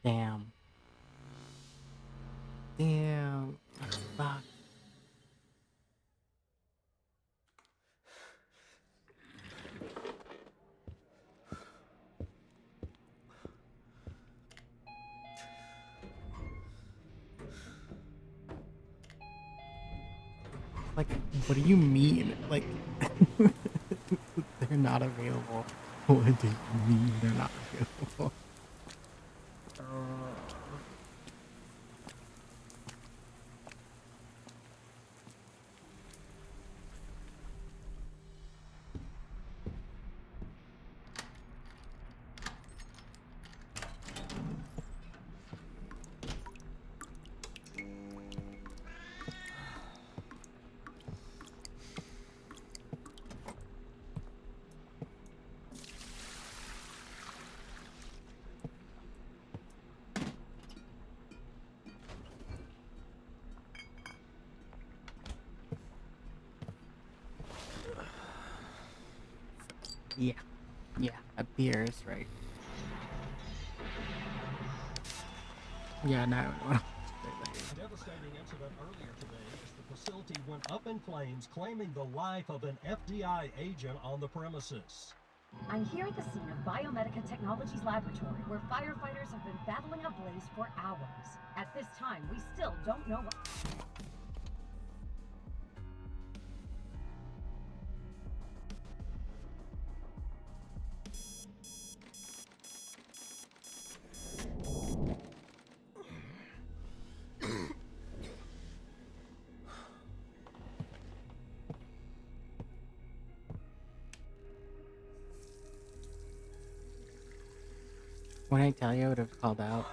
Damn. Damn. That sucks. Like, what do you mean? Like, they're not available. What do you mean they're not available? Yeah. Yeah, a beer is right. Yeah, no. Devastating incident earlier today as the facility went up in flames, claiming the life of an FDI agent on the premises. I'm here at the scene of Biomedica Technologies Laboratory, where firefighters have been battling a blaze for hours. At this time, we still don't know what... When I tell you, I would have called out.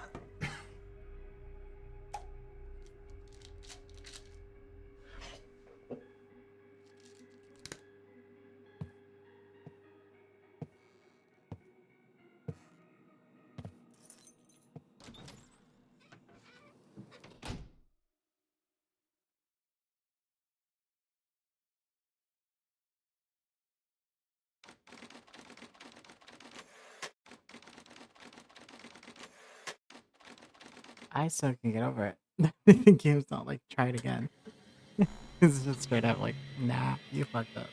I still can get over it. The game's not like, try it again. It's just straight up like, nah, you fucked up.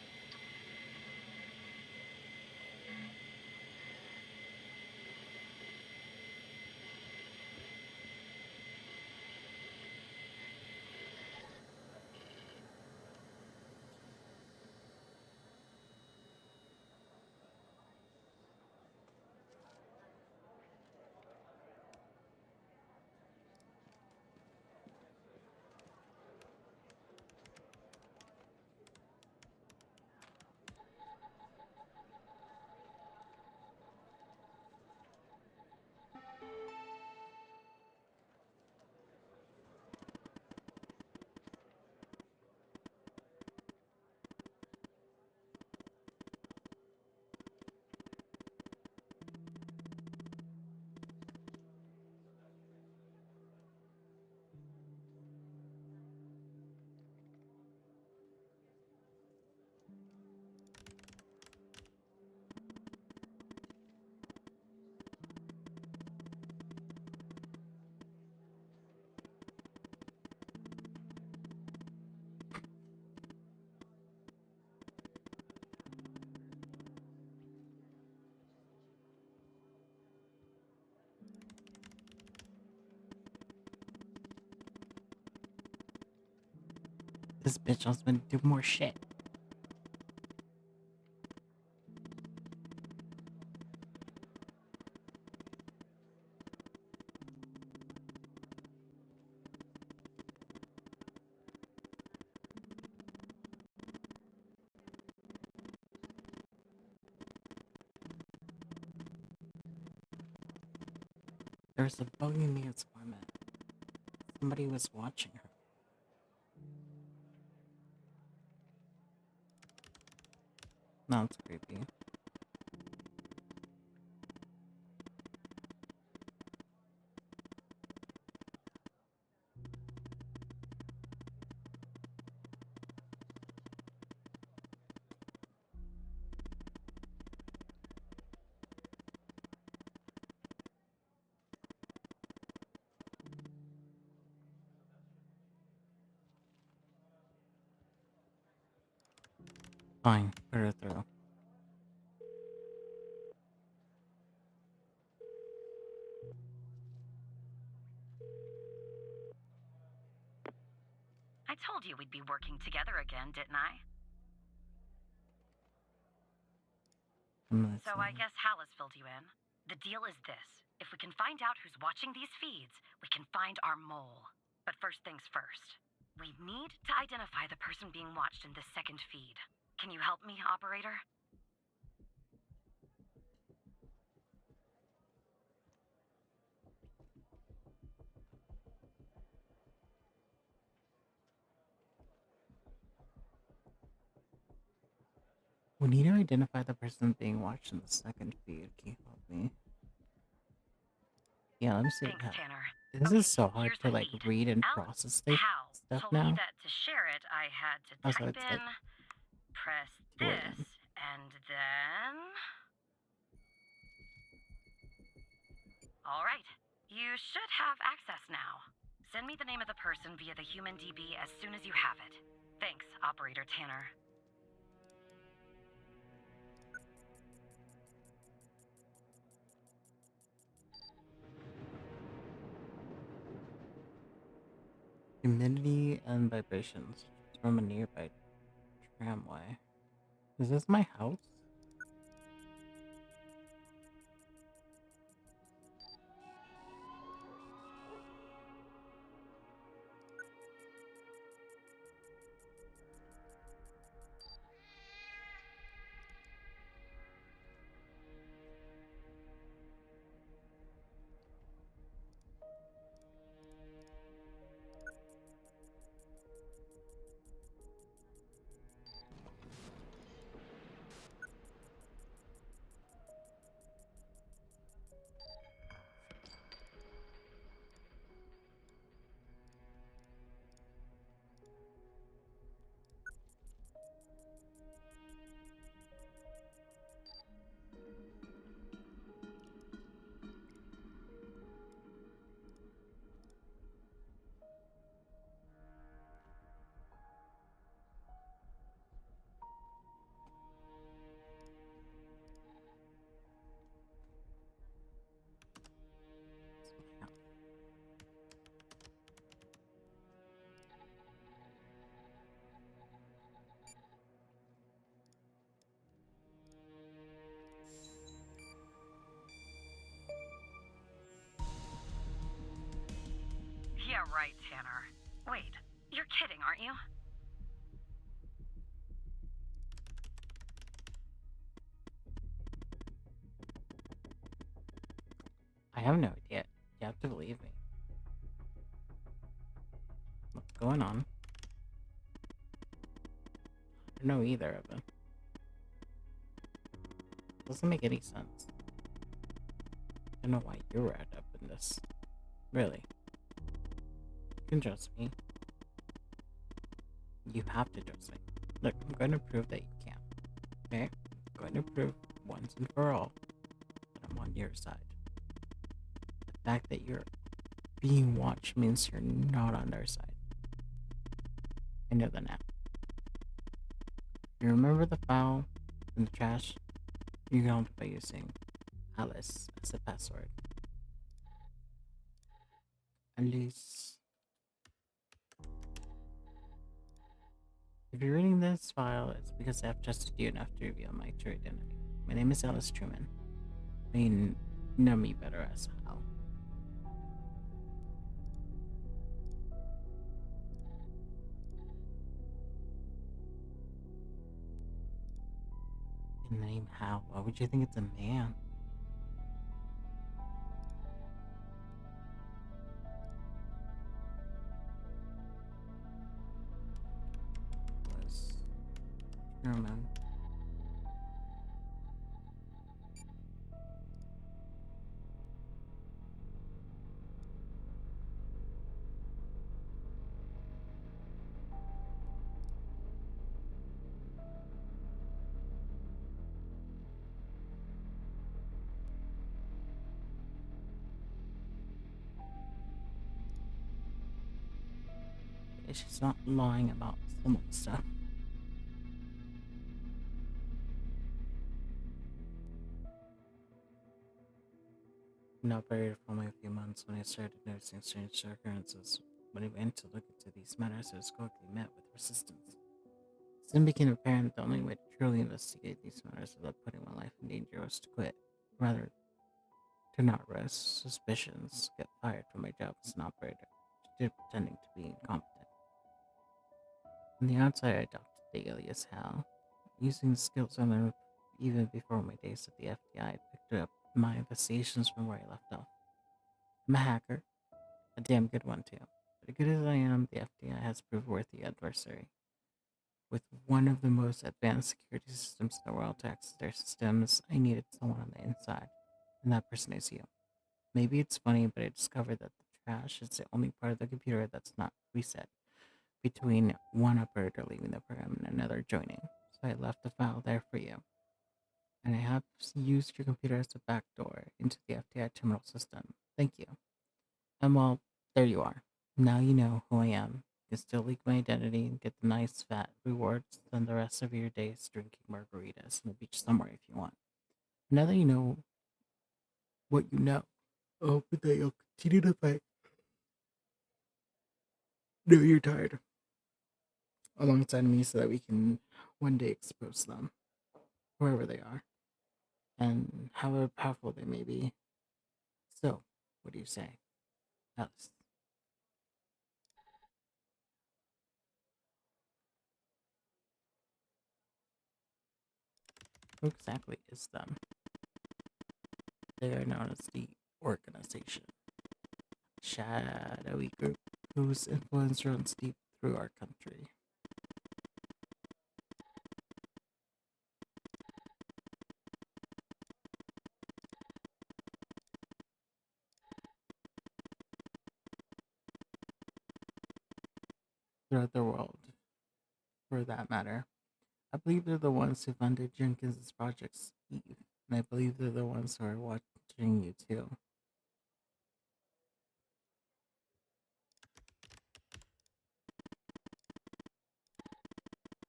This bitch wants me to do more shit. There's a bug in the experiment. Somebody was watching her. No, it's creepy. Fine, put her through. I told you we'd be working together again, didn't I? So I guess Hal has filled you in. The deal is this. If we can find out who's watching these feeds, we can find our mole. But first things first. We need to identify the person being watched in this second feed. Can you help me, operator? We need to identify the person being watched in the second feed. Can you help me? Yeah, let me see. Thanks, Tanner. This Okay, is so hard here's to the like feed. read and Alex process Hal stuff told now. me that to share it, I had to Oh, so type it's in, like press Jordan. this, and then... All right, you should have access now. Send me the name of the person via the human DB as soon as you have it. Thanks, Operator Tanner. Humidity and vibrations from a nearby tramway. Is this my house? Yeah, right, Tanner. Wait, you're kidding, aren't you? I have no idea. You have to believe me. What's going on? I don't know either of them. Doesn't make any sense. I don't know why you're wrapped up in this. Really. You can trust me. You have to trust me. Look, I'm going to prove that you can. Okay? I'm going to prove once and for all that I'm on your side. The fact that you're being watched means you're not on their side. I know that now. You remember the file in the trash? You can help by using Alice as a password. Alice. If you're reading this file, it's because I've trusted you enough to reveal my true identity. My name is Alice Truman. You know me better as Hal. The name Hal, why would you think it's a man? Was Truman. She's not lying about some of the stuff. Been operated for only a few months when I started noticing strange occurrences. When I went to look into these matters, I was quickly met with resistance. It soon became apparent the only way to truly investigate these matters without putting my life in danger was to quit. Rather, to not risk suspicions, get fired from my job as an operator, to pretending to be incompetent. On the outside, I adopted the alias Hal, using the skills I learned even before my days at the FBI. I picked up my investigations from where I left off. I'm a hacker, a damn good one too. But good as I am, the FBI has proved worthy adversary. With one of the most advanced security systems in the world to access their systems, I needed someone on the inside, and that person is you. Maybe it's funny, but I discovered that the trash is the only part of the computer that's not reset between one operator leaving the program and another joining. So I left the file there for you. And I have used your computer as a backdoor into the FBI terminal system. Thank you. And well, there you are. Now you know who I am. You can still leak my identity and get the nice fat rewards, spend the rest of your days drinking margaritas on the beach somewhere if you want. Now that you know what you know, I hope that you'll continue to fight. No, you're tired. Alongside me so that we can one day expose them, wherever they are, and however powerful they may be. So, what do you say, Alice? Who exactly is them? They are known as the Organization, a shadowy group whose influence runs deep through our country. Throughout the world, for that matter. I believe they're the ones who funded Jenkins' Project Eve, and I believe they're the ones who are watching you too.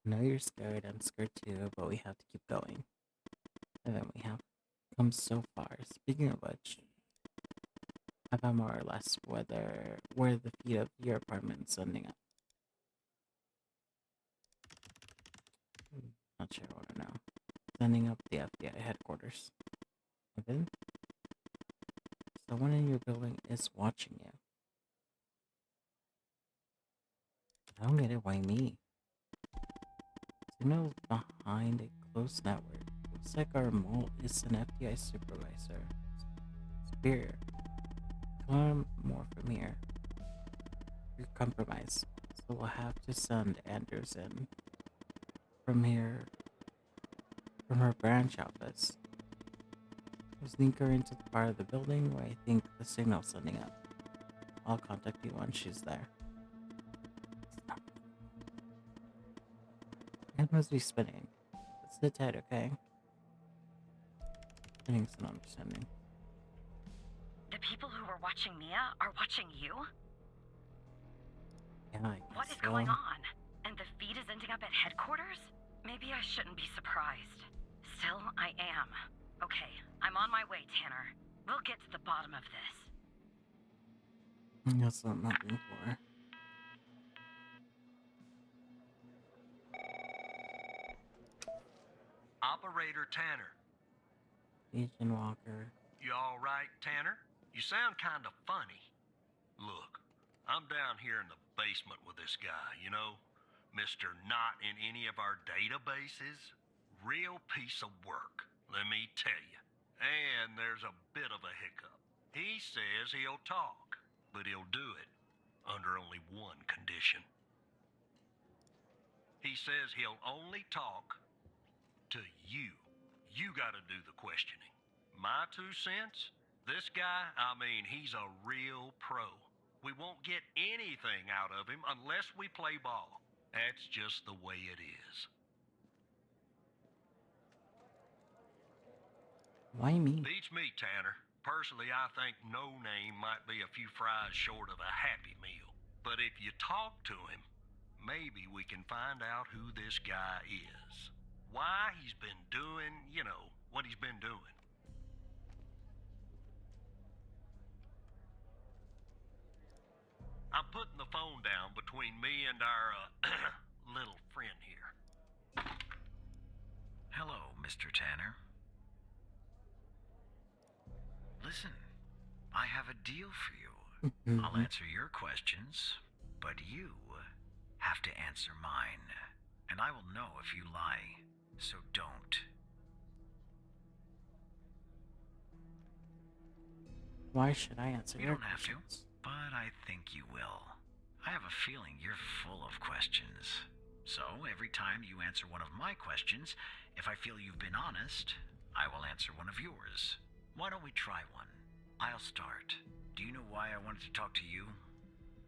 I know you're scared, I'm scared too, but we have to keep going. And then we have come so far. Speaking of which, I found more or less where the feet of your apartment's ending up. Not sure what I know. Ending up the FBI headquarters. Evan? Someone in your building is watching you. I don't get it, why me? Signals behind a close network. Looks like our mole is an FBI supervisor. Superior. Learn more from here. You're compromised, so we'll have to send Andrews in from here, from her branch office. We'll sneak her into the part of the building where I think the signal's sending up. I'll contact you once she's there. It must be spinning. Let's sit tight, okay? Spinning's an understanding. The people who were watching Mia are watching you? Yeah, I guess What is so. going on? And the feed is ending up at headquarters? Maybe I shouldn't be surprised. Still, I am. Okay, I'm on my way, Tanner. We'll get to the bottom of this. That's what I'm hoping for. Operator Tanner. Agent Walker. You all right, Tanner? You sound kind of funny. Look, I'm down here in the basement with this guy, you know? Mr. Not in any of our databases. Real piece of work, let me tell you. And there's a bit of a hiccup. He says he'll talk, but he'll do it under only one condition. He says he'll only talk to you. You gotta do the questioning. My 2 cents? This guy, I mean, he's a real pro. We won't get anything out of him unless we play ball. That's just the way it is. Why me? Beats me, Tanner. Personally, I think No Name might be a few fries short of a Happy Meal. But if you talk to him, maybe we can find out who this guy is. Why he's been doing, you know, what he's been doing. I'm putting the phone down between me and our, little friend here. Hello, Mr. Tanner. Listen, I have a deal for you. I'll answer your questions, but you have to answer mine. And I will know if you lie, so don't. Why should I answer You your don't have to, questions? but I think you will. I have a feeling you're full of questions. So, every time you answer one of my questions, if I feel you've been honest, I will answer one of yours. Why don't we try one? I'll start. Do you know why I wanted to talk to you?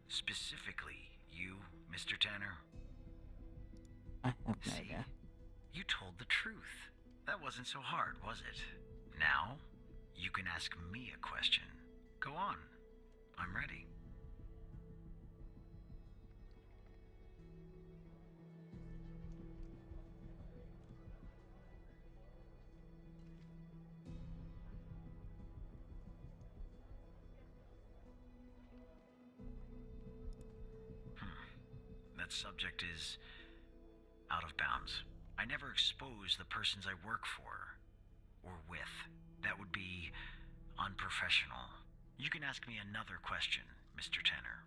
Specifically, you, Mr. Tanner? I have no See, idea. you told the truth. That wasn't so hard, was it? Now, you can ask me a question. Go on. I'm ready. That subject is out of bounds. I never expose the persons I work for or with. That would be unprofessional. You can ask me another question, Mr. Tanner.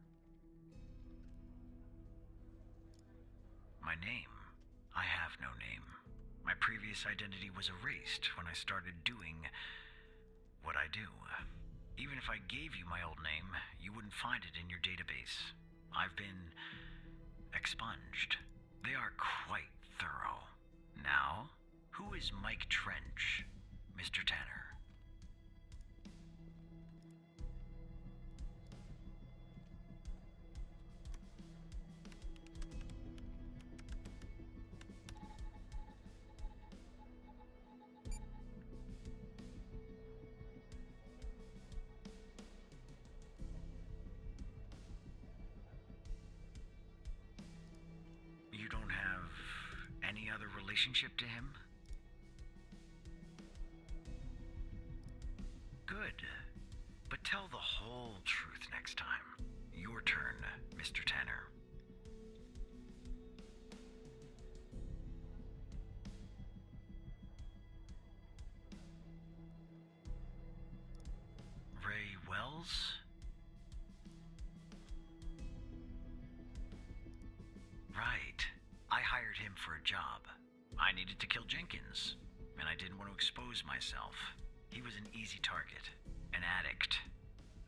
My name? I have no name. My previous identity was erased when I started doing what I do. Even if I gave you my old name, you wouldn't find it in your database. I've been expunged. They are quite thorough. Now, who is Mike Trench, Mr. Tanner? You don't have any other relationship to him? Good. But tell the whole truth next time. Your turn, Mr. Tanner. Ray Wells? Right. I hired him for a job. I needed to kill Jenkins, and I didn't want to expose myself. He was an easy target, an addict,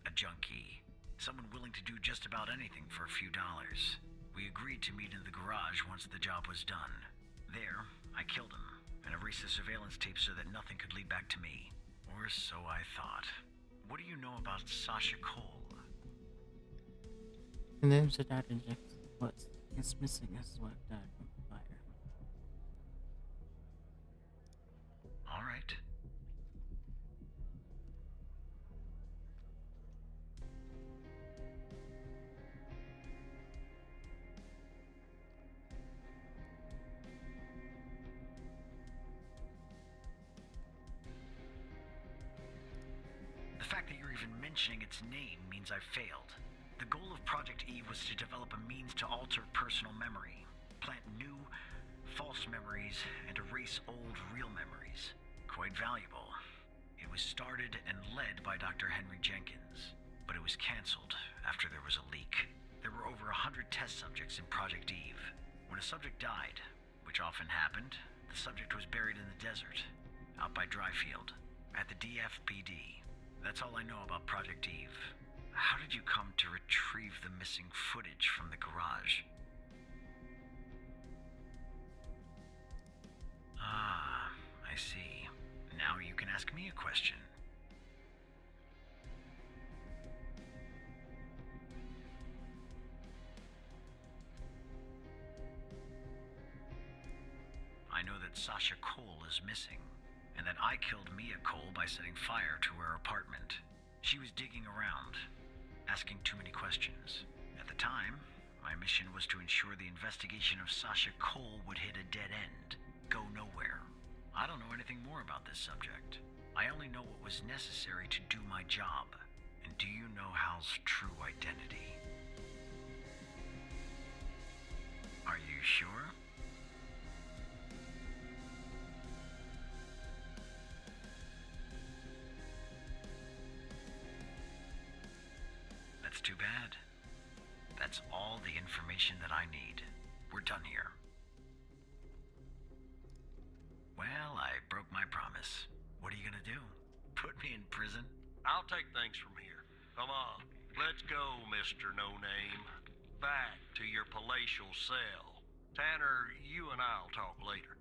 a junkie, someone willing to do just about anything for a few dollars. We agreed to meet in the garage once the job was done. There, I killed him and erased the surveillance tape so that nothing could lead back to me. Or so I thought. What do you know about Sasha Cole? And then the dad injects what is missing is what died from the fire. All right. The fact that you're even mentioning its name means I've failed. The goal of Project E was to develop a means to alter personal memory, plant new, false memories, and erase erase old real memories. Quite valuable. It was started and led by Dr. Henry Jenkins, but it was canceled after there was a leak. There were over 100 test subjects in Project Eve. When a subject died, which often happened, the subject was buried in the desert, out by Dryfield, at the DFPD. That's all I know about Project Eve. How did you come to retrieve the missing footage from the garage? Ah, I see. Now you can ask me a question. I know that Sasha Cole is missing, and that I killed Mia Cole by setting fire to her apartment. She was digging around, asking too many questions. At the time, my mission was to ensure the investigation of Sasha Cole would hit a dead end, go nowhere. I don't know anything more about this subject. I only know what was necessary to do my job. And do you know Hal's true identity? Are you sure? That's too bad. That's all the information that I need. We're done here. Well, I broke my promise. What are you gonna do? Put me in prison? I'll take things from here. Come on, let's go, Mr. No Name. Back to your palatial cell. Tanner, you and I'll talk later.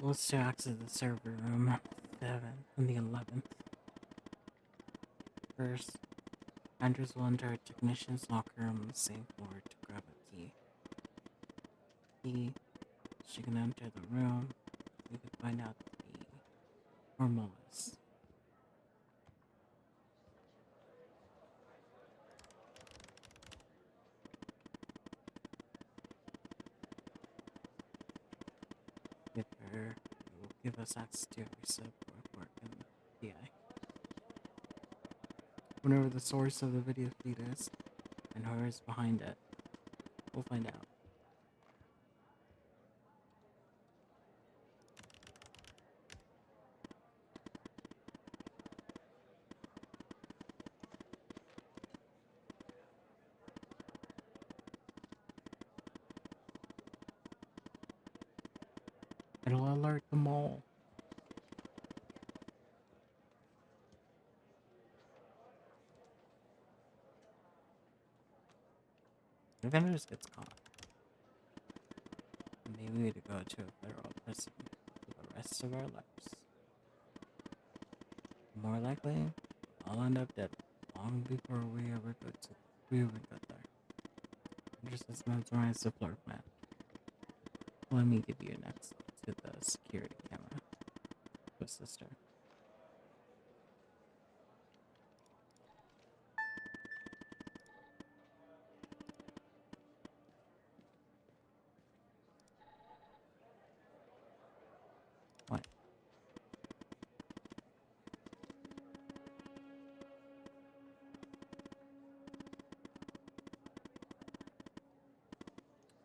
Let's access the server room 7 and the 11th. First, Andrews will enter a technician's locker room on the same floor to grab a key. She can enter the room. We can find out the Hormuz. With her, it will give us access to every sub-report in the DI. Whenever the source of the video feed is, and who is behind it, we'll find out. It'll alert them all. If Andrews gets caught, maybe we need to go to a federal prison for the rest of our lives. More likely, I'll end up dead long before we ever get there. Andrews has mesmerized the floor plan. Let me give you an access to the security camera. With sister. What?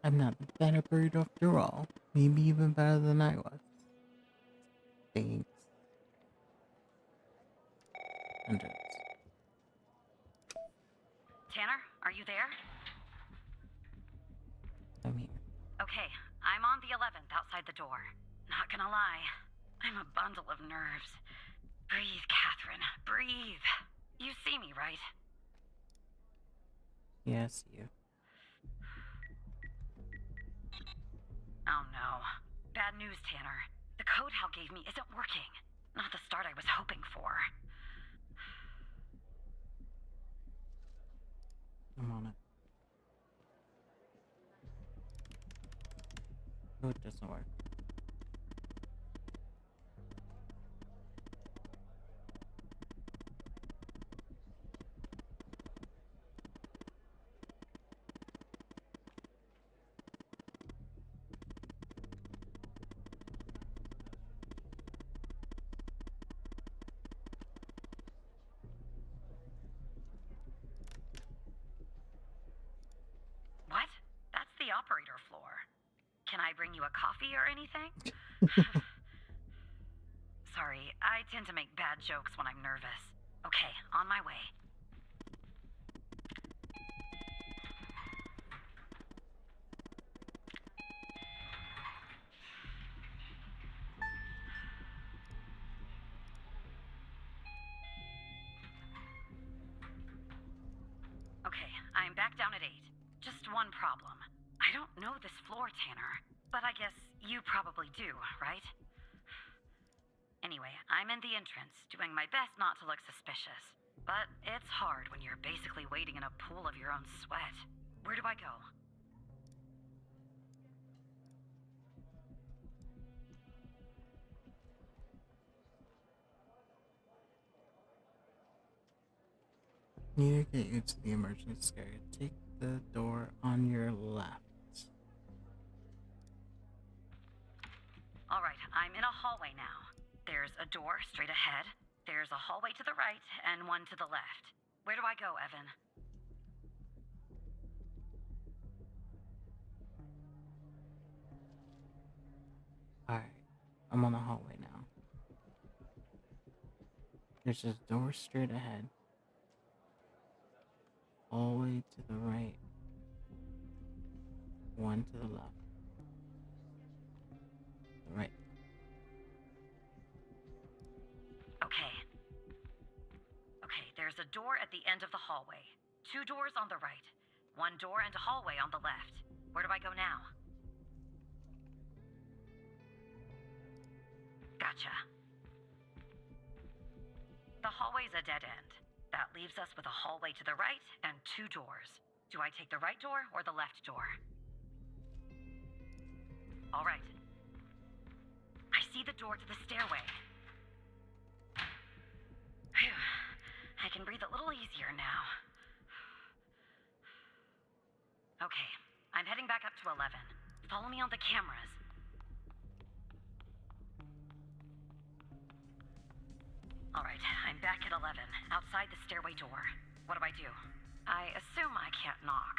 I'm not a better bird after all. Maybe even better than I was. Thanks. Andrews. Tanner, are you there? I'm here. Okay, I'm on the 11th outside the door. Not gonna lie, I'm a bundle of nerves. Breathe, Catherine, breathe. You see me, right? Yes, you. Oh no. Bad news, Tanner. The code Hal gave me isn't working. Not the start I was hoping for. I'm on it. No, it doesn't work. bring you a coffee or anything? Sorry, I tend to make bad jokes when I'm nervous. Okay, on my way. Okay, I'm back down at 8. Just one problem. I don't know this floor, Tanner. But I guess you probably do, right? Anyway, I'm in the entrance, doing my best not to look suspicious. But it's hard when you're basically waiting in a pool of your own sweat. Where do I go? Need to get you to the emergency area. Take the door on your left. Alright, I'm in a hallway now. There's a door straight ahead, there's a hallway to the right, and one to the left. Where do I go, Evan? Alright, I'm on the hallway now. There's a door straight ahead. Hallway to the right. One to the left. Right. Okay, there's a door at the end of the hallway. 2 doors on the right. 1 door and a hallway on the left. Where do I go now? Gotcha. The hallway's a dead end. That leaves us with a hallway to the right and 2 doors. Do I take the right door or the left door? All right. I see the door to the stairway. Phew. I can breathe a little easier now. Okay, I'm heading back up to 11. Follow me on the cameras. All right, I'm back at 11, outside the stairway door. What do I do? I assume I can't knock.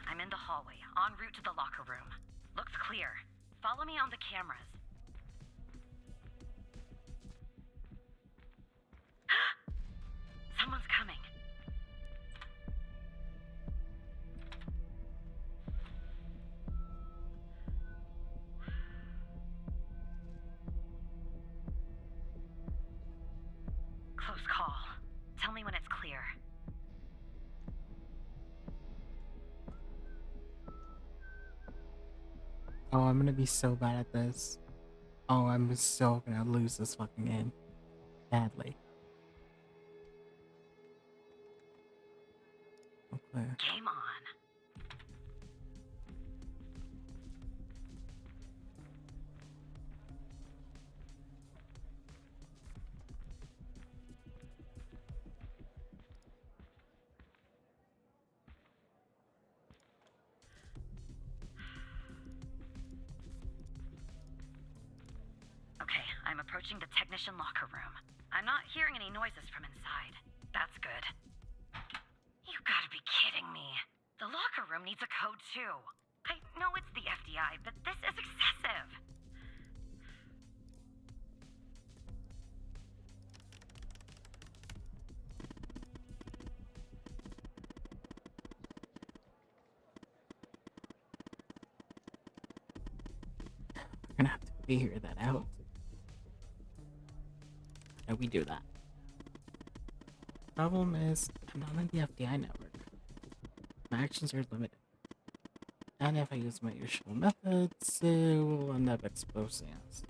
I'm in the hallway, en route to the locker room. Looks clear. Follow me on the cameras. Someone's coming. Close call. Tell me when it's clear. Oh, I'm gonna be so bad at this. Oh, I'm so gonna lose this fucking game. Badly. Okay. Game on. Okay, I'm approaching the technician locker room. I'm not hearing any noises from inside. That's good. You gotta be kidding me. The locker room needs a code too. I know it's the FDI, but this is excessive. We're gonna have to figure that out. How do we do that? Problem is, I'm not on the FDI network. My actions are limited. And if I use my usual methods, it will end up exposing us.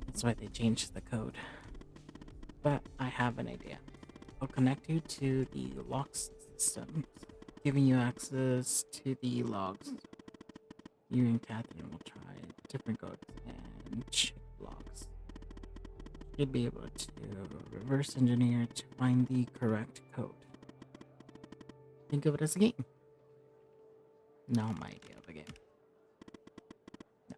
That's why they changed the code. But I have an idea. I'll connect you to the logs system, giving you access to the logs. You and Catherine will try different codes and check logs. You'd be able to reverse engineer to find the correct code. Think of it as a game. Not my idea of a game. No.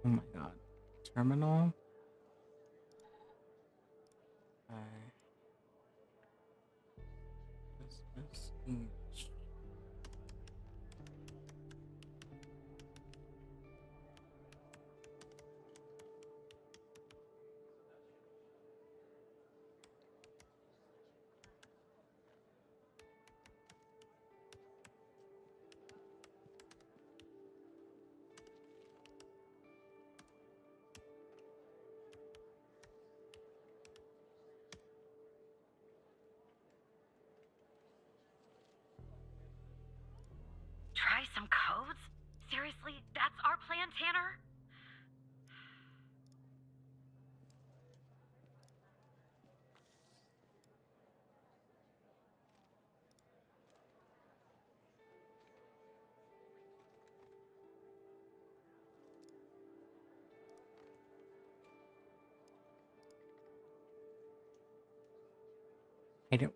Oh my god. Terminal. SSH. Try some codes? Seriously, that's our plan, Tanner? I don't.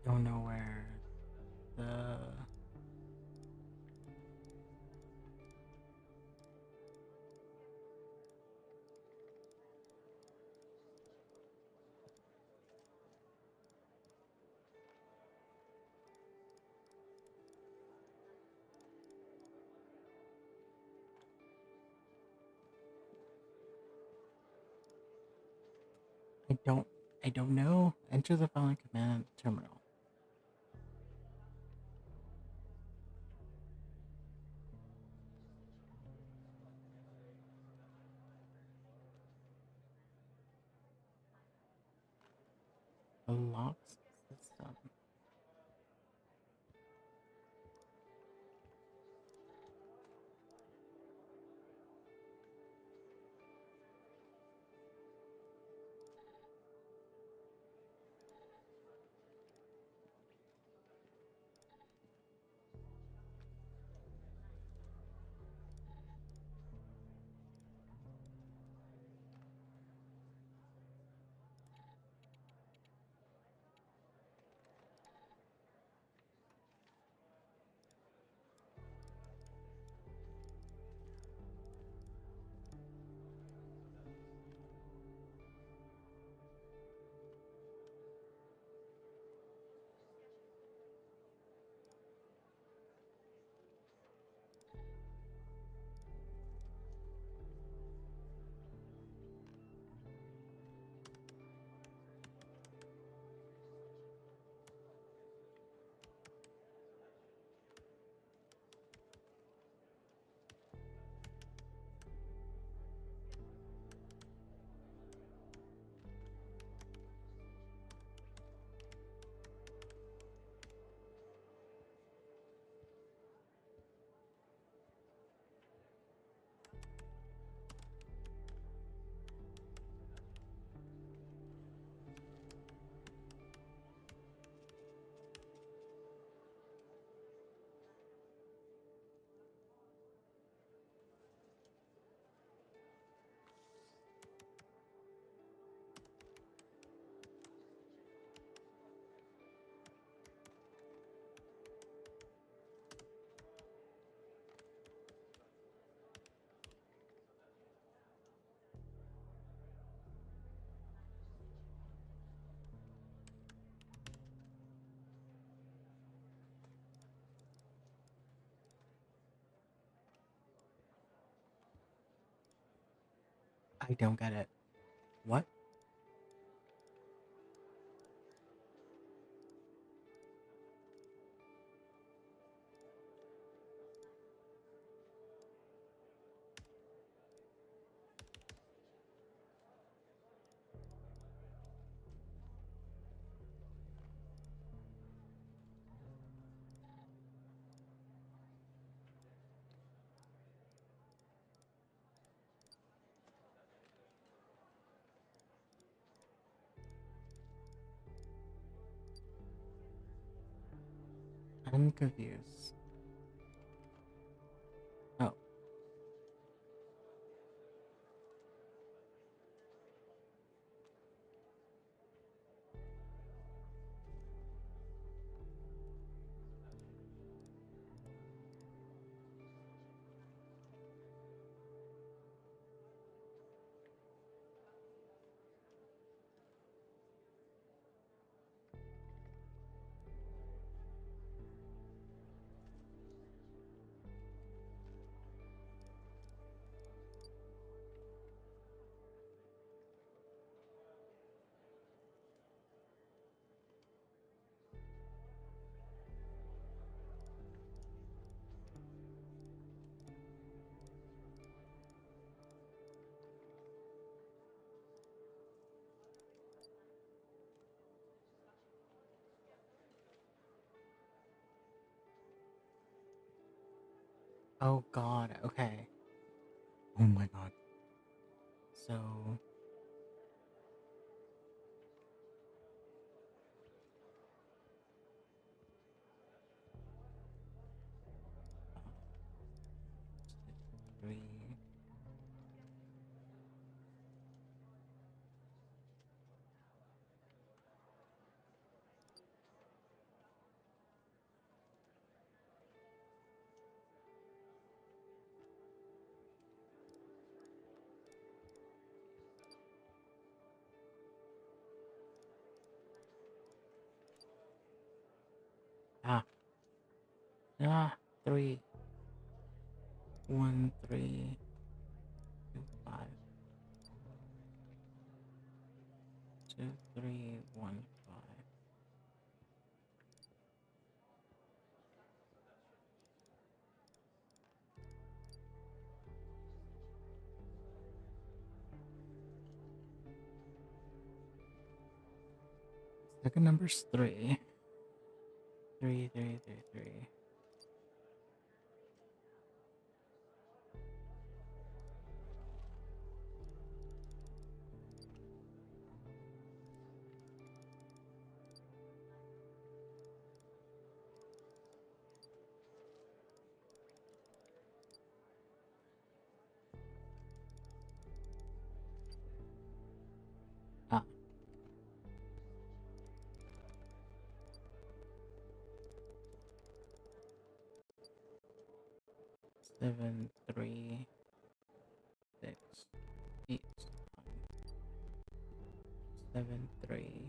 Don't know where the I don't know. Enter the following command terminal. The locks system. I don't get it. What? I'm confused. Oh. Oh god, okay. Oh my god. So... Three... Ah. Ah, 3, 1, 3, 2, 5, 2, 3, 1, 5. Second number's 3. 3, 3, 3, 3. Ah. 7, 3, 6, 8, 7, 3.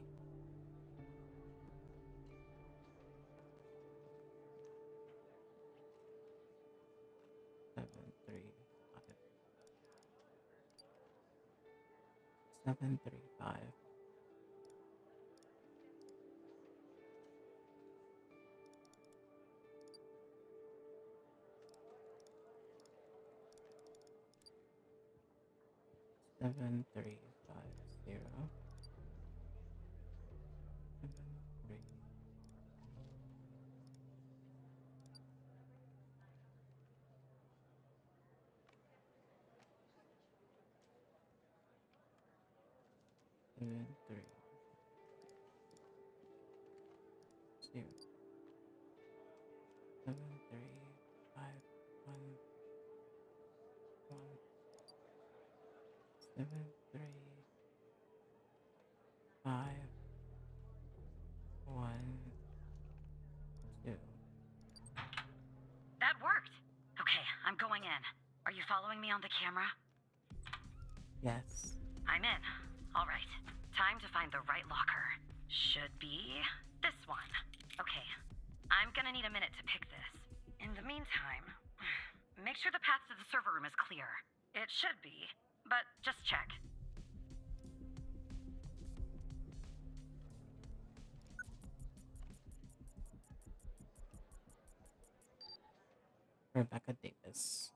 7, 3, 5. 7, 3, 5. 7, 3, 5, 0. 7, 3. 7, 3, 0. 7, 3, 5, 1, 1. 7, 3, 5, 1, 2. That worked! Okay, I'm going in. Are you following me on the camera? Yes. I'm in. All right. Time to find the right locker. Should be this one. Okay. I'm gonna need a minute to pick this. In the meantime, make sure the path to the server room is clear. It should be. but just check. Rebecca Davis.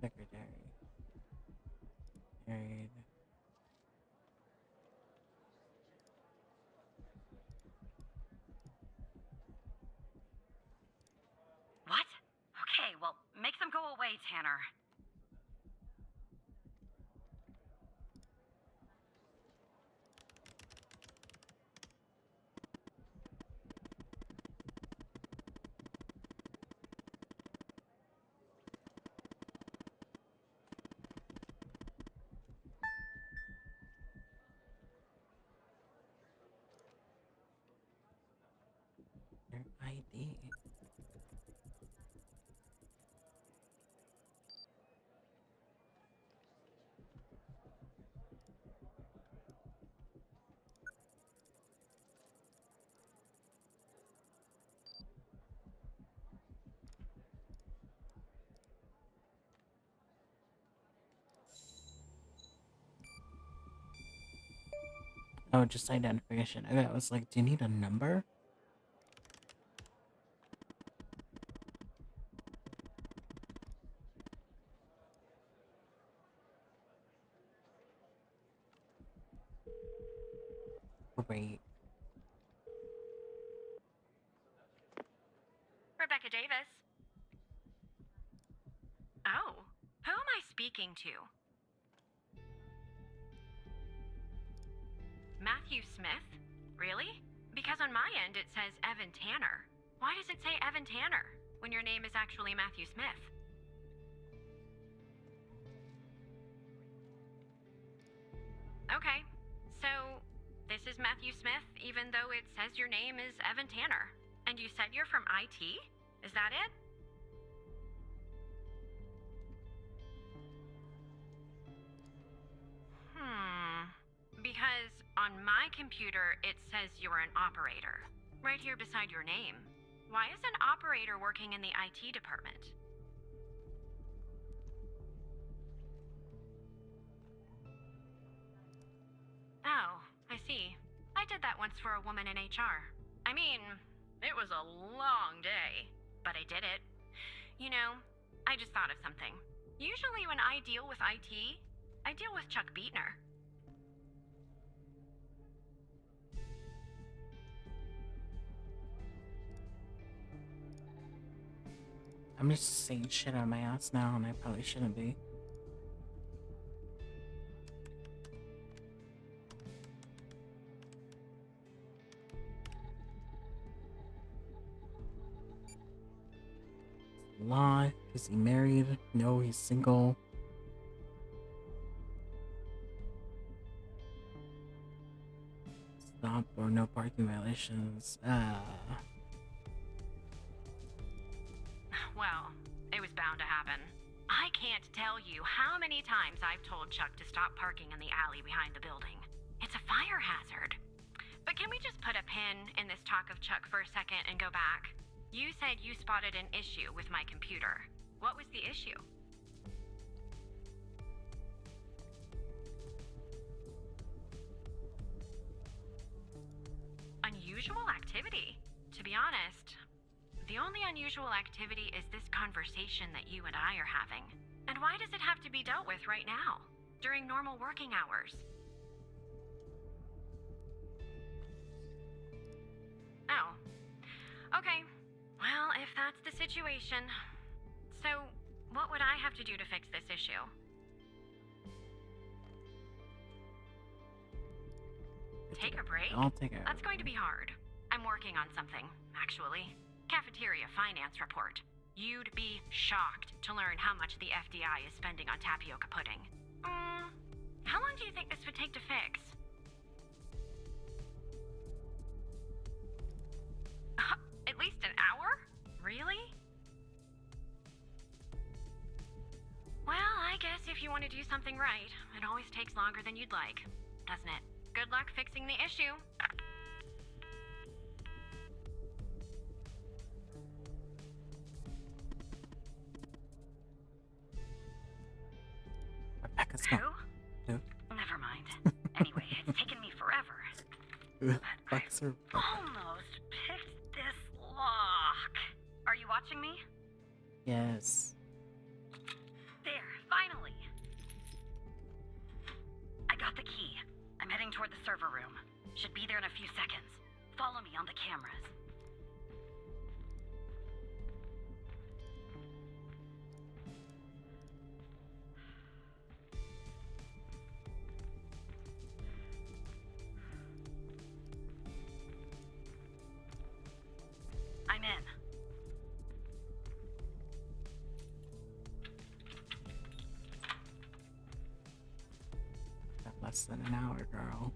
Secretary. Married. What? Okay, well, make them go away, Tanner. Their ID. Oh, just identification. Okay, I was like, do you need a number? Great. Rebecca Davis. Oh, who am I speaking to? Matthew Smith? Really? Because on my end it says Evan Tanner. Why does it say Evan Tanner when your name is actually Matthew Smith? Okay, so this is Matthew Smith even though it says your name is Evan Tanner. And you said you're from IT? Is that it? Because on my computer it says you're an operator, right here beside your name. Why is an operator working in the IT department? Oh, I see. I did that once for a woman in HR. I mean, it was a long day, but I did it. You know, I just thought of something. Usually when I deal with IT, I deal with Chuck Beatner. I'm just saying shit out of my ass now, and I probably shouldn't be. Lie. Is he married? No, he's single. Stop or no parking violations. Well, it was bound to happen. I can't tell you how many times I've told Chuck to stop parking in the alley behind the building. It's a fire hazard. But can we just put a pin in this talk of Chuck for a second and go back? You said you spotted an issue with my computer. What was the issue? Unusual activity? To be honest, the only unusual activity is this conversation that you and I are having. And why does it have to be dealt with right now, during normal working hours? Oh. Okay. Well, if that's the situation. So, what would I have to do to fix this issue? Take a break? I'll take it. That's going to be hard. I'm working on something, actually. Cafeteria finance report. You'd be shocked to learn how much the FDI is spending on tapioca pudding. How long do you think this would take to fix? At least an hour? Really? Well, I guess if you want to do something right, it always takes longer than you'd like, doesn't it? Good luck fixing the issue. Let's go. Who? No. Never mind. Anyway, it's taken me forever. Bucks are Almost picked this lock. Are you watching me? yes. There, finally. I got the key. I'm heading toward the server room. Should be there in a few seconds. Follow me on the cameras. I'm in. Got less than an hour, girl.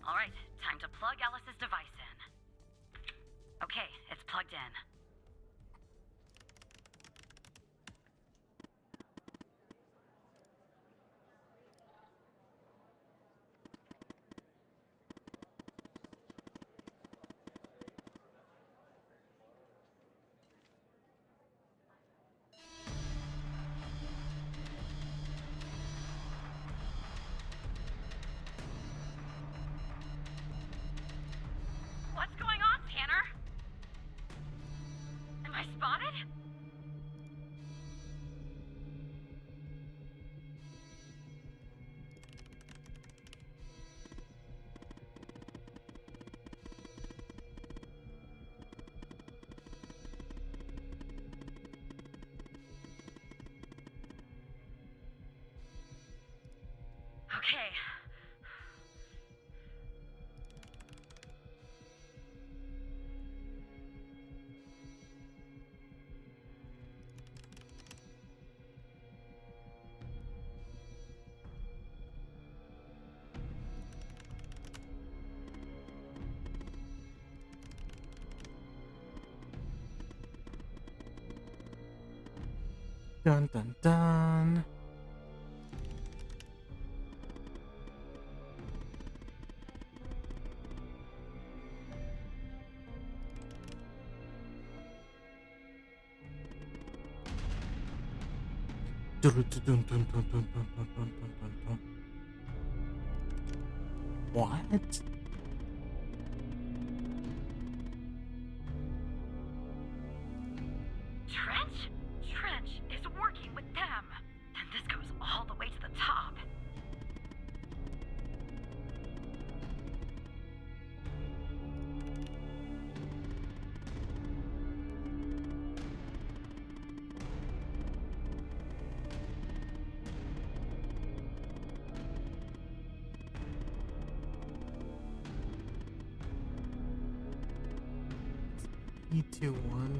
All right, time to plug Alice's device in. Okay, it's plugged in. What's going on, Tanner? Am I spotted? Okay. Dun dun dun. Dun, dun, dun, dun, dun, dun, dun, dun, dun, dun, dun. What? Trench? Trench is working with them. And this goes all the way to the top. E21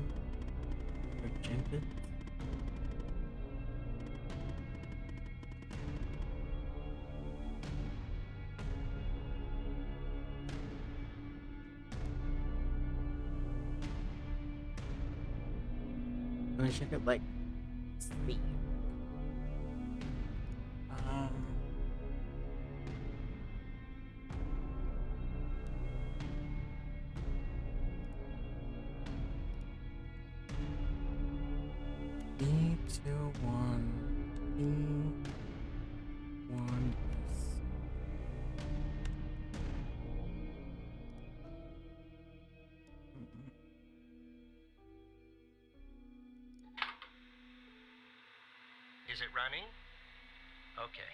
for Jenkins. I wish I could like see. E21. E1 is. Is it running? Okay.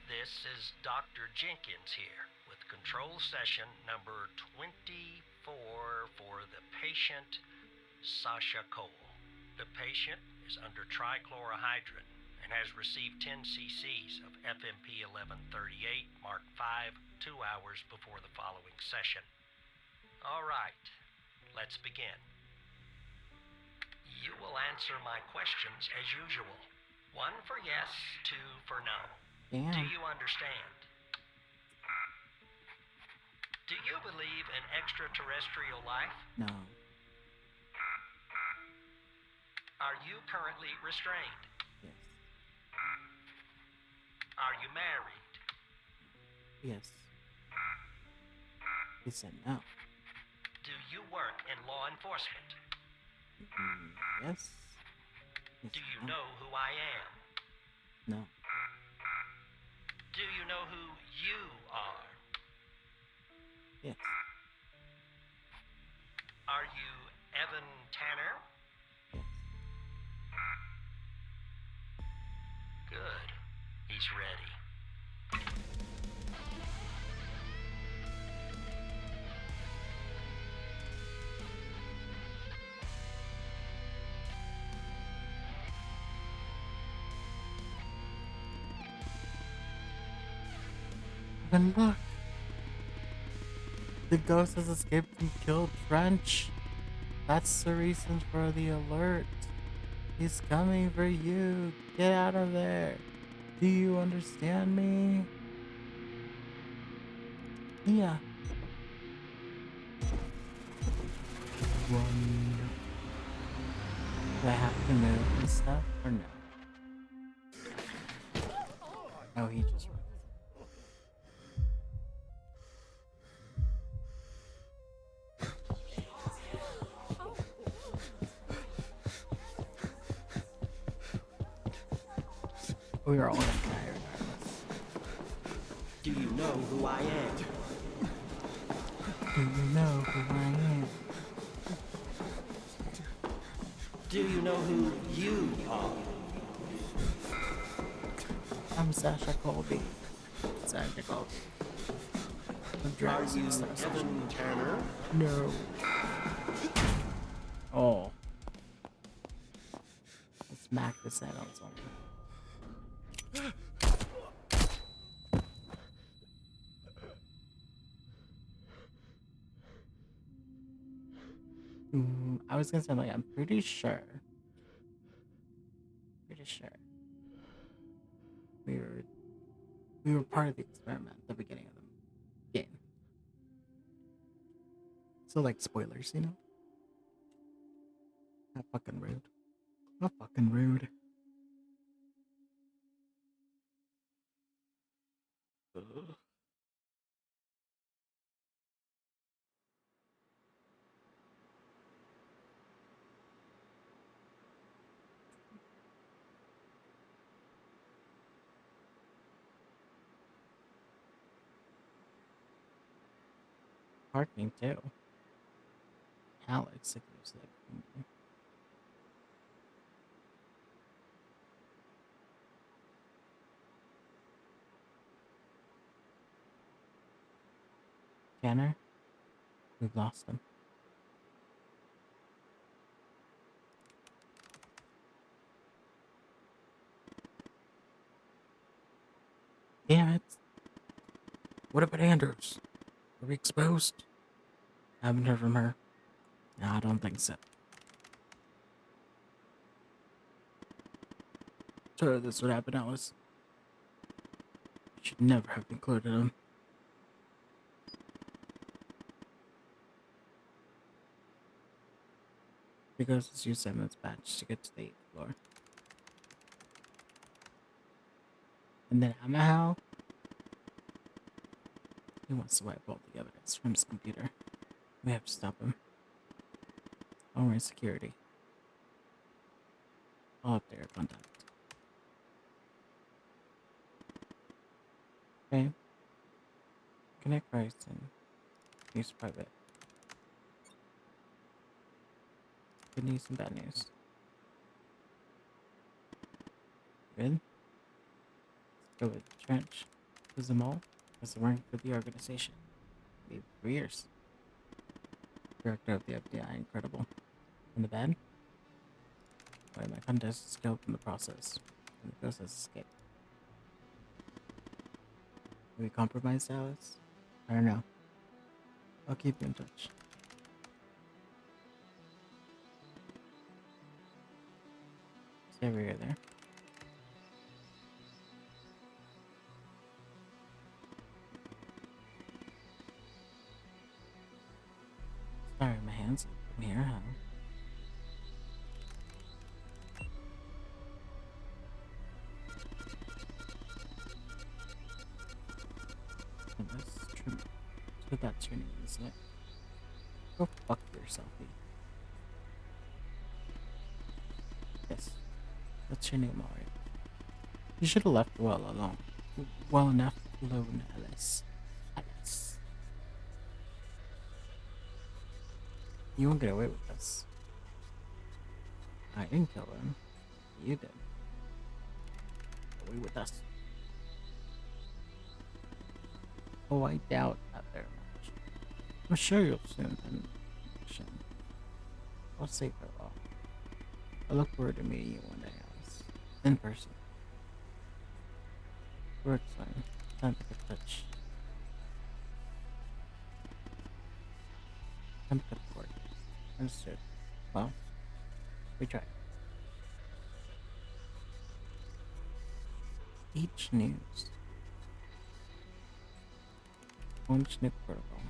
This is Dr. Jenkins here with control session number 24 for the patient Sasha Cole. The patient is under trichlorohydrin and has received 10 cc's of FMP 1138 Mark V 2 hours before the following session. All right, let's begin. You will answer my questions as usual. 1 for yes, 2 for no. Damn. Do you understand? Do you believe in extraterrestrial life? No. Are you currently restrained? Yes. Are you married? Yes. He said no. Do you work in law enforcement? Yes. Do you know who I am? No. Do you know who you are? Yes. Are you Evan Tanner? Yes. Good. He's ready. And look! The ghost has escaped and killed French. That's the reason for the alert. He's coming for you. Get out of there. Do you understand me? Yeah. Run. Do I have to move and stuff or no? Oh, he just ran. We are all gonna die regardless. Do you know who I am? Do you know who I am? Do you know who you are? I'm Sasha Colby. Sasha Colby. The Are Dragon you Star Sasha. Evan Tanner? No. Oh. Let's smack this head on something. I was gonna say, like, I'm pretty sure. We were part of the experiment at the beginning of the game. So, like, spoilers, you know? How fucking rude. How fucking rude. Ugh. Parking too. Alex, if you said. Tanner, we've lost him. Damn it. What about Andrews? Are we exposed? I haven't heard from her. No, I don't think so. So this would happen, Alice. Should never have included him. Because it's use Simon's badge to get to the 8th floor. And then Amahal, he wants to wipe all the evidence from his computer. We have to stop him. Don't worry, security. I'll update our contact. Okay. Connect Bryson. Use private. Good news and bad news. Good. Let's go with Trench. Who's them all? Has working for the organization. Maybe 3 years. Director of the FBI, incredible. In the bad? Why my contest is killed in the process. And the ghost has escaped. Are we compromised, Alice? I don't know. I'll keep you in touch. Stay over here there. Sorry, my hands up here, huh? And that's true. So that's your name, isn't it? Go fuck yourself, Yes. That's your name, alright. You should have left well alone. Well enough alone, Alice. Alice. You won't get away with this. I didn't kill him. You did. Away with us. Oh, I doubt that very much. I'm sure you'll soon end action. I'll say farewell. I look forward to meeting you one day, Alice. In person. Work's fine. Time to get touch. Time to report. Understood. Well, we tried. Each news. Launch Nuke Protocol.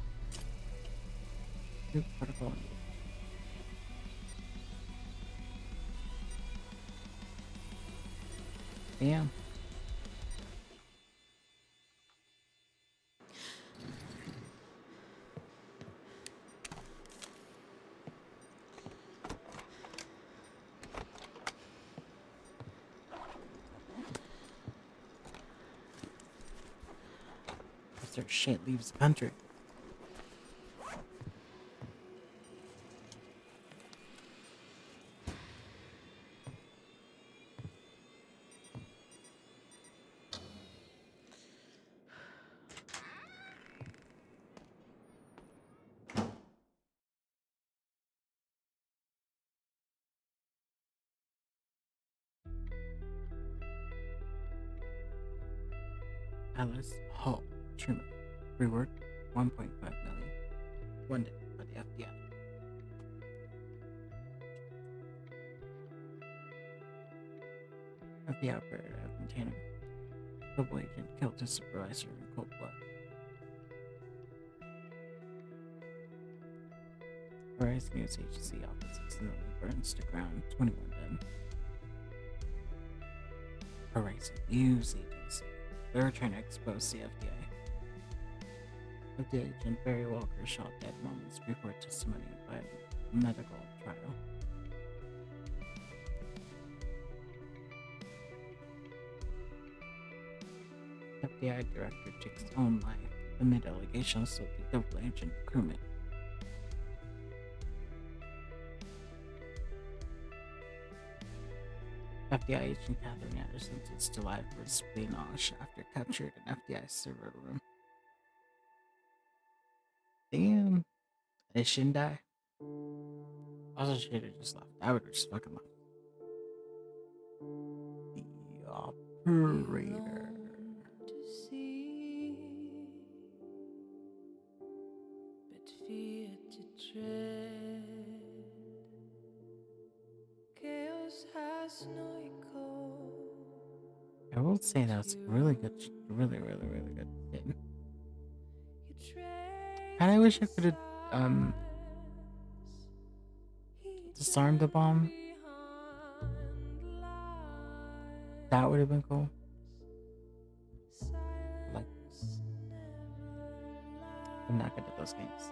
Nuke Protocol. Damn. After shit leaves the country. Alice Hall Truman. Reward 1.5 million. Funded by the FBI. FBI operator Evan Tanner. Double agent killed his supervisor in cold blood. Verizon News Agency office accidentally burns to ground. 21 dead. Verizon News Agency. They're trying to expose the FDA. FDA agent Barry Walker shot dead moments before testimony by a medical trial. FBI director takes his own life amid allegations of the double agent recruitment. FBI agent Catherine Anderson is still alive for espionage after captured in FBI server room. Damn. They shouldn't die. Also, should have just left. I would have just fucking left. The operator. I will say that's really good, really good game. And I wish I could have disarmed the bomb. That would have been cool. Like, I'm not good at those games.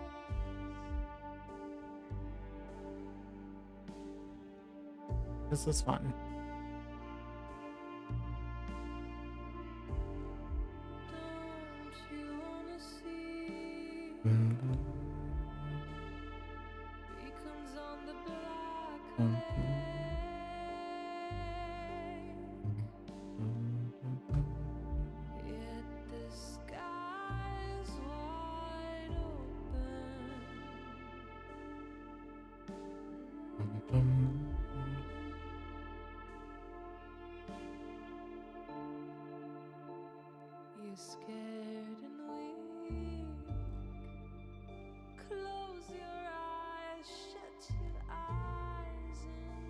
This was fun. You're scared and weak. Close your eyes, shut your eyes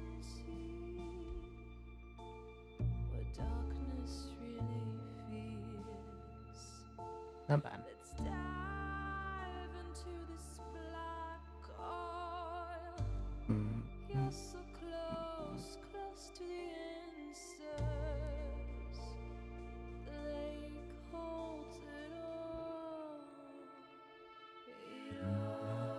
and see what darkness really feels. Not bad. Let's dive into this black oil. You're so close, close to the answers. The lake holds it all. It all.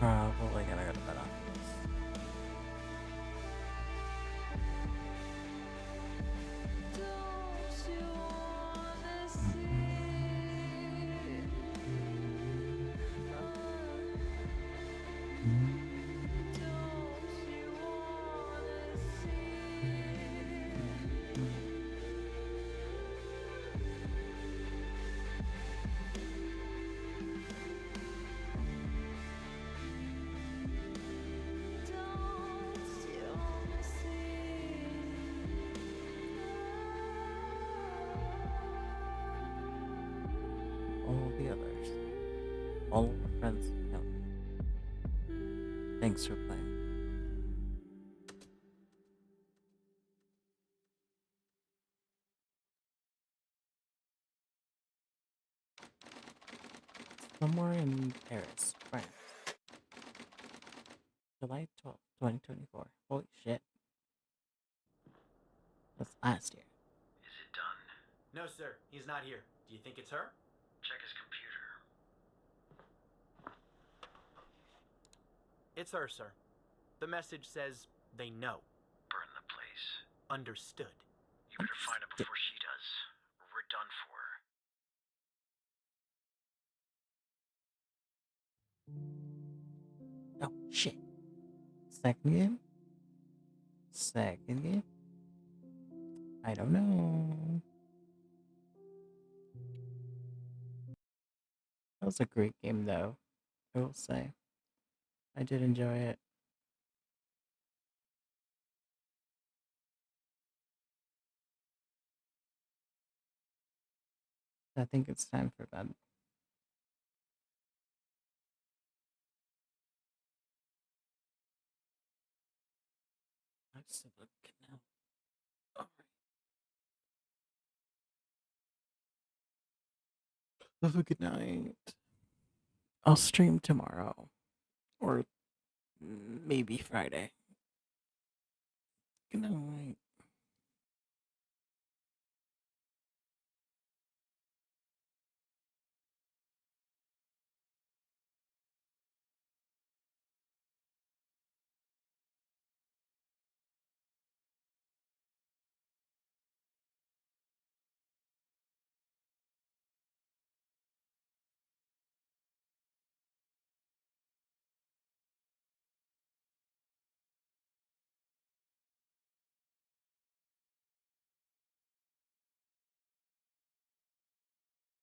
Probably gonna go to bed after this. Don't you wanna see? Don't you wanna Don't you wanna All the others. All of my friends. No. Thanks for playing. Somewhere in Paris, France. July 12th, 2024. Holy shit. That's last year. Is it done? No, sir. He's not here. Do you think it's her? Check his computer. It's her, sir. The message says they know. Burn the place. Understood. You better find her before she does, or we're done for. Oh, shit. Second game? Second game? I don't know. That was a great game, though. I will say. I did enjoy it. I think it's time for bed. I still look now. Alright. Have a good night. I'll stream tomorrow. Or maybe Friday. Good night.